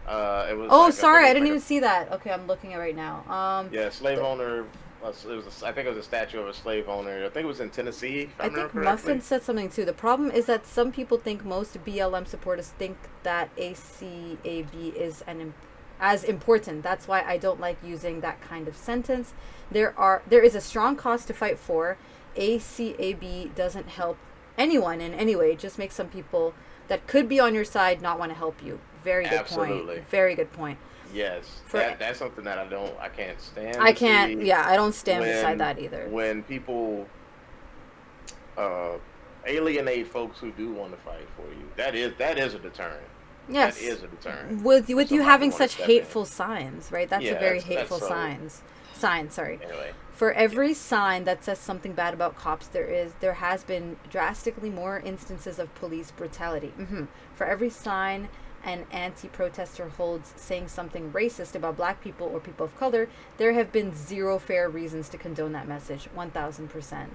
It was. Oh, like, sorry, I didn't even see that. Okay, I'm looking at it right now. Yeah, slave owner. I think it was a statue of a slave owner. I think it was in Tennessee. If I remember think correctly. Muffin said something too. The problem is that some people think most BLM supporters think that ACAB is as important. That's why I don't like using that kind of sentence. There is a strong cause to fight for. ACAB doesn't help anyone in any way. It just makes some people that could be on your side not want to help you. Very good point. Very good point. Yes, that's something that I can't stand. I don't stand beside that either. When people alienate folks who do want to fight for you, that is a deterrent. Yes, that is a deterrent. With you having such hateful signs, right? That's a very hateful sign. Sorry. Anyway. For every sign that says something bad about cops, there has been drastically more instances of police brutality. For every sign an anti-protester holds saying something racist about black people or people of color, there have been zero fair reasons to condone that message. 1000%.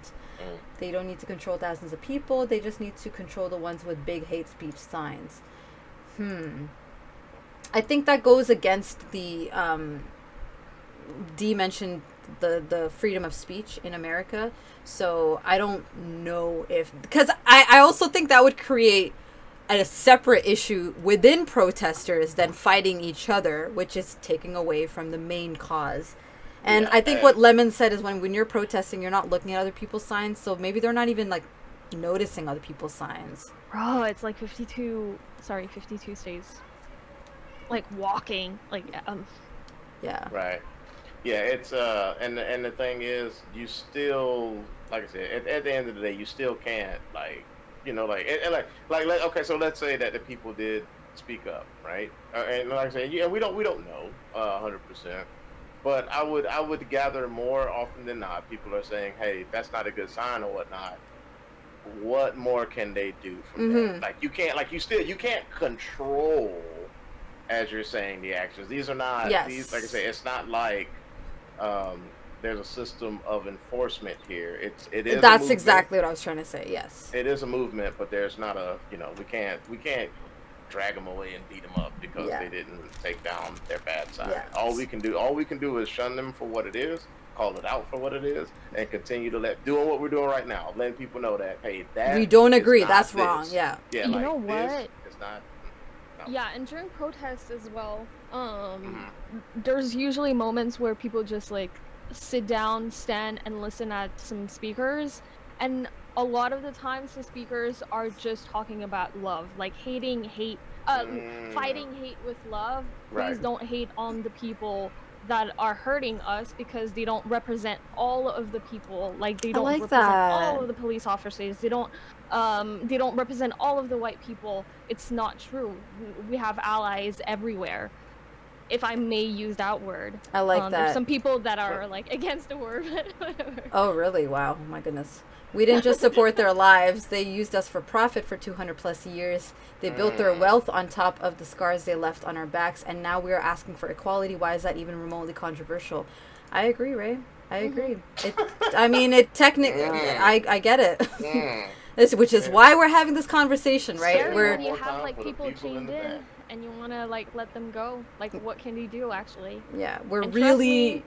They don't need to control thousands of people. They just need to control the ones with big hate speech signs. I think that goes against the Dee mentioned the freedom of speech in America. So I don't know because I also think that would create a separate issue within protesters than fighting each other, which is taking away from the main cause. And I think what Lemon said is when you're protesting, you're not looking at other people's signs, so maybe they're not even like noticing other people's signs. Bro, it's like 52 states. Like walking, like yeah. Right. Yeah, it's and the thing is, you still, like I said, at the end of the day, you still can't like, you know, like okay, so let's say that the people did speak up, right? And like I said, yeah, we don't know 100%, but I would gather more often than not, people are saying, hey, that's not a good sign or whatnot. What more can they do from that? Like you can't control, as you're saying, the actions. These are not these, like I say, it's not like there's a system of enforcement here. It is. That's exactly what I was trying to say. Yes. It is a movement, but there's not a, you know, we can't drag them away and beat them up because they didn't take down their bad side. All we can do is shun them for what it is, call it out for what it is, and continue to doing what we're doing right now, letting people know that, hey, We that don't is agree. not That's this. wrong. Yeah. Yeah, You like know this what? is not. No. Yeah, and during protests as well, Mhm. there's usually moments where people just like sit down, stand, and listen at some speakers, and a lot of the times the speakers are just talking about love, like Mm, fighting hate with love. right. Please don't hate on the people that are hurting us because they don't represent all of the people. Like they I don't like represent that. all of the police officers. They don't represent all of the white people. It's not true. We have allies everywhere, if I may use that word. I like There's that. some people that are like against the word, but whatever. Oh, really? Wow. Oh, my goodness. We didn't just support their lives. They used us for profit for 200 plus years. They built their wealth on top of the scars they left on our backs, and now we are asking for equality. Why is that even remotely controversial? I agree, Ray. I agree. I mean, it technically, I get it. Mm. Which is why we're having this conversation, right? Scary We're when you more have time like for the people people in chained the in back. and you want to like let them go. Like, what can they do actually? Yeah, we're And trust really me,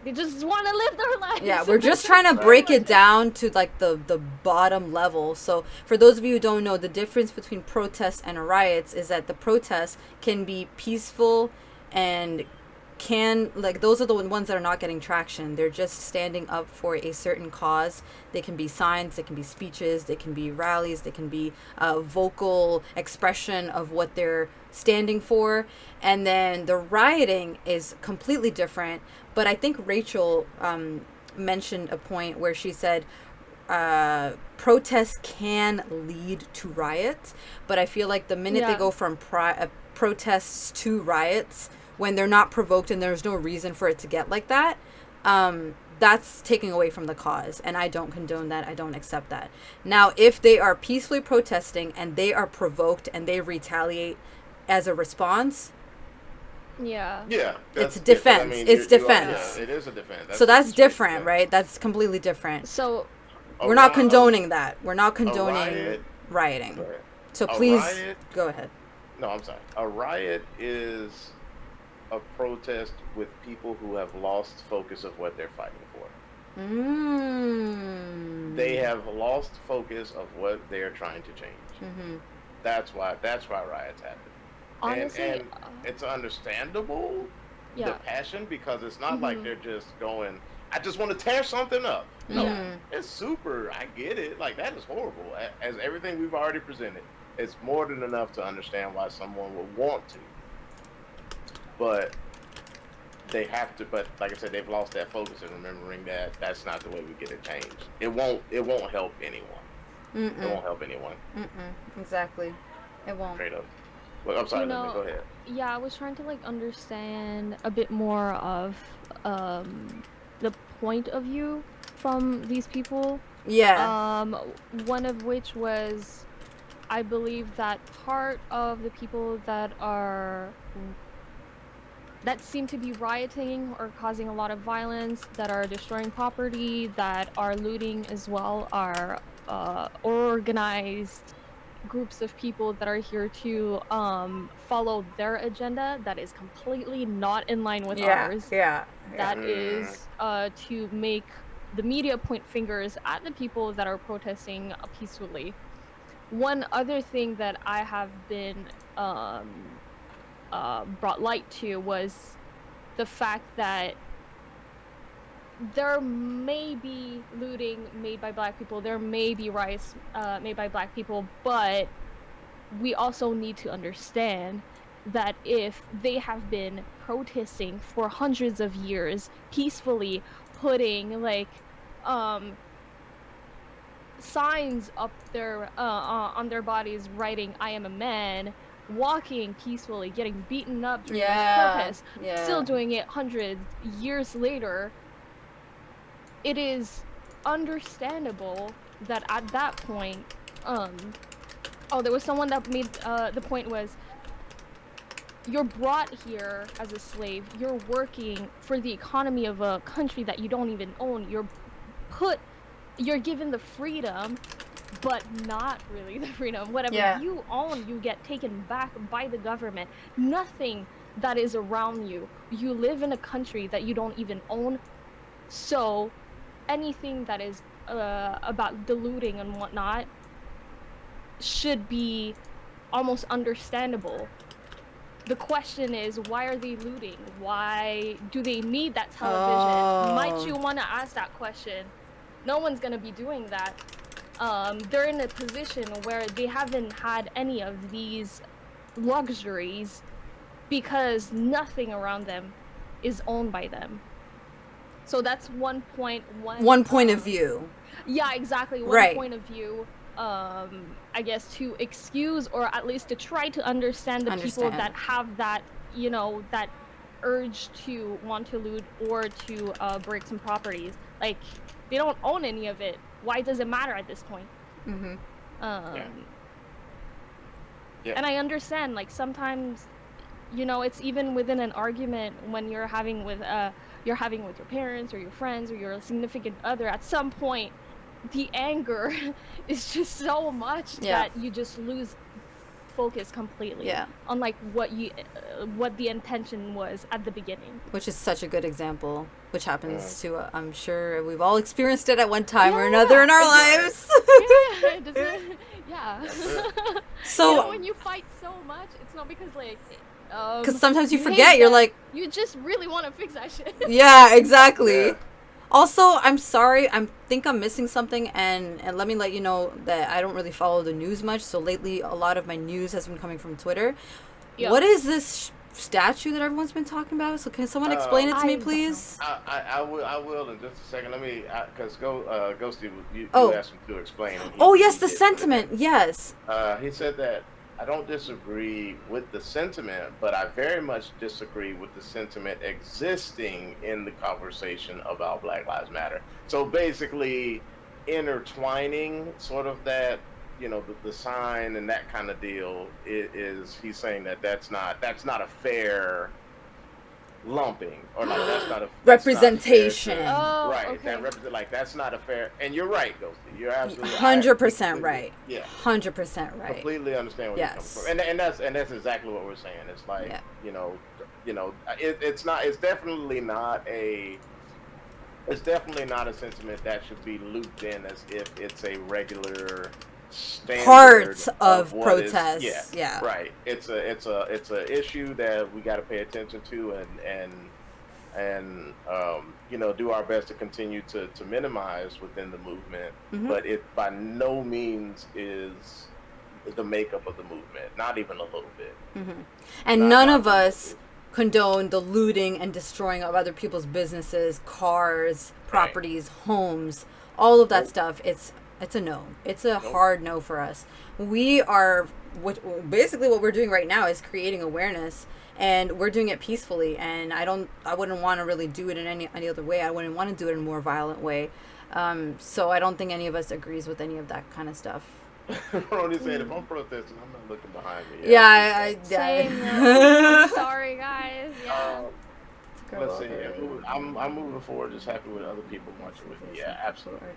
they just want to live their lives. yeah, we're just trying to break it down to like the bottom level. So for those of you who don't know, the difference between protests and riots is that the protests can be peaceful and can like those are the ones that are not getting traction. They're just standing up for a certain cause. They can be signs, they can be speeches, they can be rallies, they can be vocal expression of what they're standing for. And then the rioting is completely different. But I think Rachel mentioned a point where she said protests can lead to riots, but I feel like the minute they go from protests to riots, when they're not provoked and there's no reason for it to get like that, that's taking away from the cause, and I don't condone that. I don't accept that. Now, if they are peacefully protesting and they are provoked and they retaliate as a response, Yeah. it's defense. It's defense. Yeah, it is a defense. So that's different, right? That's completely different. So we're not condoning that. We're not condoning rioting. Right. So please go ahead. No, I'm sorry. A riot is a protest with people who have lost focus of what they're fighting for. They have lost focus of what they're trying to change. That's why riots happen. Honestly, and it's understandable, the passion, because it's not like they're just going, I just want to tear something up. No, it's super, I get it. Like, that is horrible. As everything we've already presented, it's more than enough to understand why someone would want to. But they have to, but like I said, they've lost that focus and remembering that that's not the way we get it changed. It won't help anyone. It won't help anyone. Exactly. It won't. Straight up. Well, I'm sorry, Linda, go ahead. Yeah, I was trying to like understand a bit more of the point of view from these people. Yeah. One of which was, I believe that part of the people that seem to be rioting or causing a lot of violence, that are destroying property, that are looting as well, are organized groups of people that are here to follow their agenda that is completely not in line with ours. That is to make the media point fingers at the people that are protesting peacefully. One other thing that I have been brought light to was the fact that there may be looting made by black people, there may be riots made by black people, but we also need to understand that if they have been protesting for hundreds of years, peacefully putting like signs up there on their bodies writing "I am a man," walking peacefully, getting beaten up during this protest, still doing it hundreds years later, it is understandable that at that point, there was someone that made the point was, you're brought here as a slave, you're working for the economy of a country that you don't even own, you're given the freedom, but not really the freedom. Whatever you own, you get taken back by the government. Nothing that is around you. You live in a country that you don't even own. So anything that is about diluting and whatnot should be almost understandable. The question is, why are they looting? Why do they need that television? Might you want to ask that question? No one's going to be doing that. They're in a position where they haven't had any of these luxuries because nothing around them is owned by them. So that's one point of view. Yeah, exactly. One Right. point of view, I guess, to excuse or at least to try to understand the people that have that, you know, that urge to want to loot or to break some properties. Like, they don't own any of it. Why does it matter at this point? And I understand, like, sometimes, you know, it's even within an argument when you're having with your parents or your friends or your significant other. At some point, the anger is just so much that you just lose focus completely on like what the intention was at the beginning. Which is such a good example, which happens to I'm sure we've all experienced it at one time or another in our lives. So you know, when you fight so much, it's not because like because sometimes you forget, you're like, you just really want to fix that shit. Yeah, exactly. Also, I'm sorry, I think I'm missing something, and let me let you know that I don't really follow the news much, so lately a lot of my news has been coming from Twitter. What is this statue that everyone's been talking about? So can someone explain it to me, please? I will in just a second. Let me, because Ghosty, you asked him to explain. Yes, the sentiment, yes. He said that I don't disagree with the sentiment, but I very much disagree with the sentiment existing in the conversation about Black Lives Matter. So basically, intertwining sort of that, you know, the sign and that kind of deal is he's saying that's not a fair lumping, or like that's not a representation. Right. Okay. That represent, like, that's not a fair. And you're right, Ghosty. You're absolutely 100% right. Yeah. 100% right. Completely understand where you're coming from, and that's exactly what we're saying. It's like you know, it's definitely not a sentiment that should be looped in as if it's a regular part of protest. Right. It's a issue that we got to pay attention to and you know, do our best to continue to minimize within the movement. But it by no means is the makeup of the movement, not even a little bit. And none of us condone the looting and destroying of other people's businesses, cars, properties, homes, all of that stuff. It's a no. It's a hard no for us. We are basically what we're doing right now is creating awareness, and we're doing it peacefully. And I wouldn't want to really do it in any other way. I wouldn't want to do it in a more violent way. So I don't think any of us agrees with any of that kind of stuff. Ronnie said, if I'm protesting, I'm not looking behind me. Same. I'm sorry, guys. Let's see. I'm moving forward. Just happy with other people marching with me. Yeah, absolutely.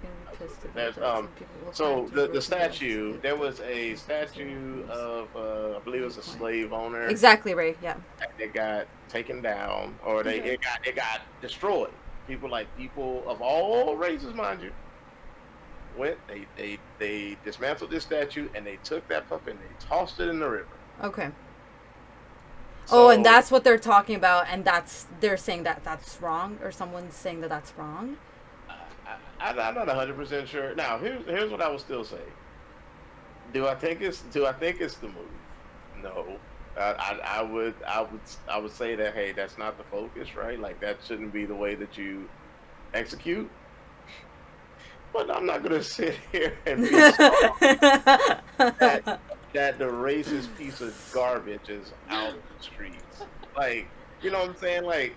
So the statue. There was a statue of I believe it was a slave owner. Exactly, Ray. Yeah. It got taken down, or it got destroyed. People of all races, mind you, they dismantled this statue and they took that puppet and they tossed it in the river. Okay. So, and that's what they're talking about, and they're saying that's wrong, or someone's saying that's wrong. I'm not 100% sure. Now, here's what I will still say. Do I think it's the move? No. I would say that, hey, that's not the focus, right? Like, that shouldn't be the way that you execute. But I'm not gonna sit here and be that the racist piece of garbage is out in the streets. Like, you know what I'm saying? Like,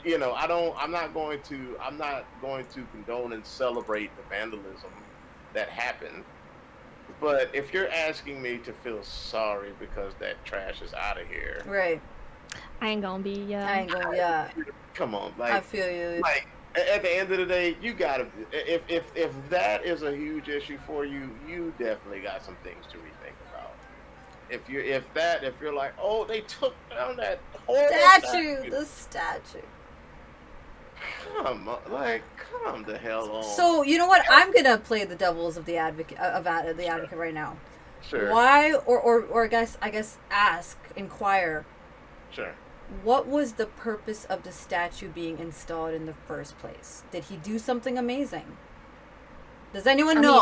I'm not going to condone and celebrate the vandalism that happened. But if you're asking me to feel sorry because that trash is out of here, right? I ain't gonna be. Come on, like, I feel you. Like, at the end of the day, you gotta. If that is a huge issue for you, you definitely got some things to rethink about. If you're like, oh, they took down that whole statue. The statue. Come the hell on. So you know what? I'm gonna play the devil's of the advocate the Sure, advocate right now. sure, Why or I guess ask, inquire, sure. what was the purpose of the statue being installed in the first place? Did he do something amazing? Does anyone know?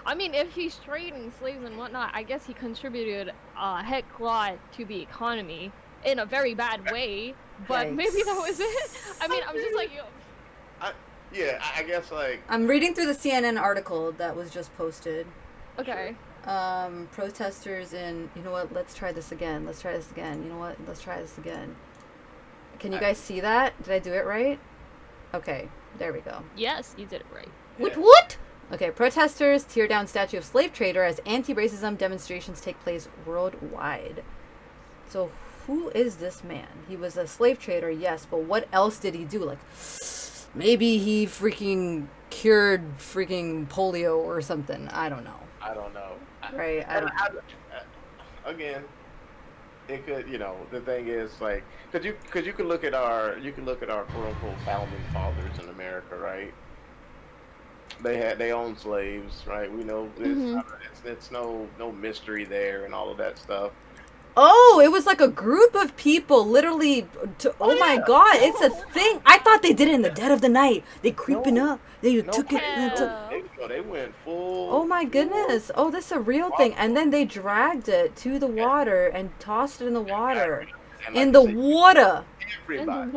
I mean, if he's trading slaves and whatnot, I guess he contributed a heck lot to the economy in a very bad way. But maybe that was it. I mean, I'm just like, I, yeah, I guess like I'm reading through the CNN article that was just posted. okay. Protesters in, you know what, let's try this again. Let's try this again. You know what, let's try this again. Can you guys see that? Did I do it right? Okay, there we go. Yes, you did it right. What? Okay, protesters tear down statue of slave trader as anti-racism demonstrations take place worldwide. So who is this man? He was a slave trader, yes, but what else did he do? Like, maybe he freaking cured freaking polio or something. I don't know. I don't know. Right? Again, it could, the thing is like, cause you could look at our quote unquote founding fathers in America, right? They owned slaves, right? We know it's no mystery there and all of that stuff. Oh, it was like a group of people, literally. Oh my God, it's a thing. I thought they did it in the dead of the night. They creeping up. They took it. They went full. Oh my goodness! Oh, this is a real thing. And then they dragged it to the water and tossed it in the water. In the water. Everybody.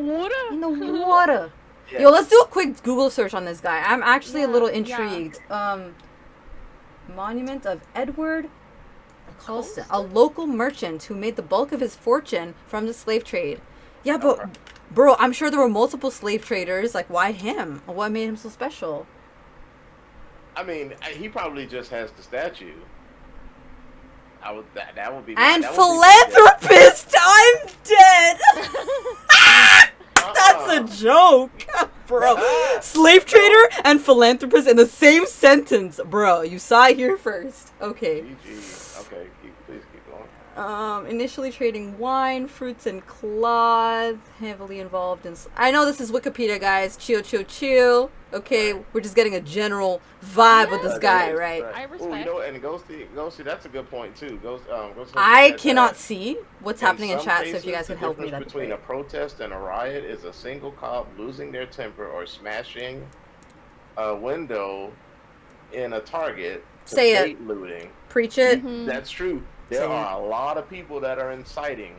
In the water. Yeah. Yo, let's do a quick Google search on this guy. I'm actually a little intrigued. Monument of Edward Colston, a local merchant who made the bulk of his fortune from the slave trade. Yeah, but bro, I'm sure there were multiple slave traders. Like, why him? What made him so special? I mean, he probably just has the statue. That would be. And philanthropist, I'm dead. That's a joke, bro. Slave trader and philanthropist in the same sentence, bro. You saw it here first. Okay. Okay, please keep going. Initially trading wine, fruits, and cloth. Heavily involved in. I know this is Wikipedia, guys. Chill, chill, chill. Okay, we're just getting a general vibe with this guy, right? I respect. Oh, you know, and go see. That's a good point too. I cannot see what's happening in chat, so if you guys the could help me, difference that'd be between great. a protest and a riot is a single cop losing their temper or smashing a window in a Target. Say it. Debate looting. Preach it. That's true. There are a lot of people that are inciting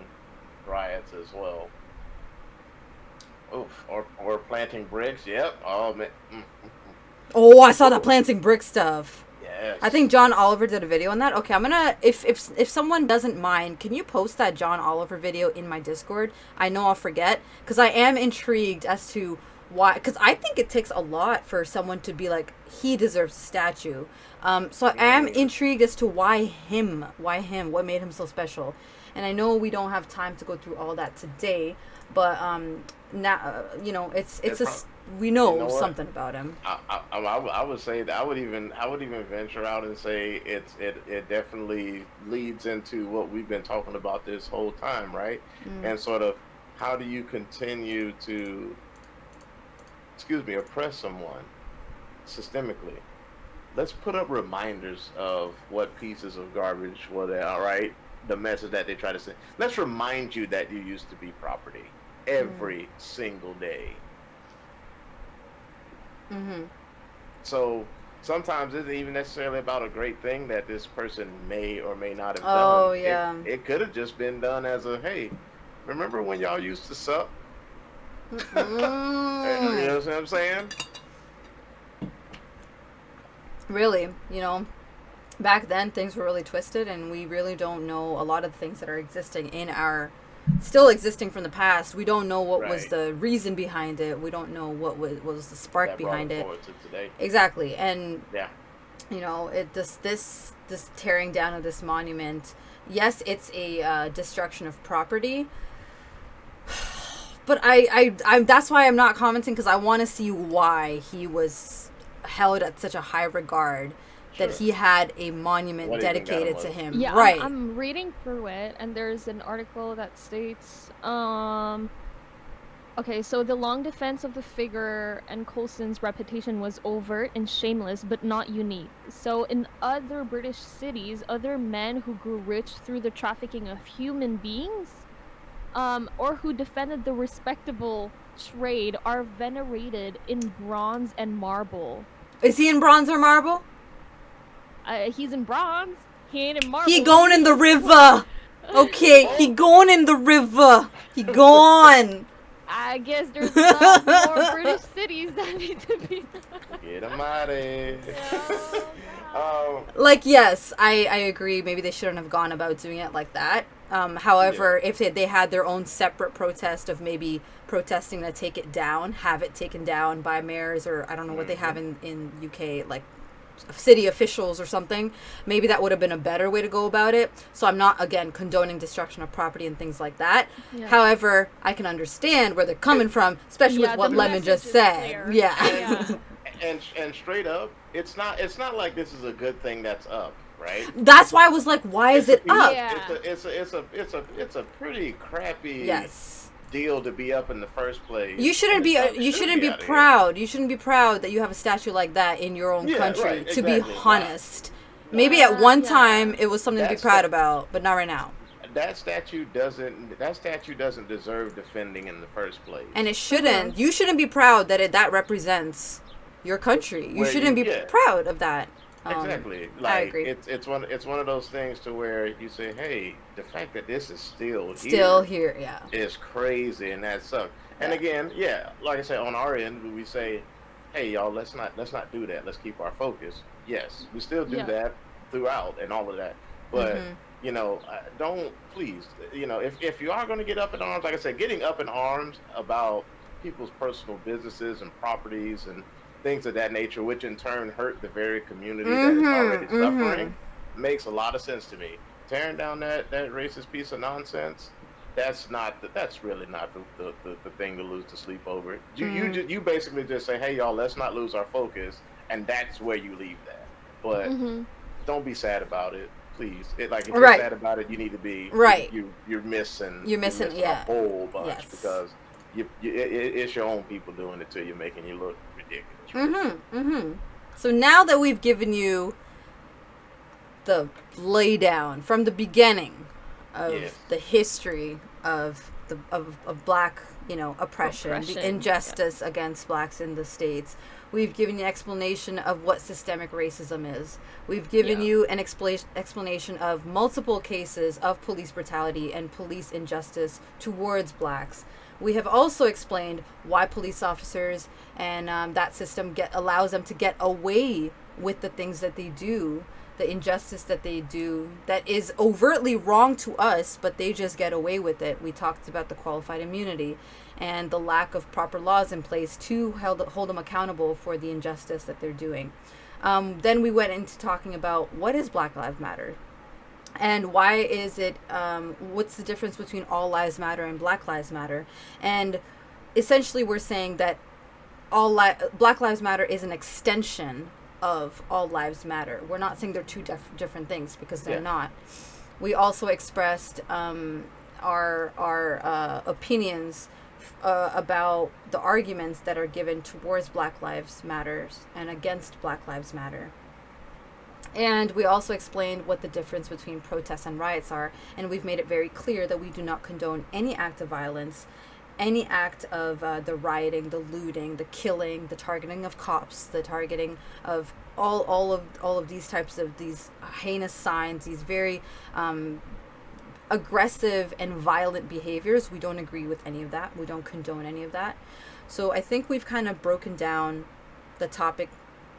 riots as well. Oof, or planting bricks. Yep. Oh man. Oh, I saw that planting brick stuff. Yes. I think John Oliver did a video on that. Okay, I'm gonna if someone doesn't mind, can you post that John Oliver video in my Discord? I know I'll forget because I am intrigued as to why. Because I think it takes a lot for someone to be like he deserves a statue. So I am intrigued as to why him, what made him so special. And I know we don't have time to go through all that today, but now we know something about him. I would say that I would even venture out and say it definitely leads into what we've been talking about this whole time, right? And sort of how do you continue to oppress someone systemically? Let's put up reminders of what pieces of garbage they are, right? The message that they try to send. Let's remind you that you used to be property every single day. So sometimes it isn't even necessarily about a great thing that this person may or may not have done. Oh, yeah. It could have just been done as a, hey, remember when y'all used to sup? You know what I'm saying? Really, back then things were really twisted, and we really don't know a lot of the things that are still existing from the past. We don't know what was the reason behind it. We don't know what was the spark behind it. Exactly. And this tearing down of this monument, yes, it's a destruction of property, but I that's why I'm not commenting, because I want to see why he was held at such a high regard. That he had a monument dedicated to him. Yeah, right. I'm reading through it, and there's an article that states, Okay, so the long defense of the figure and Coulson's reputation was overt and shameless, but not unique. So, in other British cities, other men who grew rich through the trafficking of human beings, or who defended the respectable trade, are venerated in bronze and marble. Is he in bronze or marble? He's in bronze. He ain't in marble. He going in the river. Okay, he going in the river. He gone. I guess there's a lot more British cities that need to be. Get him out of here. Like, yes, I agree. Maybe they shouldn't have gone about doing it like that. However, if they had their own separate protest of maybe protesting to take it down, have it taken down by mayors, or I don't know what they have in UK, like city officials or something, maybe that would have been a better way to go about it. So I'm not, again, condoning destruction of property and things like that. Yeah. However, I can understand where they're coming from, especially with what Lemon just said. Clear. Yeah. And straight up, it's not like this is a good thing that's up, right? That's why I was like, why is it up? Yeah. It's a pretty crappy Yes. deal to be up in the first place. You shouldn't be It should be out of proud. You shouldn't be proud that you have a statue like that in your own Yeah, country. right, To be exactly. honest, maybe at one Yeah. time it was something to be That's proud the- about, but not right now. here. That statue doesn't deserve defending in the first place. And it shouldn't. You shouldn't be proud that represents your country. You Where shouldn't you- be yeah. proud of that. Exactly. I Like agree. it's one of those things to where you say, hey, the fact that this is still here, yeah. is crazy, and that sucks. And Yeah. again, yeah, like I said, on our end, we say, hey, y'all, let's not do that. Let's keep our focus. Yes, we still do Yeah. that throughout and all of that, but Mhm. don't, please, if you are going to get up in arms, like I said, getting up in arms about people's personal businesses and properties and things of that nature, which in turn hurt the very community that is already suffering, makes a lot of sense to me. Tearing down that racist piece of nonsense, that's really not the thing to lose to sleep over. You basically just say, hey, y'all, let's not lose our focus, and that's where you leave that. But don't be sad about it, please. If you're Right. sad about it, you need to be Right. You're missing yeah. a whole bunch Yes. because it's your own people doing it to you, making you look ridiculous. So now that we've given you the laydown from the beginning of Yes. the history of black, oppression, the Oppression, injustice against blacks in the States. We've given you an explanation of what systemic racism is. We've given Yeah. you an explanation of multiple cases of police brutality and police injustice towards blacks. We have also explained why police officers and that system allows them to get away with the things that they do, the injustice that they do, that is overtly wrong to us, but they just get away with it. We talked about the qualified immunity and the lack of proper laws in place to hold them accountable for the injustice that they're doing. Then we went into talking about what is Black Lives Matter and why is it, what's the difference between All Lives Matter and Black Lives Matter. And essentially we're saying that Black Lives Matter is an extension of All Lives Matter. We're not saying they're two different things, because they're not. We also expressed our opinions about the arguments that are given towards Black Lives Matter and against Black Lives Matter. And we also explained what the difference between protests and riots are, and we've made it very clear that we do not condone any act of violence, any act of the rioting, the looting, the killing, the targeting of cops, the targeting of all of these types of these heinous signs, these very aggressive and violent behaviors. We don't agree with any of that. We don't condone any of that. So I think we've kind of broken down the topic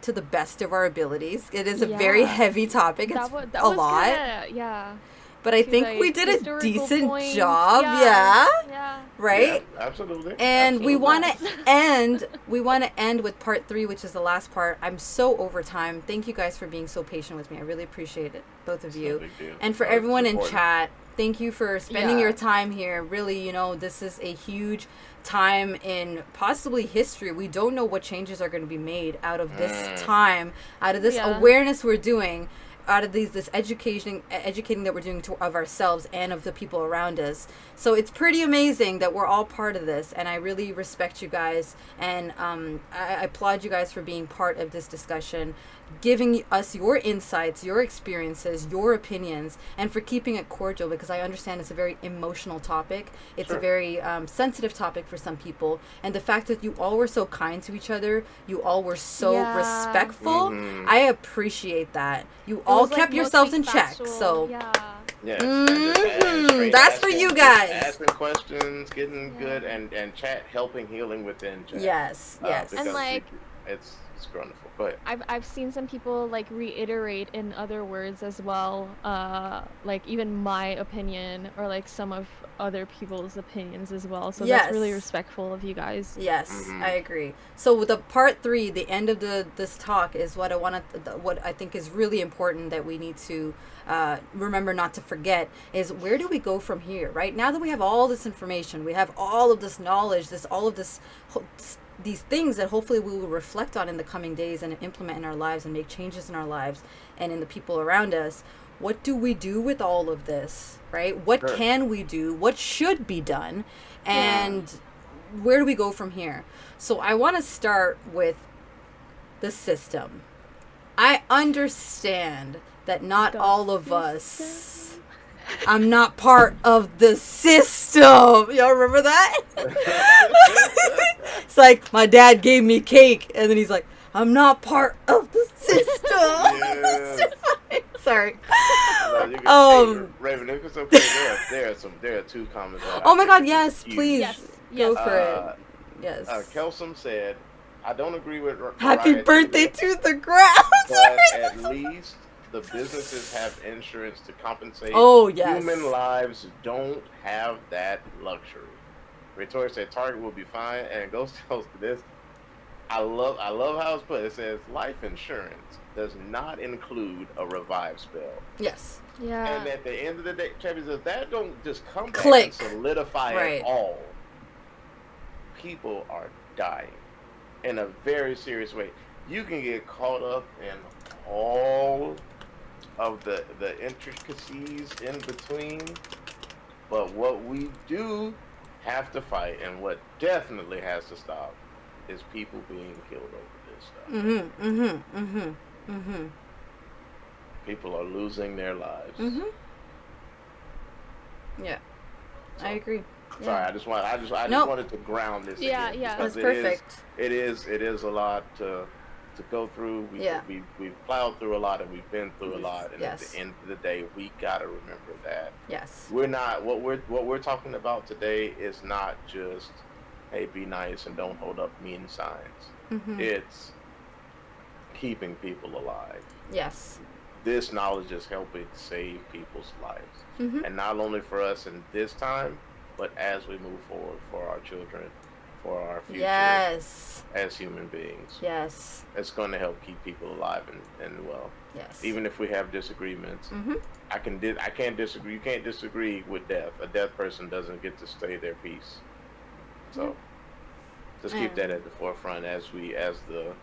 to the best of our abilities. It is a very heavy topic. It's that a was lot. Yeah. But I To, think we like, did a historical decent points. job. Yeah. Right? Yeah, absolutely. And we Absolutely. want to end with part 3, which is the last part. I'm so over time. Thank you guys for being so patient with me. I really appreciate it, both of It's you. no big deal. And for It's everyone in important. chat, thank you for spending Yeah. your time here. Really, this is a huge time in possibly history. We don't know what changes are going to be made out of this time, out of this Yeah. awareness we're doing. out of this educating that we're doing of ourselves and of the people around us. So it's pretty amazing that we're all part of this, and I really respect you guys, and I applaud you guys for being part of this discussion, giving us your insights, your experiences, your opinions, and for keeping it cordial, because I understand it's a very emotional topic. It's a very sensitive topic for some people, and the fact that you all were so kind to each other, you all were so respectful, I appreciate that. You all kept yourselves in check. So yes, that's for you guys. Asking questions, getting good, and chat helping healing within chat. Yes. And like, it's wonderful. Go ahead. I've seen some people like reiterate in other words as well, like even my opinion or like some of other people's opinions as well. So that's really respectful of you guys. Yes, I agree. So the part 3, the end of this talk, is what I think is really important that we need to remember not to forget, is where do we go from here? Right now that we have all this information, we have all of this knowledge, these things that hopefully we will reflect on in the coming days and implement in our lives and make changes in our lives and in the people around us. What do we do with all of this, right? What can we do? What should be done? And where do we go from here? So I want to start with the system. I understand that not all of us... I'm not part of the system. Y'all remember that? It's like, my dad gave me cake, and then he's like, I'm not part of the system. Sorry. Raven, if it's okay, there are 2 comments. Oh my God, yes, please. Yes. Go for it. Yes. Kelsum said, I don't agree with Happy birthday to the ground. But at least the businesses have insurance to compensate. Oh, yes. Human lives don't have that luxury. Victoria said Target will be fine, and Ghost tells this. I love how it's put. It says life insurance does not include a revive spell. Yes. Yeah. And at the end of the day, Chevy says that don't just come back Click. and solidify Right. at all. People are dying in a very serious way. You can get caught up in all of the intricacies in between, but what we do have to fight, and what definitely has to stop, is people being killed over this stuff. People are losing their lives. Yeah, so, I agree. Sorry, I just wanted to ground this. Yeah, again, yeah, that's perfect. It is a lot to go through. We've plowed through a lot, and we've been through a lot, and at the end of the day, we gotta remember that. Yes. We're not what we're talking about today is not just, hey, be nice and don't hold up mean signs. It's keeping people alive. Yes. This knowledge is helping save people's lives, and not only for us in this time, but as we move forward for our children, for our future as human beings. Yes. It's going to help keep people alive and well. Yes. Even if we have disagreements, I can't disagree. You can't disagree with death. A deaf person doesn't get to stay their peace. So just keep that at the forefront as the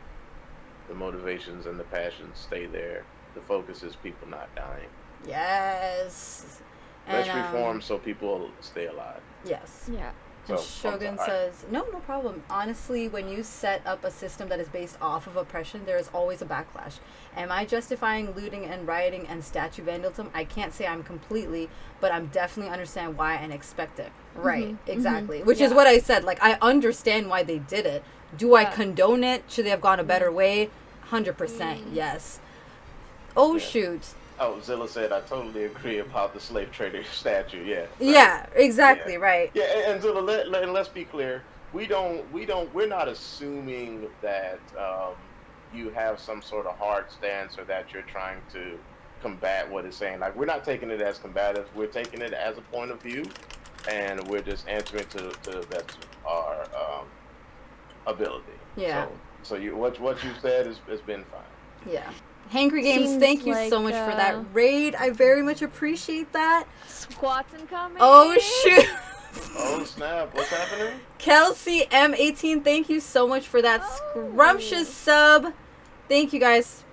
motivations and the passions stay there. The focus is people not dying. Yes. Let's reform so people stay alive. Yes. Yeah. So, Shogun says, no problem. Honestly, when you set up a system that is based off of oppression, there is always a backlash. Am I justifying looting and rioting and statue vandalism? I can't say I'm completely, but I'm definitely understand why and expect it. Right, exactly. Which is what I said. Like, I understand why they did it. Do I condone it? Should they have gone a better way? 100% yes. Oh, shoot. Oh, Zilla said, I totally agree about the slave trader statue. Yeah. Right. Yeah, exactly, right. Yeah, and Zilla, let's be clear. We're not assuming that you have some sort of hard stance or that you're trying to combat what it's saying. Like, we're not taking it as combative. We're taking it as a point of view, and we're just answering to the best of our ability. Yeah. So what you said has been fine. Yeah. Hangry Games, thank you so much for that raid. I very much appreciate that. Squats incoming. Oh, shoot. Oh, snap. What's happening? Kelsey M18, thank you so much for that scrumptious sub. Thank you guys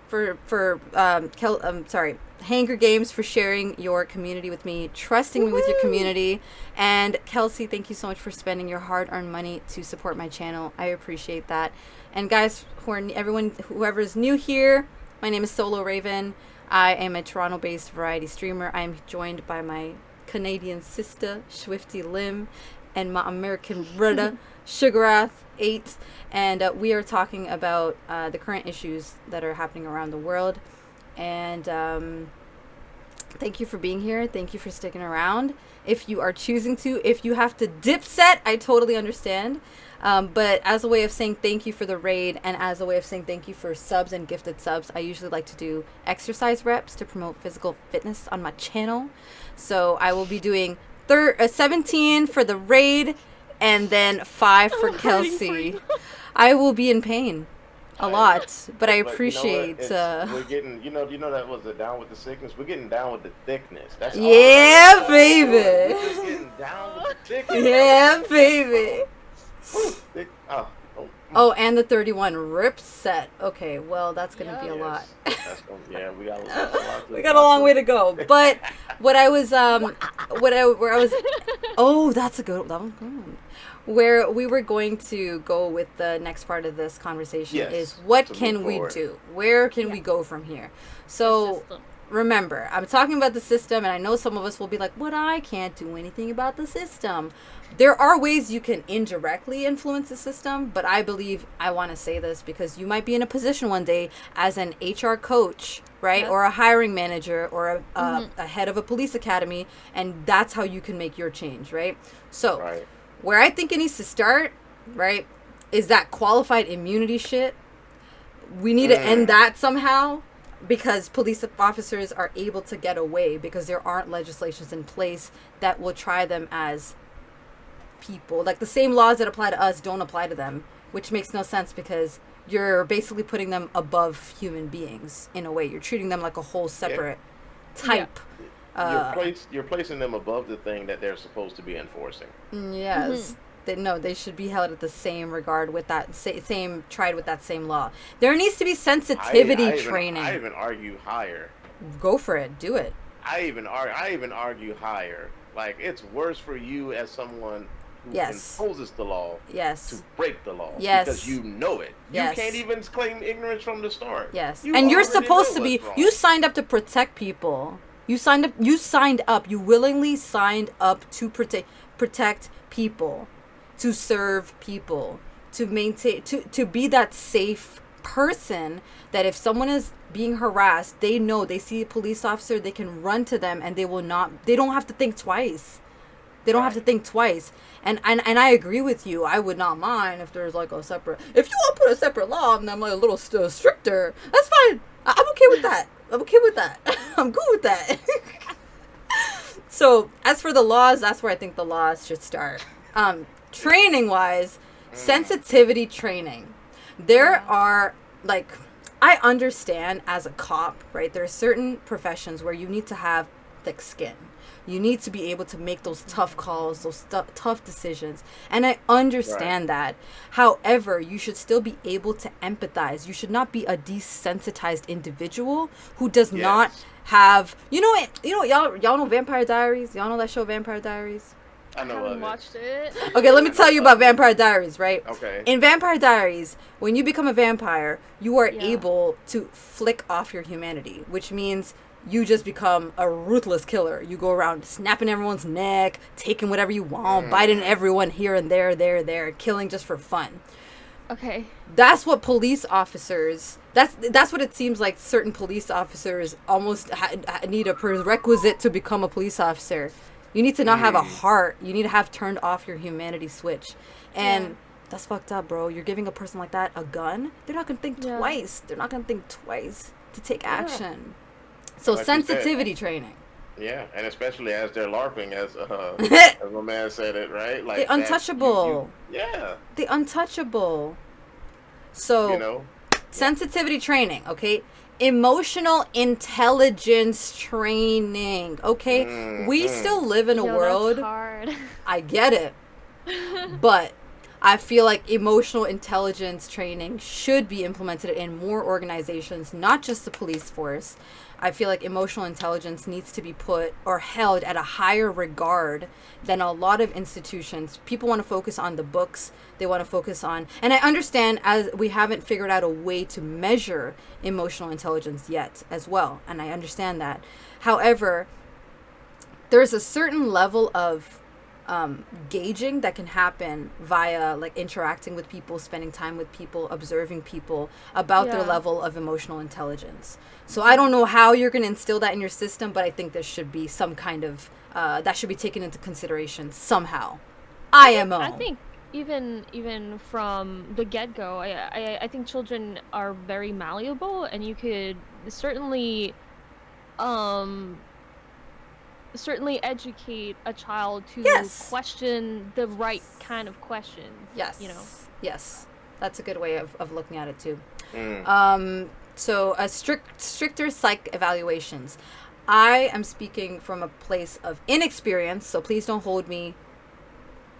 Hanger Games for sharing your community with me, trusting me with your community, and Kelsey, thank you so much for spending your hard-earned money to support my channel. I appreciate that. And guys, whoever is new here, my name is Solo Raven. I am a Toronto-based variety streamer. I am joined by my Canadian sister, Swifty Lim, and my American brother, Sugarath8, and we are talking about the current issues that are happening around the world. And thank you for being here. Thank you for sticking around. If you are choosing to, if you have to dip set, I totally understand. But as a way of saying thank you for the raid, and as a way of saying thank you for subs and gifted subs, I usually like to do exercise reps to promote physical fitness on my channel. So I will be doing 17 for the raid, and then 5 for Kelsey. I will be in pain a lot, but I appreciate. We're getting, you know that was down with the sickness. We're getting down with the thickness. That's all. Yeah, baby. We're just getting down with the thickness. Yeah, baby. Oh, Oh, and the 31 rip set. Okay, well, that's going to be a lot. Yeah, we got a lot. We got a long way to go. But what I was, oh, that's a good, that was good. Where we were going to go with the next part of this conversation is what can we do? Where can we go from here? So remember, I'm talking about the system, and I know some of us will be like, "But I can't do anything about the system." There are ways you can indirectly influence the system, but I believe I want to say this because you might be in a position one day as an HR coach, right? Or a hiring manager, or a head of a police academy, and that's how you can make your change, right? So where I think it needs to start, right, is that qualified immunity shit. We need to end that somehow, because police officers are able to get away because there aren't legislations in place that will try them as people. Like the same laws that apply to us don't apply to them, which makes no sense because you're basically putting them above human beings in a way. You're treating them like a whole separate type. You're placing them above the thing that they're supposed to be enforcing. Yes. They should be held at the same regard with that tried with that same law. There needs to be sensitivity training. I even argue higher. Go for it. Do it. I even argue higher. Like, it's worse for you as someone who imposes the law to break the law because you know it. You can't even claim ignorance from the start. And you're supposed to be. You signed up to protect people. You willingly signed up to protect people, to serve people, to maintain, to be that safe person that if someone is being harassed, they know, they see a police officer, they can run to them and they don't have to think twice. They don't have to think twice. And I agree with you. I would not mind if there's like if you want to put a separate law and I'm like a little stricter, that's fine. I'm okay with that. I'm good with that. So as for the laws, that's where I think the laws should start. Training wise, sensitivity training. There are, like, I understand as a cop, right? There are certain professions where you need to have thick skin. You need to be able to make those tough calls, those tough decisions. And I understand that. However, you should still be able to empathize. You should not be a desensitized individual who does not have, y'all know Vampire Diaries? Y'all know that show Vampire Diaries? I know. I haven't watched it. Okay, let me tell you about Vampire Diaries, right? Okay. In Vampire Diaries, when you become a vampire, you are able to flick off your humanity, which means you just become a ruthless killer. You go around snapping everyone's neck, taking whatever you want, biting everyone here and there, killing just for fun. Okay. That's what police officers. That's what it seems like. Certain police officers almost need a prerequisite to become a police officer. You need to not have a heart. You need to have turned off your humanity switch. And that's fucked up, bro. You're giving a person like that a gun. They're not gonna think twice. They're not gonna think twice to take action. So like sensitivity training. Yeah, and especially as they're LARPing, as my man said it, right? Like, the untouchable. The untouchable. So, sensitivity training, okay? Emotional intelligence training, okay? We still live in a world. That's hard. I get it. But I feel like emotional intelligence training should be implemented in more organizations, not just the police force. I feel like emotional intelligence needs to be put or held at a higher regard than a lot of institutions. People want to focus on the books. They want to focus on, and I understand as we haven't figured out a way to measure emotional intelligence yet as well. And I understand that. However, there's a certain level of gauging that can happen via like interacting with people, spending time with people, observing people about their level of emotional intelligence. So I don't know how you're going to instill that in your system, but I think there should be some kind of that should be taken into consideration somehow. I think even from the get-go, I think children are very malleable, and you could certainly um educate a child to Yes. question the right kind of questions. Yes. You know. Yes. That's a good way of looking at it too. Mm. So a stricter psych evaluations. I am speaking from a place of inexperience, so please don't hold me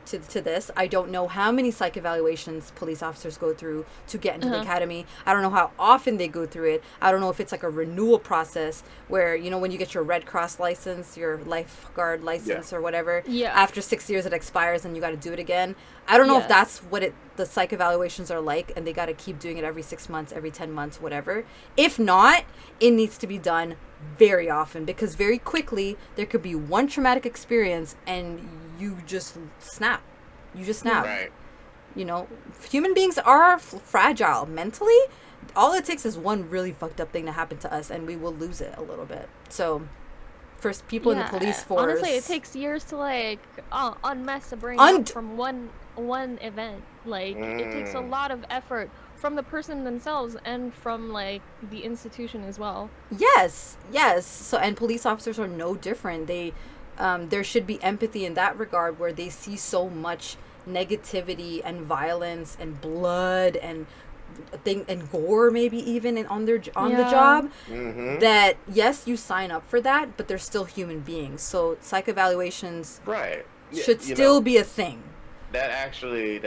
to this. I don't know how many psych evaluations police officers go through to get into the academy. I don't know how often they go through it. I don't know if it's like a renewal process where, you know, when you get your Red Cross license, your lifeguard license or whatever, after 6 years it expires and you got to do it again. I don't know if that's what the psych evaluations are like, and they got to keep doing it every 6 months, every 10 months, whatever. If not, it needs to be done very often, because very quickly there could be one traumatic experience and you just snap. Right. You know, human beings are fragile mentally. All it takes is one really fucked up thing to happen to us and we will lose it a little bit. So first, people in the police force, honestly, it takes years to like unmess a brain from one event. Like it takes a lot of effort from the person themselves and from like the institution as well. Yes. So, and police officers are no different. They there should be empathy in that regard, where they see so much negativity and violence and blood and gore, maybe even on the job, that yes, you sign up for that, but they're still human beings. So psych evaluations should still be a thing. That actually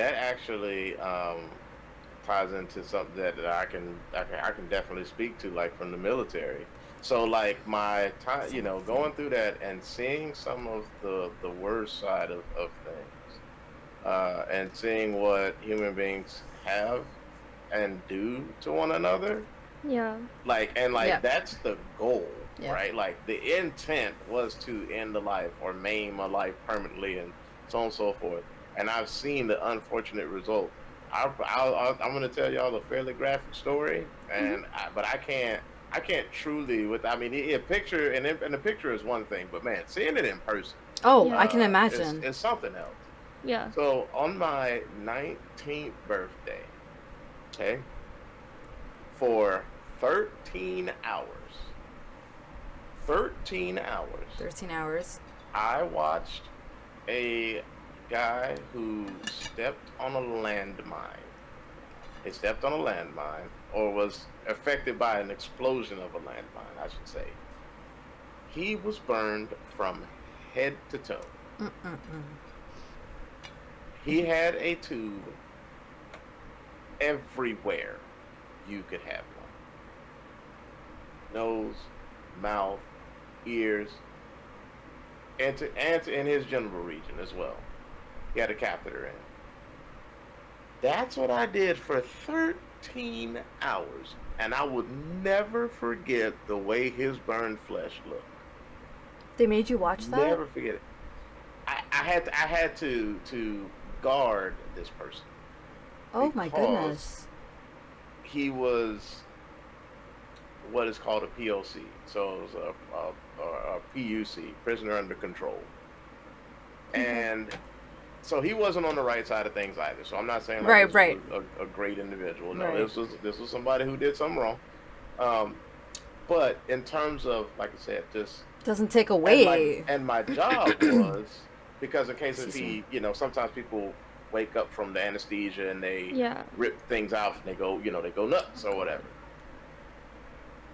ties into something that I can definitely speak to, like from the military. So like my time, you know, going through that and seeing some of the worst side of things, and seeing what human beings have and do to one another. Yeah. Like, and like that's the goal, right? Like the intent was to end a life or maim a life permanently, and so on and so forth. And I've seen the unfortunate result. I'm going to tell y'all a fairly graphic story, and but I can't truly with. I mean, a picture and the picture is one thing, but man, seeing it in person. I can imagine. It's something else. Yeah. So on my 19th birthday, okay, for 13 hours. 13 hours. 13 hours. I watched a guy who stepped on a landmine. He stepped on a landmine, or was affected by an explosion of a landmine, I should say. He was burned from head to toe. He had a tube everywhere you could have one. Nose, mouth, ears, and in his genital region as well. He had a catheter in. That's what I did for 13 hours, and I would never forget the way his burned flesh looked. They made you watch that? Never forget it. I had to guard this person. Oh my goodness. He was what is called a POC. So it was a PUC, prisoner under control. And so he wasn't on the right side of things either. So I'm not saying like this was a great individual. No, this was somebody who did something wrong. But in terms of, like I said, just doesn't take away. And my job was, because in case if he, you know, sometimes people wake up from the anesthesia and they rip things out and they go, you know, they go nuts or whatever.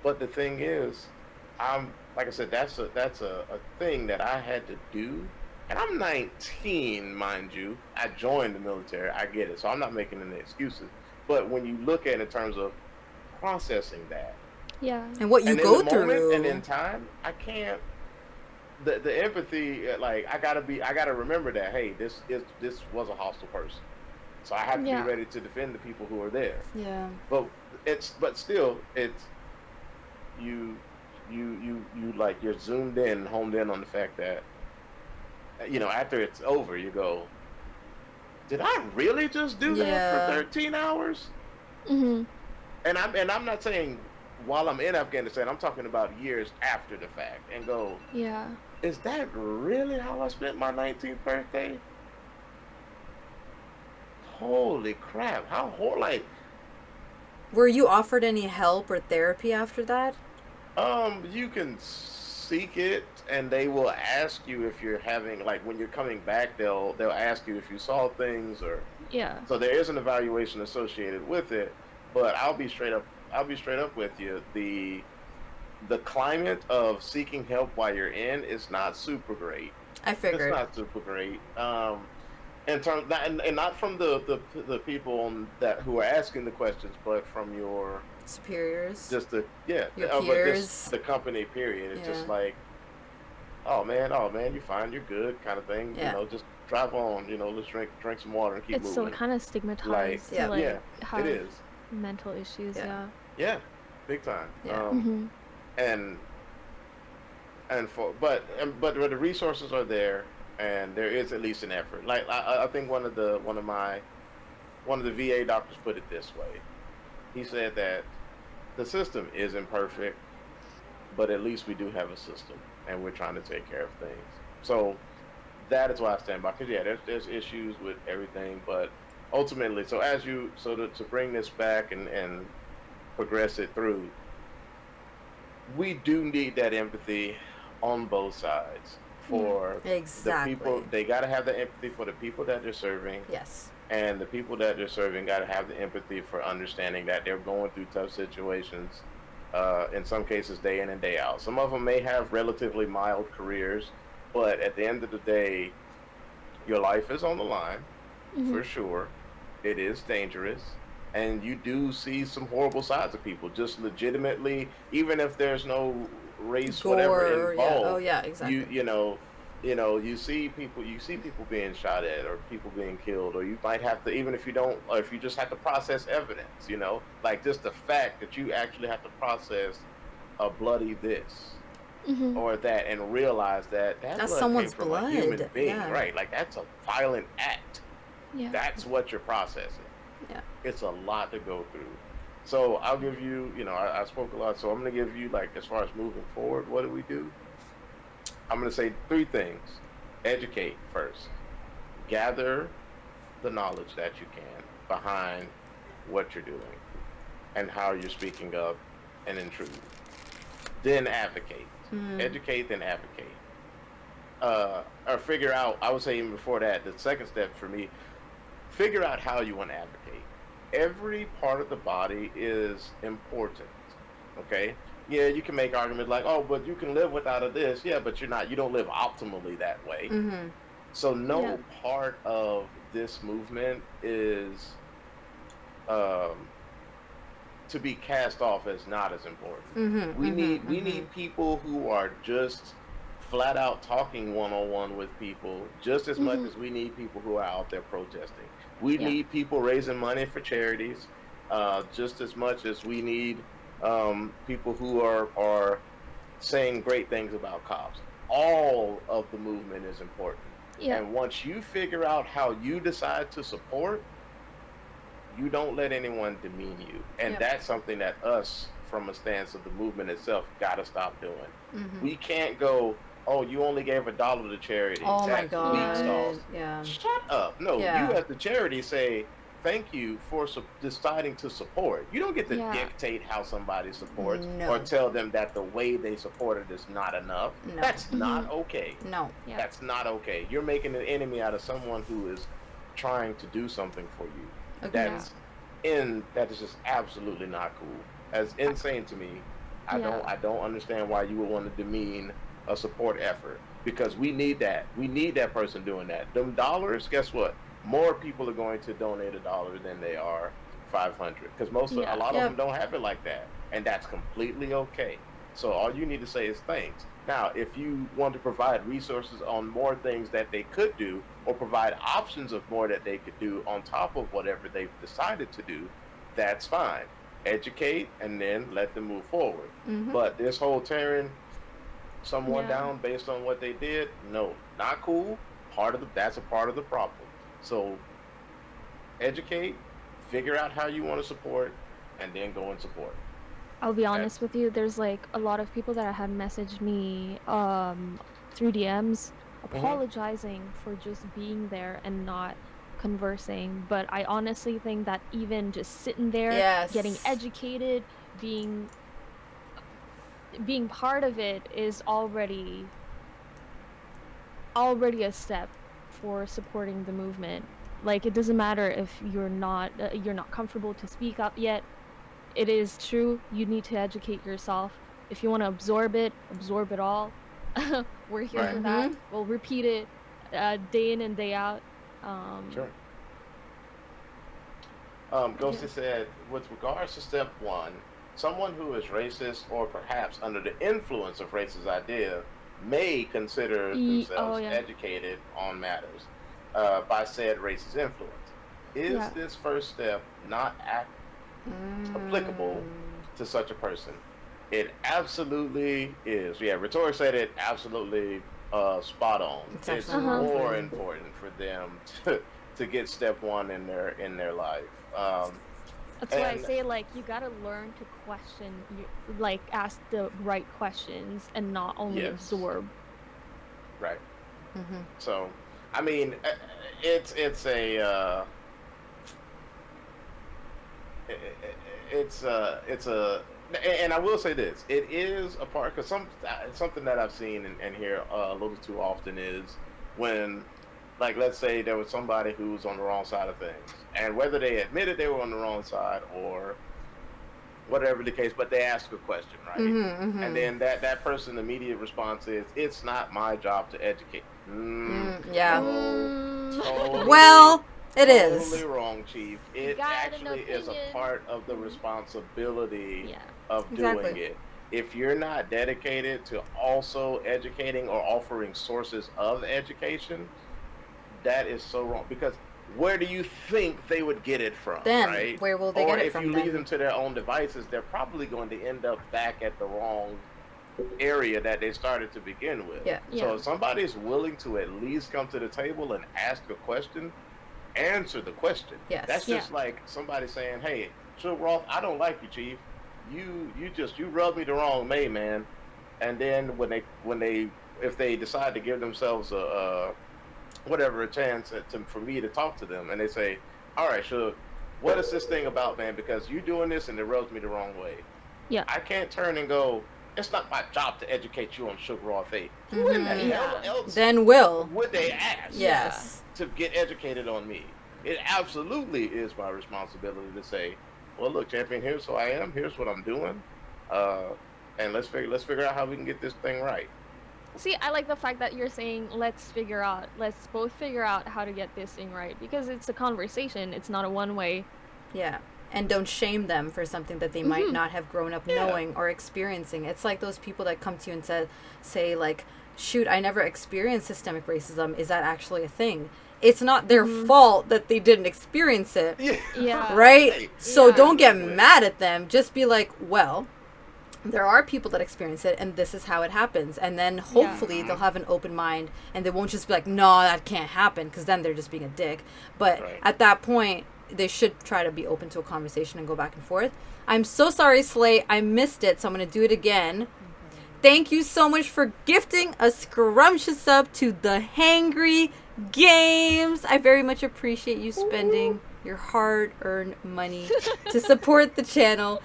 But the thing is, like I said, that's a thing that I had to do And I'm 19, mind you. I joined the military. I get it. So I'm not making any excuses. But when you look at it in terms of processing that, Yeah. And what you and in the go moment and through. in time, I can't. The empathy, like I gotta remember that. Hey, this was a hostile person, so I have to be Yeah. ready to defend the people who are there. Yeah. But but still, it's you you like you're zoomed in, homed in on the fact that after it's over, you go, did I really just do that for Yeah. 13 hours? Mm-hmm. And I'm not saying while I'm in Afghanistan, I'm talking about years after the fact, and go, Yeah. is that really how I spent my 19th birthday? Holy crap! Like Were you offered any help or therapy after that? you can seek it, and they will ask you if you're having, like, when you're coming back, they'll ask you if you saw things, or Yeah. so there is an evaluation associated with it. But I'll be straight up with you. The climate of seeking help while you're in is not super great. I It's figured. not super great. In terms not, and not from the people that who are asking the questions, but from your Superiors. just the yeah, Your but just peers. the company period. It's Yeah. just like, oh man, you're fine, you're good, kind of thing. Yeah. Just drive on. Let's drink some water and keep It's still moving. kind of Like, stigmatized to Yeah. like yeah, it have is. mental issues. Yeah. Yeah. Yeah, big time. Yeah. Mm-hmm. And but the resources are there, and there is at least an effort. Like, I think one of the VA doctors put it this way. He said that the system isn't perfect, but at least we do have a system, and we're trying to take care of things. So that is why I stand by. Because yeah, there's issues with everything, but ultimately, to bring this back and progress it through, we do need that empathy on both sides Yeah. for the Exactly. people. They got to have the empathy for the people that they're serving, Yes. and the people that they're serving got to have the empathy for understanding that they're going through tough situations, in some cases day in and day out. Some of them may have relatively mild careers, but at the end of the day, your life is on the line, Mm-hmm. for sure. It is dangerous, and you do see some horrible sides of people, just legitimately, even if there's no race whatever Gore. Yeah. Oh, involved. yeah. you Exactly. you know you see people being shot at, or people being killed, or you might have to, even if you don't, or if you just have to process evidence, like just the fact that you actually have to process a bloody this Mm-hmm. or that, and realize that That's blood came someone's from a human blood. being, Yeah. right? Like, that's a violent act. Yeah. That's what you're processing. Yeah. It's a lot to go through. So I'll give you, I spoke a lot, so I'm going to give you, like, as far as moving forward, what do we do? I'm going to say three things. Educate first. Gather the knowledge that you can behind what you're doing and how you're speaking up and intrude. Then advocate. Educate, then advocate. Or figure out, I would say even before that, the second step for me, figure out how you want to advocate. Every part of the body is important. Okay. Yeah, you can make arguments like, oh, but you can live without a this. Yeah, but you don't live optimally that way. Mm-hmm. So Yeah. no part of this movement is um to be cast off as not as important. Mm-hmm. Mm-hmm. We Mm-hmm. need people who are just flat out talking one on one with people, just as much Mm-hmm. as we need people who are out there protesting. We Yeah. need people raising money for charities, just as much as we need people who are saying great things about cops. All of the movement is important. Yeah. And once you figure out how you decide to support, you don't let anyone demean you. And Yep. that's something that us, from a stance of the movement itself, got to stop doing. Mm-hmm. We can't go, oh, you only gave $1 to charity. Oh my That's weak Yeah. god. sauce. Yeah. Shut up. No, you Yeah. as the charity say, thank you for deciding to support. You don't get to Yeah. dictate how somebody supports or No. tell them that the way they supported is not enough. No. That's Mm-hmm. not okay. No. Yeah. That's not okay. You're making an enemy out of someone who is trying to do something for you. Agreed. Yeah. That is just absolutely not cool. As I, insane to me. yeah. I don't understand why you would want to demean a support effort because we need that. We need that person doing that. Them dollars, guess what? More people are going to donate $1 than they are 500 because a Yeah. lot of them Yep. don't have it like that, and that's completely okay. So all you need to say is thanks. Now, if you want to provide resources on more things that they could do, or provide options of more that they could do on top of whatever they've decided to do, that's fine. Educate and then let them move forward. But this whole tearing someone Yeah. down based on what they did, no, not cool. That's a part of the problem. So educate, figure out how you want to support, and then go and support. I'll be honest That's with you, there's like a lot of people that have messaged me through DMs hmm apologizing for just being there and not conversing. But I honestly think that even just sitting there, getting Yes. educated, being being part of it is already a step for supporting the movement. Like it doesn't matter if you're not comfortable to speak up yet. It is true. You need to educate yourself. If you want to absorb it all. We're here right. for that. We'll repeat it day in and day out. Um, Sure. Ghosty because said, with regards to step one, someone who is racist or perhaps under the influence of racist idea may consider oh themselves yeah, educated on matters by said racist influence. Is yeah. this first step not applicable to such a person? It absolutely is. Yeah, Rhetoric said it absolutely spot on. It's It's actually Uh more huh. more important. important for them to get step one in their life. That's why I And say like you gotta learn to question, like ask the right questions and not only yes, absorb. right. So, I mean, it's a it's a and I will say this, it is a part because something that I've seen and hear a little too often is when, like, let's say there was somebody who's on the wrong side of things, and whether they admitted they were on the wrong side or whatever the case, but they ask a question, right? And then that person immediate response is, "It's not my job to educate." Yeah. No, Mm. totally, Well, it totally is. wrong, Chief. You It got an actually is a opinion. part of the responsibility Yeah. of doing Exactly. it. If you're not dedicated to also educating or offering sources of education, that is so wrong because where do you think they would get it from, Then, right? where will they Or get it if from you leave them then? to their own devices, they're probably going to end up back at the wrong area that they started to begin with. Yeah. So Yeah. if somebody is willing to at least come to the table and ask a question, answer the question. That's Yes. Yeah. just like somebody saying, "Hey, Suge Roth, I don't like you, Chief. You rubbed me the wrong way, man." And then when they if they decide to give themselves a whatever a chance for me to talk to them, and they say, "All right, Suge, what is this thing about, man? Because you doing this and it rubs me the wrong way." Yeah. I can't turn and go, "It's not my job to educate you on Sugar Raw Fate." Who in the hell Yeah. else Then will. would they ask Yeah. Yes. to get educated on me? It absolutely is my responsibility to say, "Well, look, champion, here's who I am. Here's what I'm doing, uh, and let's figure out how we can get this thing right." See, I like the fact that you're saying let's both figure out how to get this thing right because it's a conversation. It's not a one way. Yeah. And don't shame them for something that they might Mhm. not have grown up Yeah, knowing or experiencing. It's like those people that come to you and say like, "Shoot, I never experienced systemic racism. Is that actually a thing?" It's not their Mhm. fault that they didn't experience it, yeah, Yeah. right? right, So Yeah. don't get exactly. mad at them. Just be like, "Well, there are people that experience it and this is how it happens." And then Yeah. hopefully they'll hmm have an open mind and they won't just be like, "No, that can't happen," because then they're just being a dick. But Right. at that point they should try to be open to a conversation and go back and forth. I'm so sorry, Slay, I missed it, so I'm going to do it again. Thank you so much for gifting a scrumptious sub to the Hangry Games. I very much appreciate you spending your hard-earned money to support the channel.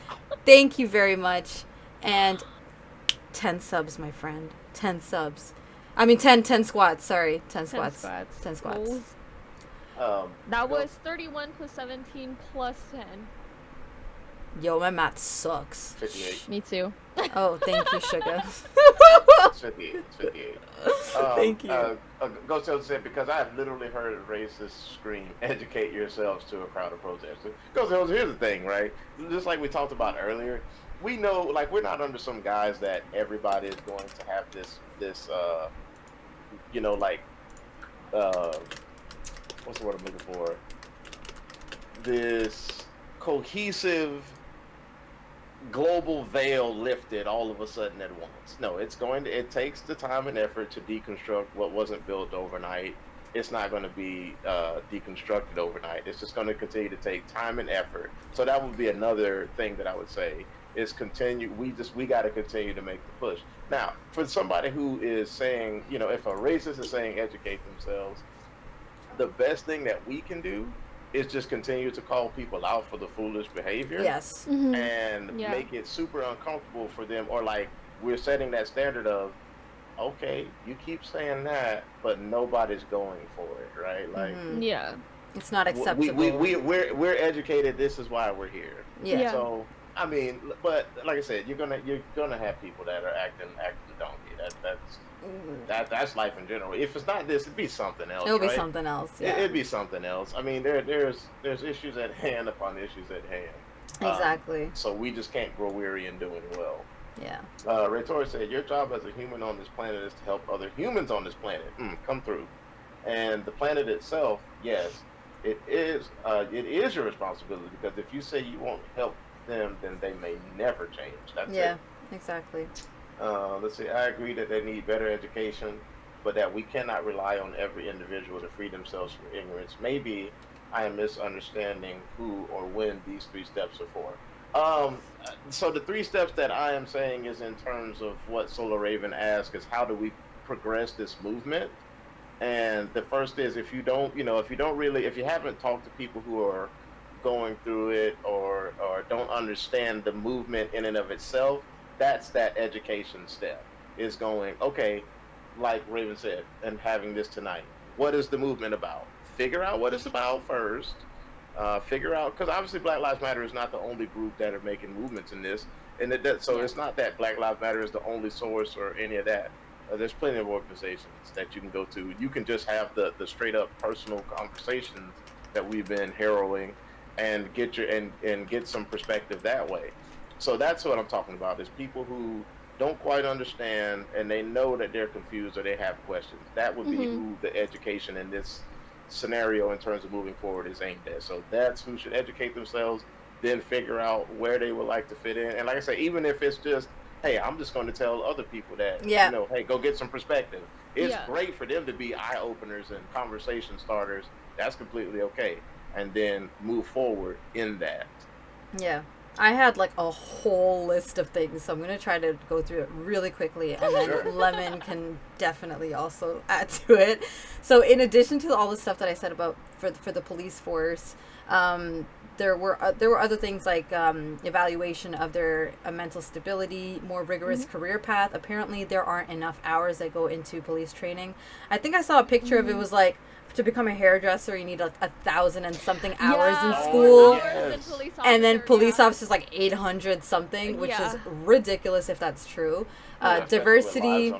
Thank you very much. And 10 subs, my friend. 10 subs. I mean 10 squats, sorry. 10 10 squats. squats. 10 squats. Goals. Um, That go was 31 plus 17 plus 10. Yo, my math sucks. 58. Me too. Oh, thank you, sugar. It's 58. It's 58. Thank you. Ghost Hills said, because I have literally heard a racist scream, educate yourselves to a crowd of protesters. Ghost Hills, here's the thing, right? Just like we talked about earlier, we know, like, we're not under some guise that everybody is going to have this, like, uh, what's the word I'm looking for? This cohesive global veil lifted all of a sudden at once. No, it takes the time and effort to deconstruct what wasn't built overnight. It's not going to be deconstructed overnight. It's just going to continue to take time and effort. So that would be another thing that I would say is continue. We got to continue to make the push. Now, for somebody who is saying, if a racist is saying educate themselves, the best thing that we can do is just continue to call people out for the foolish behavior. Yes. And make it super uncomfortable for them, or like we're setting that standard of, okay, you keep saying that, but nobody's going for it, right? Like, Yeah. It's not acceptable. We're educated. This is why we're here. Yeah. So I mean, but like I said, you're gonna have people that are acting donkey. That's life in general. If it's not this, it'd be something else. It'll be right? something else. Yeah. It'd be something else. I mean, there's issues at hand upon issues at hand. Exactly. So we just can't grow weary in doing well. Yeah. Ray Torres said, your job as a human on this planet is to help other humans on this planet come through. And the planet itself, yes, it is your responsibility, because if you say you won't help them, then they may never change. That's it. Yeah, exactly. Let's see, I agree that they need better education, but that we cannot rely on every individual to free themselves from ignorance. Maybe I am misunderstanding who or when these 3 steps are for. So the 3 steps that I am saying is in terms of what Solar Raven asked is, how do we progress this movement? And the first is, if you haven't talked to people who are going through it or don't understand the movement in and of itself, that's that education step, is going, okay, like Raven said, and having this tonight, what is the movement about? Figure out what it's about first. Figure out, because obviously Black Lives Matter is not the only group that are making movements in this, and it's not that Black Lives Matter is the only source or any of that. There's plenty of organizations that you can go to. You can just have the straight up personal conversations that we've been heralding, and get some perspective that way. So that's what I'm talking about, is people who don't quite understand and they know that they're confused or they have questions. That would be who the education in this scenario in terms of moving forward is aimed at. So that's who should educate themselves, then figure out where they would like to fit in. And like I say, even if it's just, hey, I'm just going to tell other people that, hey, go get some perspective. It's great for them to be eye openers and conversation starters. That's completely okay. And then move forward in that. Yeah. I had like a whole list of things, so I'm going to try to go through it really quickly, and then Lemon can definitely also add to it. So in addition to all the stuff that I said about for the police force, there were other things like evaluation of their mental stability, more rigorous career path. Apparently there aren't enough hours that go into police training. I think I saw a picture of it, was like, to become a hairdresser, you need like 1,000 and something hours in school. And then police officers like 800 something, which is ridiculous if that's true. Diversity.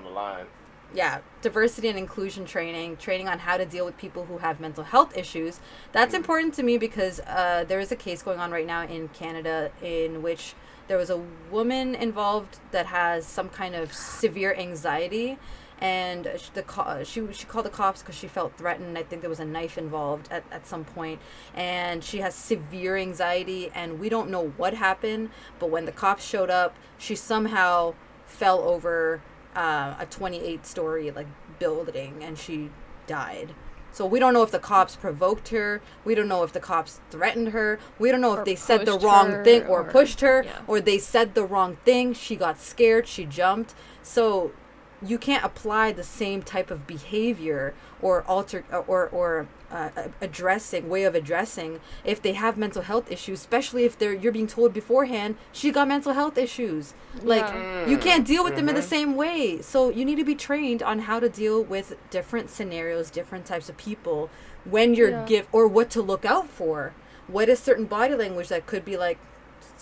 Diversity and inclusion training on how to deal with people who have mental health issues. That's important to me because there is a case going on right now in Canada in which there was a woman involved that has some kind of severe anxiety. And she called the cops because she felt threatened. I think there was a knife involved at some point. And she has severe anxiety, and we don't know what happened. But when the cops showed up, she somehow fell over a 28-story building, and she died. So we don't know if the cops provoked her. We don't know if the cops threatened her. We don't know if they said the wrong thing or pushed her, or they said the wrong thing. She got scared. She jumped. So you can't apply the same type of behavior or way of addressing if they have mental health issues, especially if you're being told beforehand she got mental health issues. You can't deal with them in the same way. So you need to be trained on how to deal with different scenarios, different types of people when you're or what to look out for. What is certain body language that could be like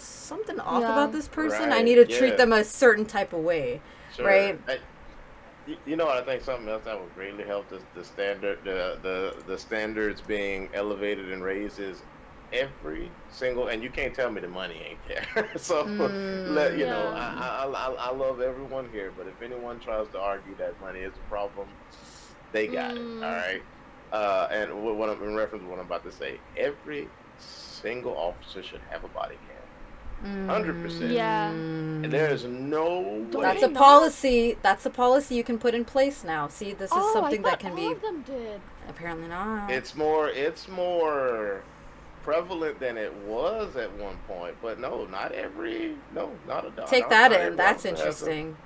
something off Yeah. about this person. I Right, need to treat yeah, them a certain type of way, sure. right? You know what I think something else that would greatly help is the standards being elevated and raised is every single, and you can't tell me the money ain't there. So let you know, Yeah. I love everyone here, but if anyone tries to argue that money is a problem, they got it. All Mm. right. And what I'm in reference to what I'm about to say, every single officer should have a body cam. 100%. Yeah. And there is no Don't That's they a way. not? policy. That's a policy you can put in place now. See, this is Oh, I something that thought can all be of them did. apparently not. It's more prevalent than it was at one point, but no, not every no, not a dog, Take that not in. every That's officer has a. interesting.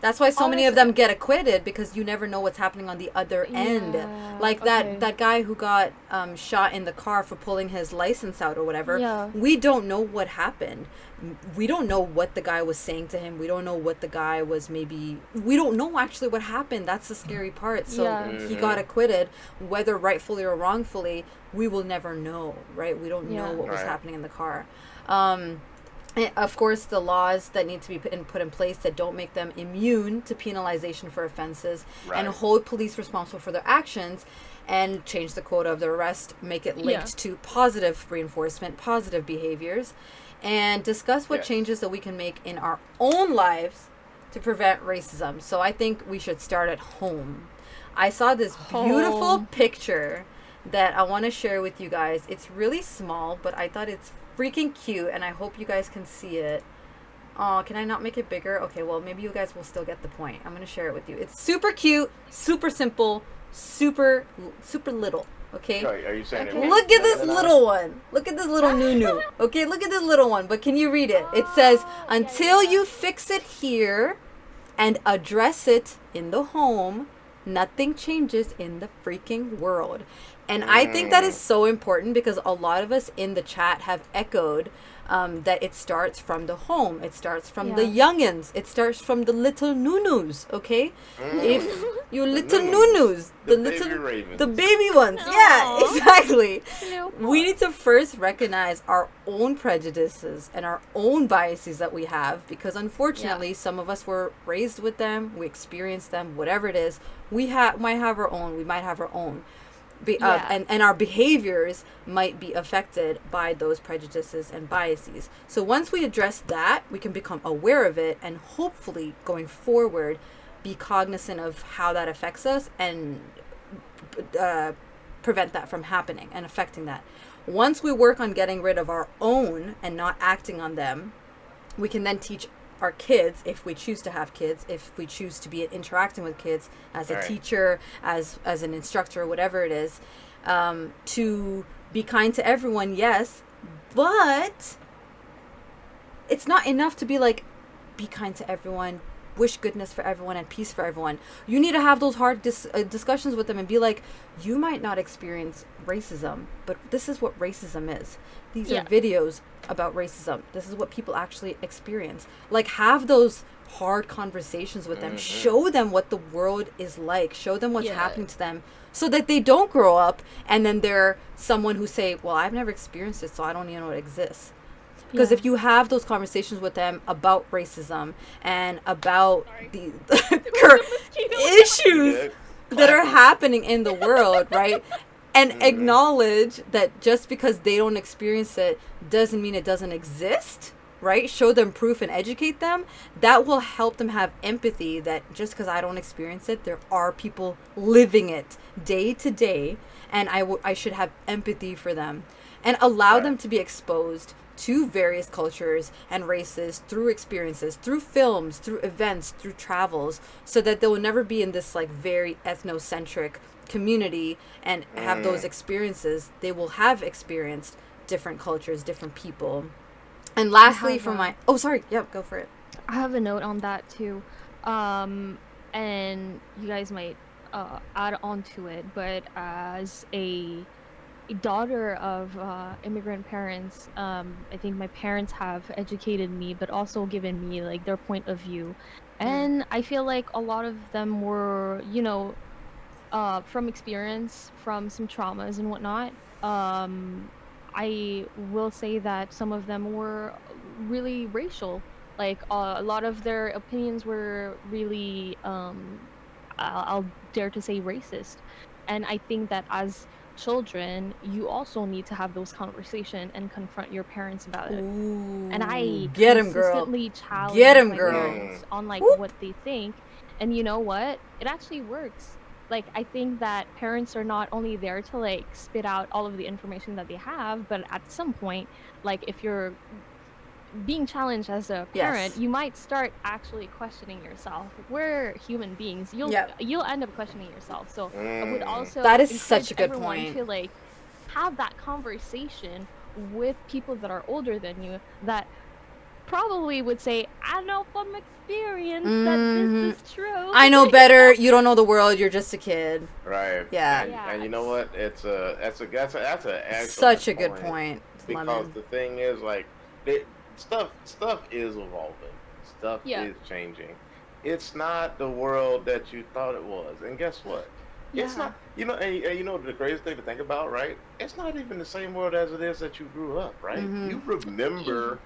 That's why so many of Honestly, them get acquitted because you never know what's happening on the other end. yeah. Like that Okay. that guy who got shot in the car for pulling his license out or whatever. Yeah. We don't know what happened. We don't know what the guy was saying to him. We don't know what the guy was maybe. We don't know actually what happened. That's the scary part. So Yeah. he got Hmm. acquitted, whether rightfully or wrongfully. We will never know, right? We don't know Yeah. what was Right. happening in the car. Um, and of course, the laws that need to be put in place that don't make them immune to penalization for offenses and Right. hold police responsible for their actions and change the quota of the arrest, make it linked Yeah. to positive reinforcement, positive behaviors, and discuss what Yes. changes that we can make in our own lives to prevent racism. So I think we should start at home. I saw this beautiful Home. picture that I want to share with you guys. It's really small, but I thought it's freaking cute, and I hope you guys can see it. Oh, can I not make it bigger? Okay, well, maybe you guys will still get the point. I'm going to share it with you. It's super cute, super simple, super little. Okay? Are you saying it Okay. makes Look at this feminine? little one. Look at this little Nunu. Okay, look at this little one. But can you read it? It says, Oh, until yeah. you fix it here and address it in the home, nothing changes in the freaking world. And I think that is Mm, so important because a lot of us in the chat have echoed that it starts from the home. It starts from the Yeah. youngins. It starts from the little nunus, okay? If mm. you The little Nunus, nunus, the the baby little, the ravens. baby ones. Yeah, Aw. exactly. Little We need to first recognize our own prejudices and our own biases that we have because unfortunately some of us were raised with them, we experienced them, whatever it is. Might have our own, we might have our own. Yeah. And our behaviors might be affected by those prejudices and biases. So once we address that, we can become aware of it and hopefully going forward be cognizant of how that affects us and uh, prevent that from happening and affecting that. Once we work on getting rid of our own and not acting on them, we can then teach our kids, if we choose to have kids, if we choose to be interacting with kids as a Right. teacher, as an instructor, whatever it is, to be kind to everyone, yes, but it's not enough to be like, be kind to everyone, wish goodness for everyone and peace for everyone. You need to have those hard discussions with them and be like, you might not experience racism, but this is what racism is. These Yeah. are videos about racism. This is what people actually experience. Like, have those hard conversations with them. Show them what the world is like. Show them what's Yeah. happening to them so that they don't grow up and then they're someone who say, well, I've never experienced it, so I don't even know it exists. Because Yeah. if you have those conversations with them about racism and about the issues Good. that are Clapping. happening in the world, right? And acknowledge that just because they don't experience it doesn't mean it doesn't exist, right? Show them proof and educate them. That will help them have empathy that just because I don't experience it, there are people living it day to day, and I should have empathy for them and allow them Right. to be exposed to various cultures and races through experiences, through films, through events, through travels, so that they will never be in this like very ethnocentric community and have those experiences. They will have experienced different cultures, different people. And lastly, have for a- my sorry, go for it. I have a note on that too. And you guys might add on to it, but as a daughter of immigrant parents, I think my parents have educated me, but also given me like their point of view. And I feel like a lot of them were, from experience, from some traumas and whatnot. I will say that some of them were really racial. Like a lot of their opinions were really, I'll dare to say, racist. And I think that as children, you also need to have those conversations and confront your parents about it. And Ooh, I get him, girl. consistently Get challenge him, my girl. parents on like Whoop. what they think. And you know what? It actually works. Like I think that parents are not only there to like spit out all of the information that they have, but at some point, like if you're being challenged as a parent, Yes. you might start actually questioning yourself. We're human beings. Yep. You'll end up questioning yourself. So I would That also is such encourage a good everyone point. to like have that conversation with people that are older than you that probably would say, I know from experience that this is true. I know better. You don't know the world. You're just a kid. Right. Yeah. And you know what? That's an Such excellent a good point, point, because Lemon. the thing is, like, stuff is evolving. Stuff Yeah. is changing. It's not the world that you thought it was. And guess what? It's Yeah. not. And you know the craziest thing to think about, right? It's not even the same world as it is that you grew up, right? You remember,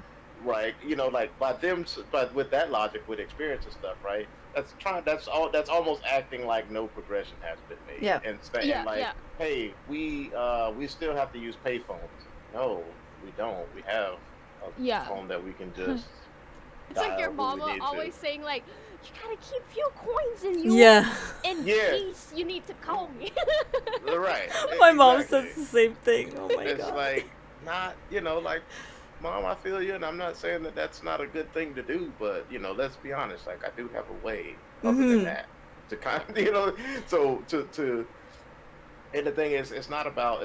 right? Like but with that logic, with experience and stuff, right? That's almost acting like no progression has been made, Yeah. and Yeah, like, yeah. hey, we still have to use payphones. No, we don't. We have a Yeah. phone that we can just It's like your dial who we mama need to. always saying like, you gotta keep few coins in you Yeah. in Yeah, case you need to call me. right. My mom Exactly. says the same thing. Oh my It's god. like, not, like, mom, I feel you, and I'm not saying that that's not a good thing to do, but let's be honest. Like, I do have a way other than that to kind of, so to and the thing is, it's not about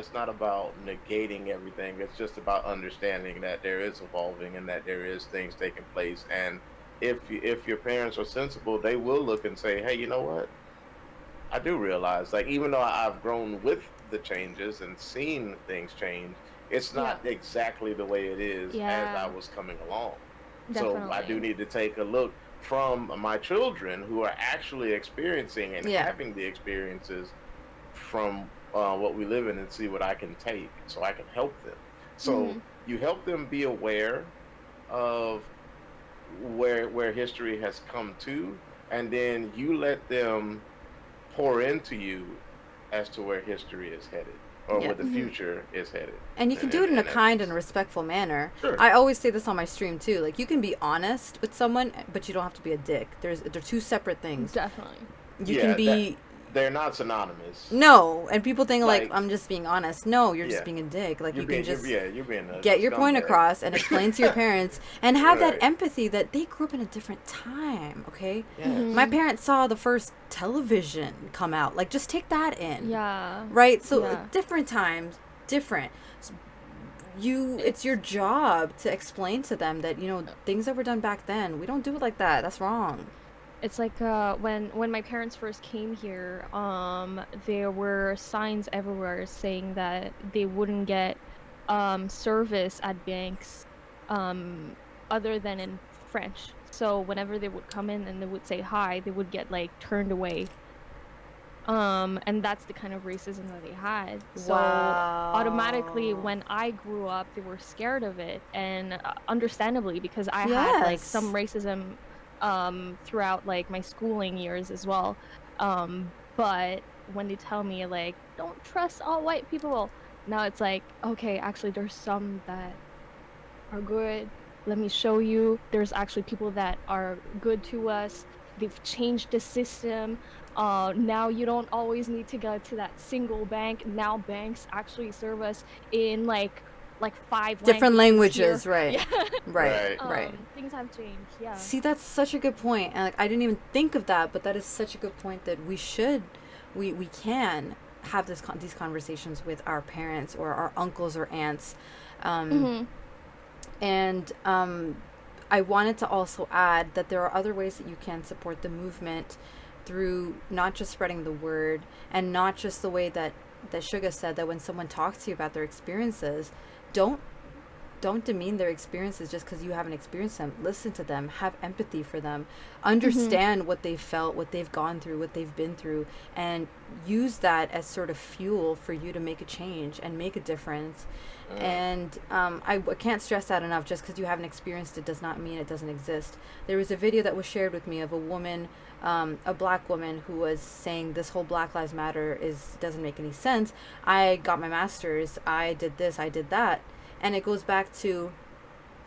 negating everything. It's just about understanding that there is evolving and that there is things taking place. And if your parents are sensible, they will look and say, hey, you know what? I do realize, like, even though I've grown with the changes and seen things change, it's Yeah. not exactly the way it is as I Yeah, was coming along. So I do definitely. need to take a look from my children who are actually experiencing and Yeah. having the experiences from what we live in, and see what I can take so I can help them. So Mhm. you help them be aware of where history has come to, and then you let them pour into you as to where history is headed, or Yeah. where the Mhm. future is headed. And you can do it in a In kind and essence, respectful manner. sure. I always say this on my stream too. Like you can be honest with someone, but you don't have to be a dick. They're two separate things. Definitely. You can Yeah, that be they're not synonymous. no, and people think like Like, I'm just being honest. No, you're just yeah, being a dick. Like you're you can being you're just yeah you're being a get your point scumbag. across and explain to your parents and have that Right. empathy that they grew up in a different time, okay? My Yes. Mhm. parents saw the first television come out. Like just take that in. Yeah. Right? So Yeah. different times, different. It's your It's job to explain to them that, things that were done back then, we don't do it like that. That's wrong. it's like when my parents first came here, there were signs everywhere saying that they wouldn't get service at banks um other than in French. So whenever they would come in and they would say hi, they would get like turned away. And that's the kind of racism that they had. So automatically Wow. when I grew up, they were scared of it, and understandably, because I had like some Yes. racism throughout like my schooling years as well. But when they tell me like don't trust all white people, now it's like, okay, actually there's some that are good. Let me show you. There's actually people that are good to us. They've changed the system. Now you don't always need to go to that single bank. Now banks actually serve us in like five Different languages here. languages, right. Yeah. Right, Right. right. Things have changed. Yeah. See, that's such a good point. And like I didn't even think of that, but that is such a good point that we can have these conversations with our parents or our uncles or aunts. Mhm. And I wanted to also add that there are other ways that you can support the movement through not just spreading the word and not just the way that Suga said that when someone talks to you about their experiences, don't don't demean their experiences just because you haven't experienced them. Listen to them, have empathy for them, understand what they've felt, what they've gone through, what they've been through, and use that as sort of fuel for you to make a change and make a difference. And I can't stress that enough. Just because you haven't experienced it does not mean it doesn't exist. There was a video that was shared with me of a woman, a black woman, who was saying this whole Black Lives Matter doesn't make any sense. I got my master's, I did this, I did that. And it goes back to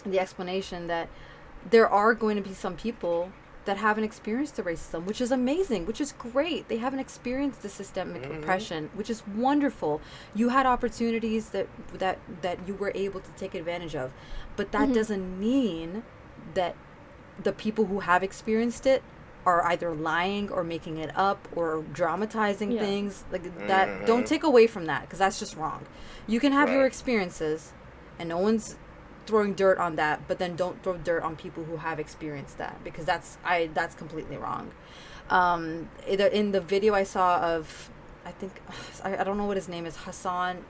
the explanation that there are going to be some people that haven't experienced the racism, which is amazing, which is great. They haven't experienced the systemic oppression, which is wonderful. You had opportunities that you were able to take advantage of. But that doesn't mean that the people who have experienced it are either lying or making it up or dramatizing things like that. Don't take away from that, because that's just wrong. You can have your experiences, and no one's throwing dirt on that, but then don't throw dirt on people who have experienced that, because that's completely wrong. In the video I saw of, I think, I don't know what his name is, Hassan,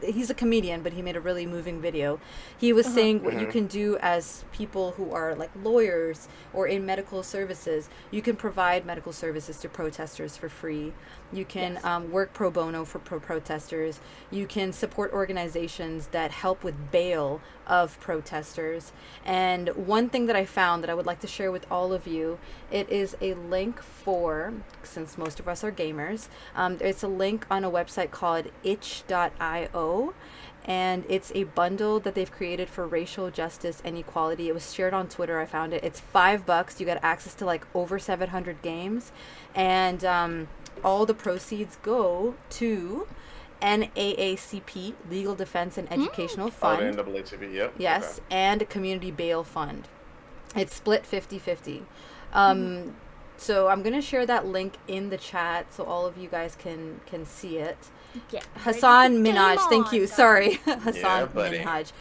he's a comedian, but he made a really moving video. He was saying what you can do as people who are like lawyers or in medical services. You can provide medical services to protesters for free. You can work pro bono for protesters. You can support organizations that help with bail of protesters. And one thing that I found that I would like to share with all of you, it is a link for, since most of us are gamers, it's a link on a website called itch.io. And it's a bundle that they've created for racial justice and equality. It was shared on Twitter. I found it. It's $5. You get access to like over 700 games. And all the proceeds go to NAACP, Legal Defense and Educational Fund. Oh, the NAACP, yep. Yes, okay. And Community Bail Fund. It's split 50-50. So I'm going to share that link in the chat so all of you guys can see it. Hassan Minhaj, thank you. Sorry, Hassan Minhaj.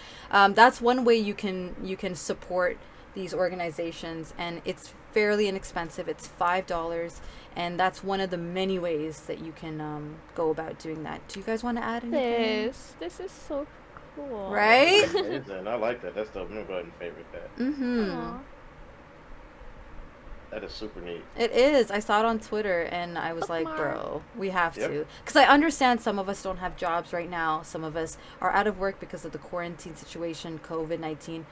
That's one way you can support these organizations, and it's fairly inexpensive. It's $5, and that's one of the many ways that you can go about doing that. Do you guys want to add anything? This is so cool. Right? Amazing. I like that. That's dope. I'm gonna go ahead and favorite that. Mm-hmm. That is super neat. It is. I saw it on Twitter, and I was like, bro, we have to. Because I understand some of us don't have jobs right now. Some of us are out of work because of the quarantine situation, COVID-19.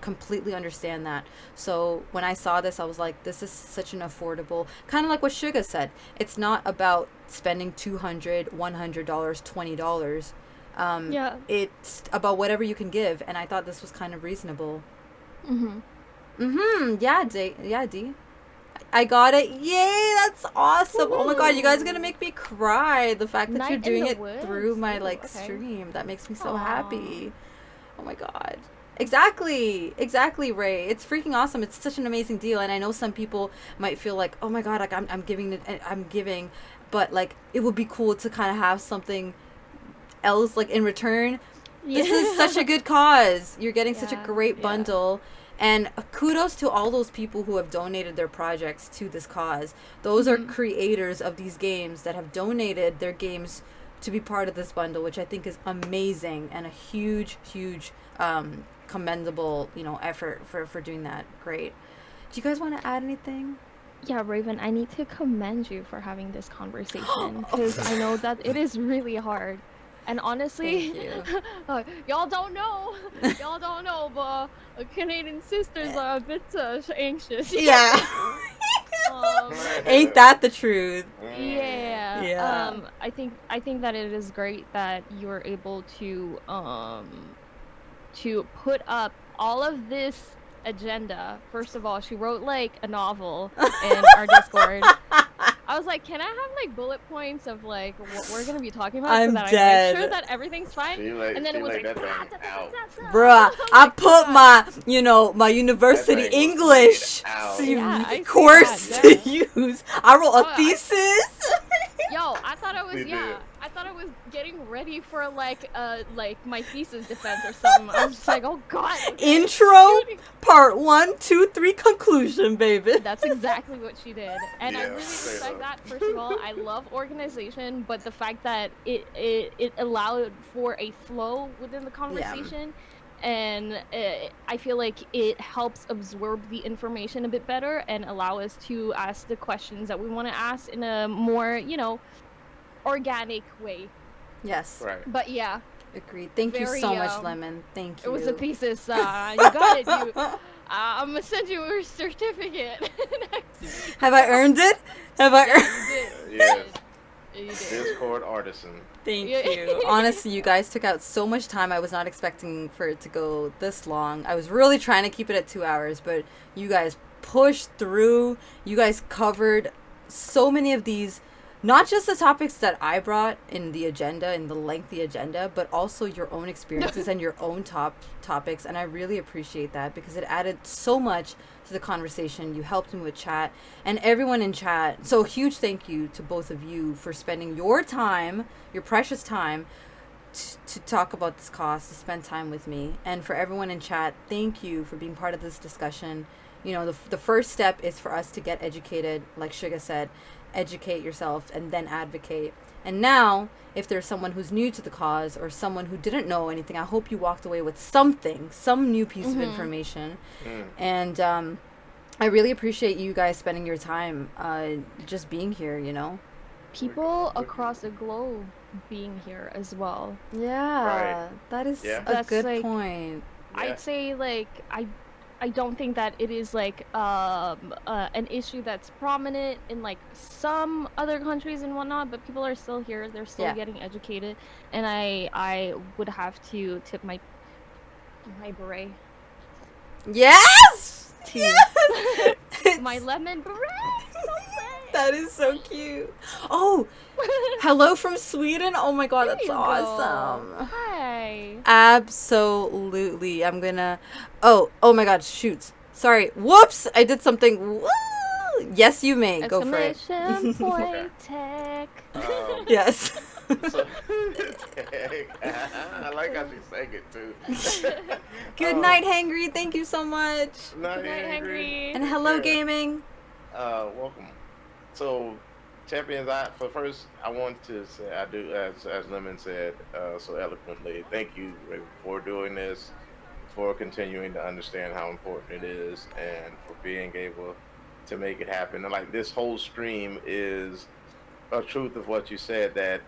Completely understand that. So when I saw this, I was like, this is such an affordable, kind of like what Suga said. It's not about spending $200, $100, $20. It's about whatever you can give, and I thought this was kind of reasonable. Yeah, D. I got it. Yay, that's awesome. Ooh. Oh my god, you guys are gonna make me cry. The fact that you're doing it through my stream, that makes me so happy. Oh my god. Exactly, Ray. It's freaking awesome. It's such an amazing deal, and I know some people might feel like, oh my god, like I'm giving, but like it would be cool to kind of have something else like in return. This is such a good cause. You're getting such a great bundle. And kudos to all those people who have donated their projects to this cause. Those are creators of these games that have donated their games to be part of this bundle, which I think is amazing and a huge commendable, effort for doing that. Great. Do you guys want to add anything? Yeah, Raven, I need to commend you for having this conversation, because I know that it is really hard. And honestly, y'all don't know, but Canadian sisters are a bit anxious. Yeah. Ain't that the truth? Yeah. I think that it is great that you are able to put up all of this agenda. First of all, she wrote like a novel in our Discord. I was like, can I have like bullet points of like what we're gonna be talking about, so that dead. I make sure that everything's fine? And then it was like, bruh, I put my my university English course to use. I wrote a thesis. Yo, I thought thought I was getting ready for like my thesis defense or something. I was just like, oh god. Okay, Intro, part 1, 2, 3, conclusion, baby. That's exactly what she did, and I Yeah, really straight respect up. that. First of all, I love organization, but the fact that it allowed for a flow within the conversation, and I feel like it helps absorb the information a bit better and allow us to ask the questions that we want to ask in a more, organic way. Yes, Right. But yeah, agreed. Thank you so very much, Lemon. Thank it you. was a thesis. You got it. I'm gonna send you a certificate next week. Have I earned it? Have I earned You did. Yes. You did. Discord artisan. Thank Yeah. you. Honestly, you guys took out so much time. I was not expecting for it to go this long. I was really trying to keep it at 2 hours, but you guys pushed through. You guys covered so many of these, not just the topics that I brought in the agenda, in the lengthy agenda, but also your own experiences and your own topics. And I really appreciate that because it added so much to the conversation. You helped me with chat and everyone in chat. So huge thank you to both of you for spending your time, your precious time, to talk about this cause, to spend time with me. And for everyone in chat, thank you for being part of this discussion. You know, the first step is for us to get educated, like Suga said, educate yourself and then advocate. And now, if there's someone who's new to the cause or someone who didn't know anything, I hope you walked away with something, some new piece of information. And I really appreciate you guys spending your time just being here, you know? People across the globe being here as well. Yeah, Right. that is Yeah. a That's good like- point. Yeah. I'd say like I don't think that it is like an issue that's prominent in like some other countries and whatnot, but people are still here. They're still Yeah. getting educated, and I would have to tip my beret Yes! to Yes! my lemon beret. That is so cute. Oh, hello from Sweden. Oh my god, There that's you go. awesome. Hi. Absolutely. I'm gonna. Oh my god, shoot. Sorry. Whoops! I did something. Woo! Yes, you may. Go for it. Exclamation point tech. Yes. So, I like how she sang it too. Good night, Hangry. Thank you so much. Night, Good night, Angry. Hangry. And hello, Yeah. gaming. Welcome. So, champions, I want to say I do as Lemon said so eloquently. Thank you for doing this, for continuing to understand how important it is, and for being able to make it happen. And like this whole stream is a truth of what you said, that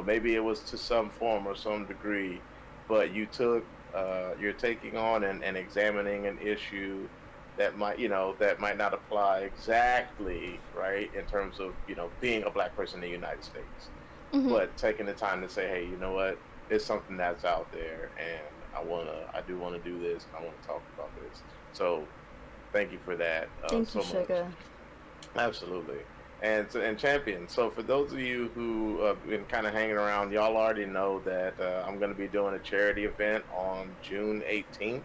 maybe it was to some form or some degree, but you're taking on and examining an issue that might not apply exactly right in terms of being a black person in the United States, but taking the time to say, hey, you know what, it's something that's out there, and I do want to do this, and I want to talk about this. So thank you for that. Thank so you, much. Sugar. Absolutely. And champion. So for those of you who have been kind of hanging around, y'all already know that I'm going to be doing a charity event on June 18th.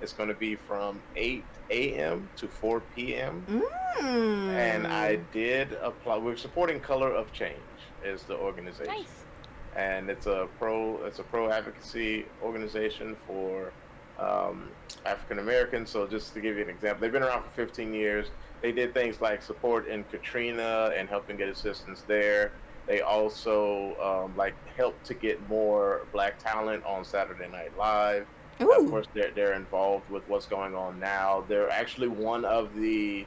It's going to be from 8 a.m. to 4 p.m. And I did apply. We're supporting Color of Change is the organization. Nice. And it's a pro advocacy organization for African Americans. So just to give you an example, they've been around for 15 years. They did things like support in Katrina and helping get assistance there. They also helped to get more black talent on Saturday Night Live. Of course, they're involved with what's going on now. They're actually one of the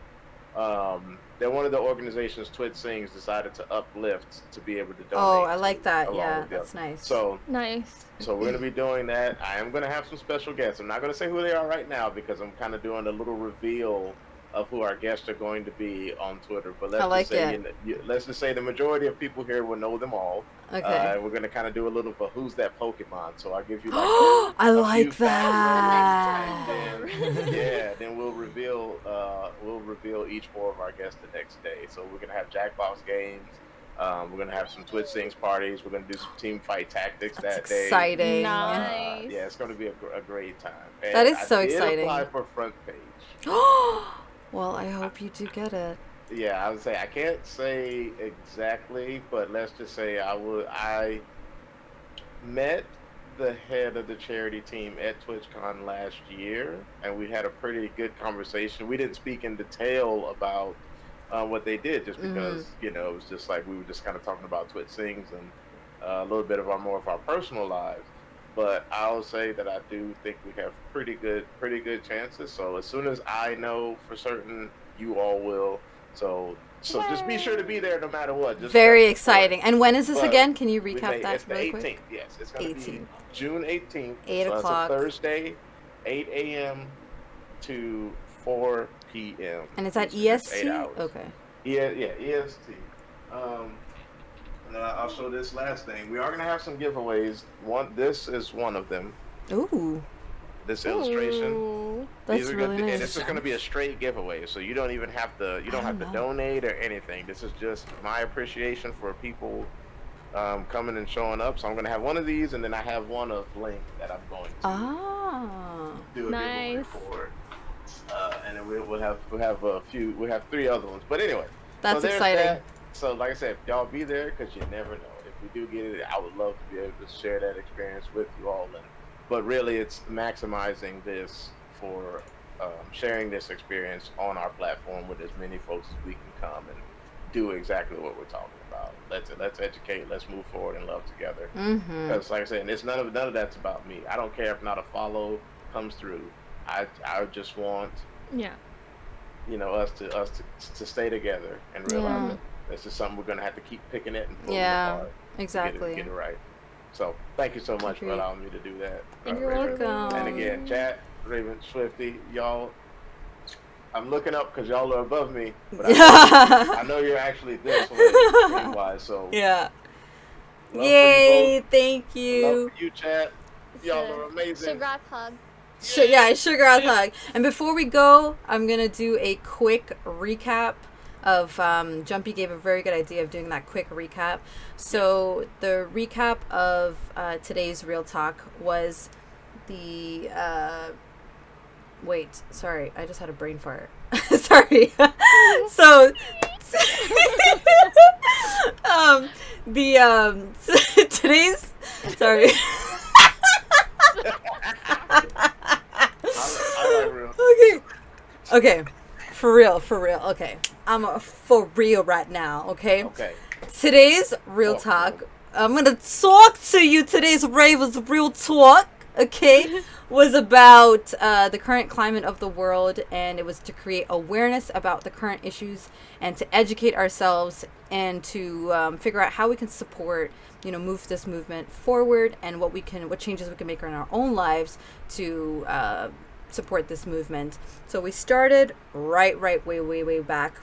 organizations Twitch Sings decided to uplift to be able to donate. Oh, I like that. along Yeah, with them. that's nice. So Nice. we're going to be doing that. I am going to have some special guests. I'm not going to say who they are right now because I'm kind of doing a little reveal of who our guests are going to be on Twitter. But let's just say the majority of people here will know them all. Okay. We're going to kind of do a little of who's that Pokemon. So I'll give you like I a like few facts, that. and then we'll reveal each four of our guests the next day. So we're going to have Jackbox games. We're going to have some Twitch Sings parties. We're going to do some team fight tactics that day. Exciting. Nice. Yeah, it's going to be a great time. And That is so I did exciting. apply for front page. Well, I hope you do get it. Yeah, I would say I can't say exactly, but let's just say I met the head of the charity team at TwitchCon last year, and we had a pretty good conversation. We didn't speak in detail about what they did, just because it was just like we were just kind of talking about Twitch things and a little bit of our more of our personal lives. But I'll say that I do think we have pretty good chances. So as soon as I know for certain, you all will. So just be sure to be there no matter what. Just Very come support. exciting. And when is this But again? Can you we recap may that it's the really quick? 18th. Yes, it's gonna be 18. June 18th. 8 So that's a o'clock. Thursday, 8 a.m. to 4 p.m. And it's at Eastern. That's EST? 8 hours. Okay. Yeah, EST. And then I'll show this last thing. We are gonna have some giveaways. This is one of them. Ooh. This illustration. Ooh. That's These are really and nice. this is going to be a straight giveaway, so you don't even have to. You don't have to donate or anything. This is just my appreciation for people coming and showing up. So I'm going to have one of these, and then I have one of Link that I'm going to do a giveaway Nice. for. And then we'll have a few. We have 3 other ones. But anyway, That's so there's exciting. that. So like I said, y'all be there because you never know. If we do get it, I would love to be able to share that experience with you all. But really, it's maximizing this for sharing this experience on our platform with as many folks as we can come and do exactly what we're talking about. Let's educate, let's move forward and love together. Because, like I said, it's none of that's about me. I don't care if not a follow comes through. I just want us to stay together and realize that this is something we're gonna have to keep picking at and pulling apart. Exactly. Get it right. So thank you so much for allowing me to do that. You're Raven. welcome. And again, chat, Raven, Swifty, y'all. I'm looking up because y'all are above me, but I know you're actually this way screen-wise. So Yeah. love Yay! for you both. Thank Love you. for you, chat. Y'all are amazing. Sugar hug. Sugar hug. And before we go, I'm gonna do a quick recap of Jumpy gave a very good idea of doing that quick recap. So the recap of today's Real Talk was the wait, sorry, I just had a brain fart. Sorry. So today's sorry. I like real. Okay. For real. Okay. I'm for real right now, okay? Okay. Today's Real Talk, I'm going to talk to you. Today's Raven's Real Talk, okay, was about the current climate of the world, and it was to create awareness about the current issues and to educate ourselves and to figure out how we can support, move this movement forward and what changes we can make in our own lives to support this movement. So we started way back,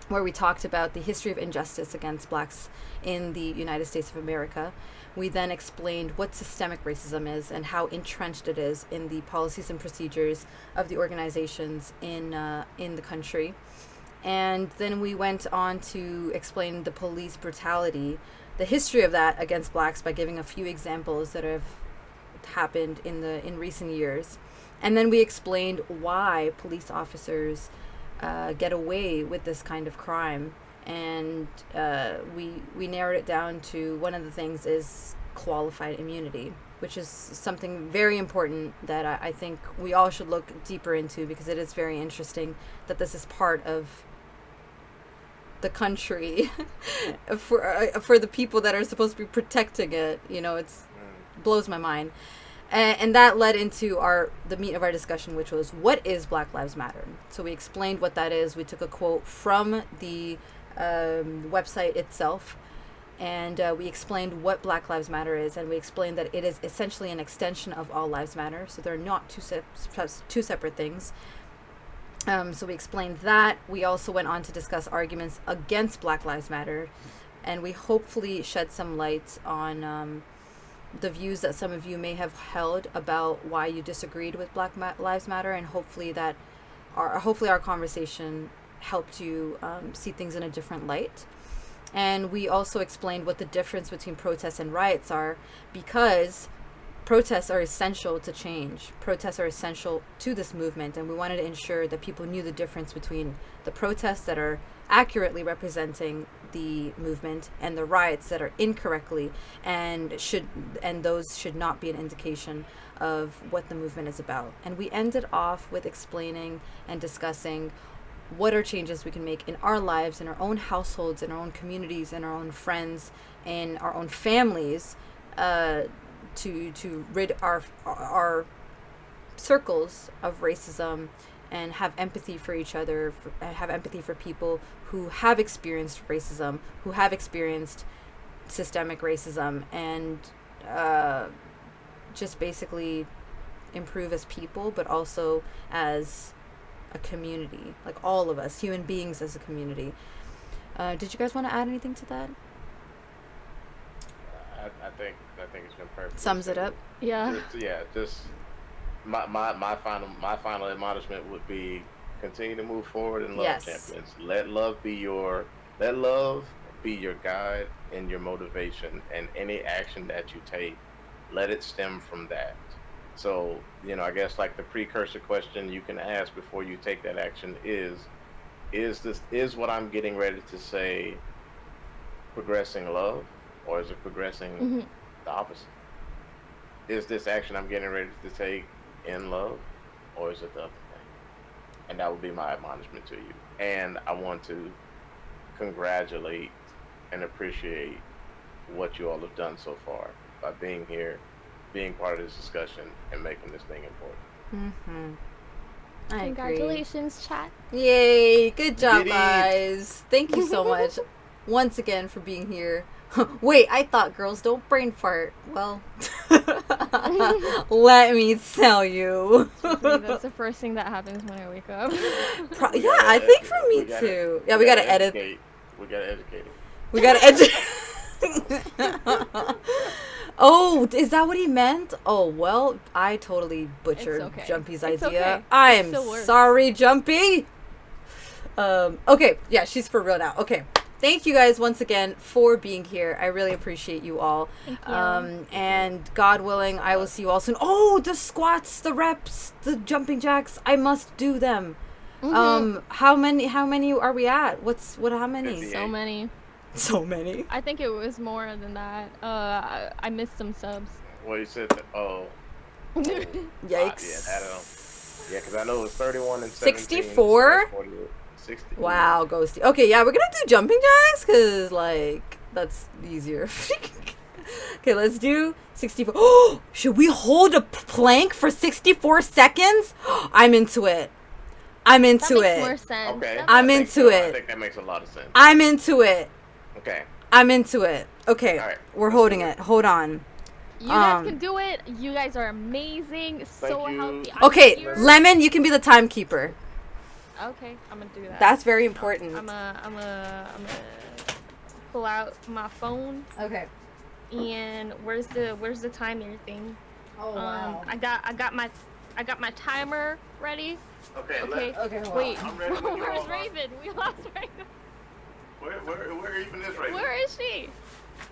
where we talked about the history of injustice against blacks in the United States of America. We then explained what systemic racism is and how entrenched it is in the policies and procedures of the organizations in the country. And then we went on to explain the police brutality, the history of that against blacks, by giving a few examples that have happened in recent years. And then we explained why police officers get away with this kind of crime, and we narrowed it down to one of the things is qualified immunity, which is something very important that I think we all should look deeper into, because it is very interesting that this is part of the country for the people that are supposed to be protecting it. It blows my mind. And that led into the meat of our discussion, which was, what is Black Lives Matter? So we explained what that is. We took a quote from the website itself, and we explained what Black Lives Matter is, and we explained that it is essentially an extension of All Lives Matter, so they're not two separate things. So we explained that. We also went on to discuss arguments against Black Lives Matter, and we hopefully shed some light on the views that some of you may have held about why you disagreed with Black Lives Matter, and hopefully our conversation helped you see things in a different light. And we also explained what the difference between protests and riots are, because protests are essential to change. Protests are essential to this movement, and we wanted to ensure that people knew the difference between the protests that are accurately representing the movement, and the riots that are incorrectly, and those should not be an indication of what the movement is about. And we ended off with explaining and discussing what are changes we can make in our lives, in our own households, in our own communities, in our own friends, in our own families, to rid our circles of racism, and have empathy for each other, have empathy for people who have experienced racism, who have experienced systemic racism, and just basically improve as people, but also as a community, like all of us, human beings as a community. Did you guys want to add anything to that? I think it's been perfect. Sums it up. Yeah. Just my final admonishment would be continue to move forward and love Yes. champions. Let love be your guide and your motivation, and any action that you take, let it stem from that. So, I guess like the precursor question you can ask before you take that action is what I'm getting ready to say progressing love, or is it progressing the opposite? Is this action I'm getting ready to take in love, or is it the other thing? And that would be my admonishment to you. And I want to congratulate and appreciate what you all have done so far by being here, being part of this discussion, and making this thing important. I agree. Congratulations, chat. Yay! Good job, Did it. guys. Thank you so much once again for being here. Wait, I thought girls don't brain fart. Well, let me tell you. That's the first thing that happens when I wake up. Yeah, I think for me too. Yeah, we gotta edit. We gotta educate it. We gotta edit. Oh, is that what he meant? Oh, well, I totally butchered okay. Jumpy's It's idea. okay. I It am still works. sorry, Jumpy. Okay, yeah, she's for real now. Okay. Thank you guys once again for being here. I really appreciate you all. Thank you. And God willing, I will see you all soon. Oh, the squats, the reps, the jumping jacks. I must do them. How many are we at? How many? 58. So many. So many. I think it was more than that. I missed some subs. Well, you said that, Yikes. Yeah, because I know it was 31 and 17. 64? So 48. 60. Wow, ghosty. Okay, yeah, we're gonna do jumping jacks because, like, that's easier. Okay, let's do 64. Oh, should we hold a plank for 64 seconds? I'm into it. I'm into That makes it. more sense. Okay. That I'm I think into so. it. I think that makes a lot of sense. I'm into it. Okay. I'm into it. Okay, All right, we're let's holding do it. Hold on. You guys can do it. You guys are amazing. So you. healthy. I'm Okay, here. Lemon, you can be the timekeeper. Okay, I'm gonna do that. That's very important. I'm gonna pull out my phone. Okay. And where's the timer thing? Oh I got my timer ready. Okay. Okay. Okay, hold Wait. I'm ready when you Where's all are. Raven? We lost Raven. Where even is Raven? Where is she?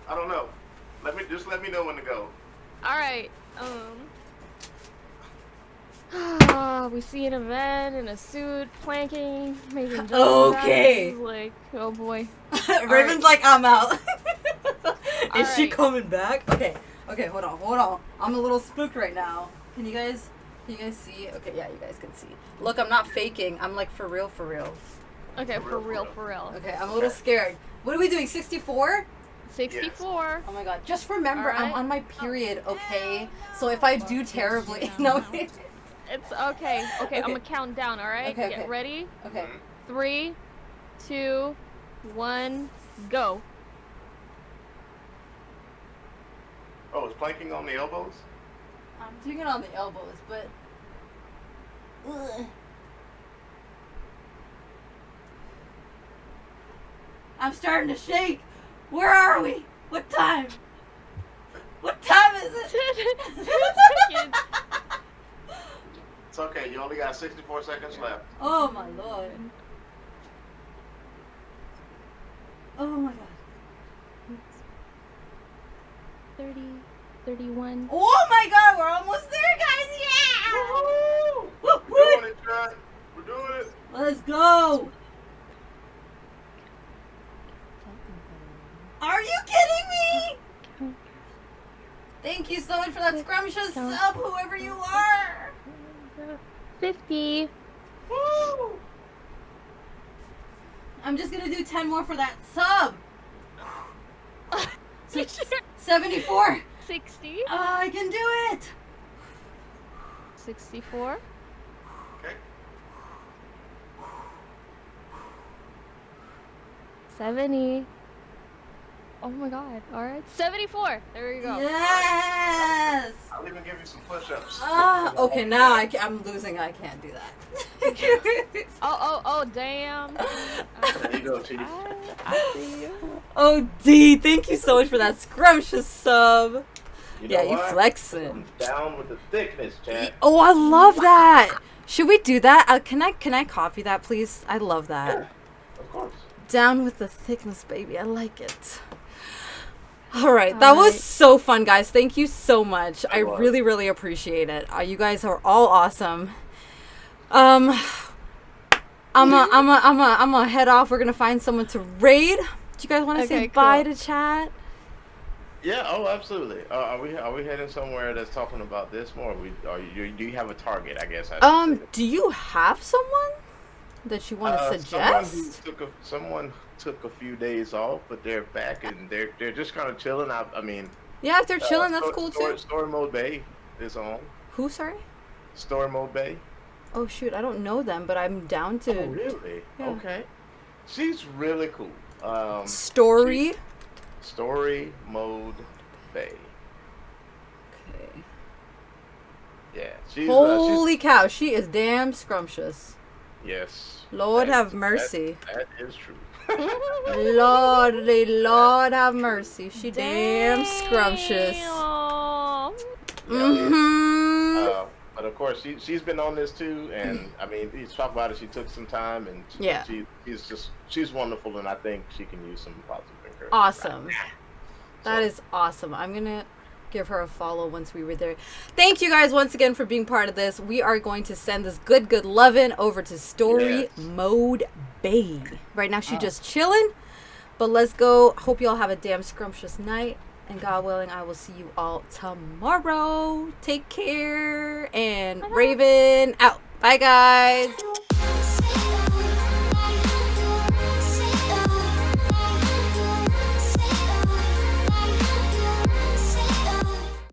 I don't know. Let me know when to go. All right. We see an event in a suit, planking, making jump Okay. jacks. Like, oh boy. Raven's like, I'm out. Is she Alright. coming back? Okay, hold on. I'm a little spooked right now. Can you guys see? Okay, yeah, you guys can see. Look, I'm not faking. I'm like for real. Okay, for real. Okay, I'm a little scared. What are we doing? 64? 64. Oh my god. Just remember, I'm Alright. on my period, okay? So if I do terribly, no. It's okay. Okay, I'm gonna count down. All right. Okay, Get okay. ready. Okay. 3, 2, 1, go. Oh, is planking on the elbows? I'm doing it on the elbows, but. Ugh. I'm starting to shake. Where are we? What time? What time is it? 10 seconds. It's okay. You only got 64 seconds left. Oh my lord. Oh my god. 30, 31. Oh my god, we're almost there, guys. Yeah! Woo-hoo! Woo, We're woo. doing it, John. We're doing it. Let's go. you kidding me? Thank you so much for that scrumptious sub, whoever you are. 50. Woo! I'm just gonna do 10 more for that sub. 74. 60. I can do it. 64. Okay. 70. Oh my god. Alright. 74. There you go. Yes. I'll even give you some push-ups. Okay, now I'm losing. I can't do that. Oh, damn. There you go, Chief. I see you. Oh, D, thank you so much for that scrumptious sub. You know Yeah, you what? flexing. I'm down with the thickness, chat. Oh, I love that. Should we do that? Can I copy that, please? I love that. Yeah, of course. Down with the thickness, baby. I like it. All right, that was so fun, guys. Thank you so much. I really, really appreciate it. You guys are all awesome. I'm gonna head off. We're gonna find someone to raid. Do you guys want to say bye to chat? Yeah. Oh, absolutely. Are we heading somewhere that's talking about this more? Do you have a target? I guess. Do you have someone that you want to suggest? Someone took a few days off, but they're back and they're just kind of chilling. I mean. Yeah, if they're chilling, that's cool too. Story Mode Bay is on. Who? Sorry. Story Mode Bay. Oh shoot, I don't know them, but I'm down to. Oh really? Yeah. Okay. She's really cool. Story Mode Bay. Okay. Yeah. She's Holy cow, she is damn scrumptious. Yes. Lord have mercy. That is true. Lord have mercy. She damn scrumptious. But of course, she's been on this too, and I mean, he's talked about it. She took some time, and she's wonderful, and I think she can use some positive encouragement. Awesome. That is awesome. I'm gonna give her a follow once we were there. Thank you guys once again for being part of this. We are going to send this good lovin' over to Story Mode Bay. Right now she's just chilling, but let's go. Hope y'all have a damn scrumptious night, and God willing, I will see you all tomorrow. Take care, and Raven out. Bye guys.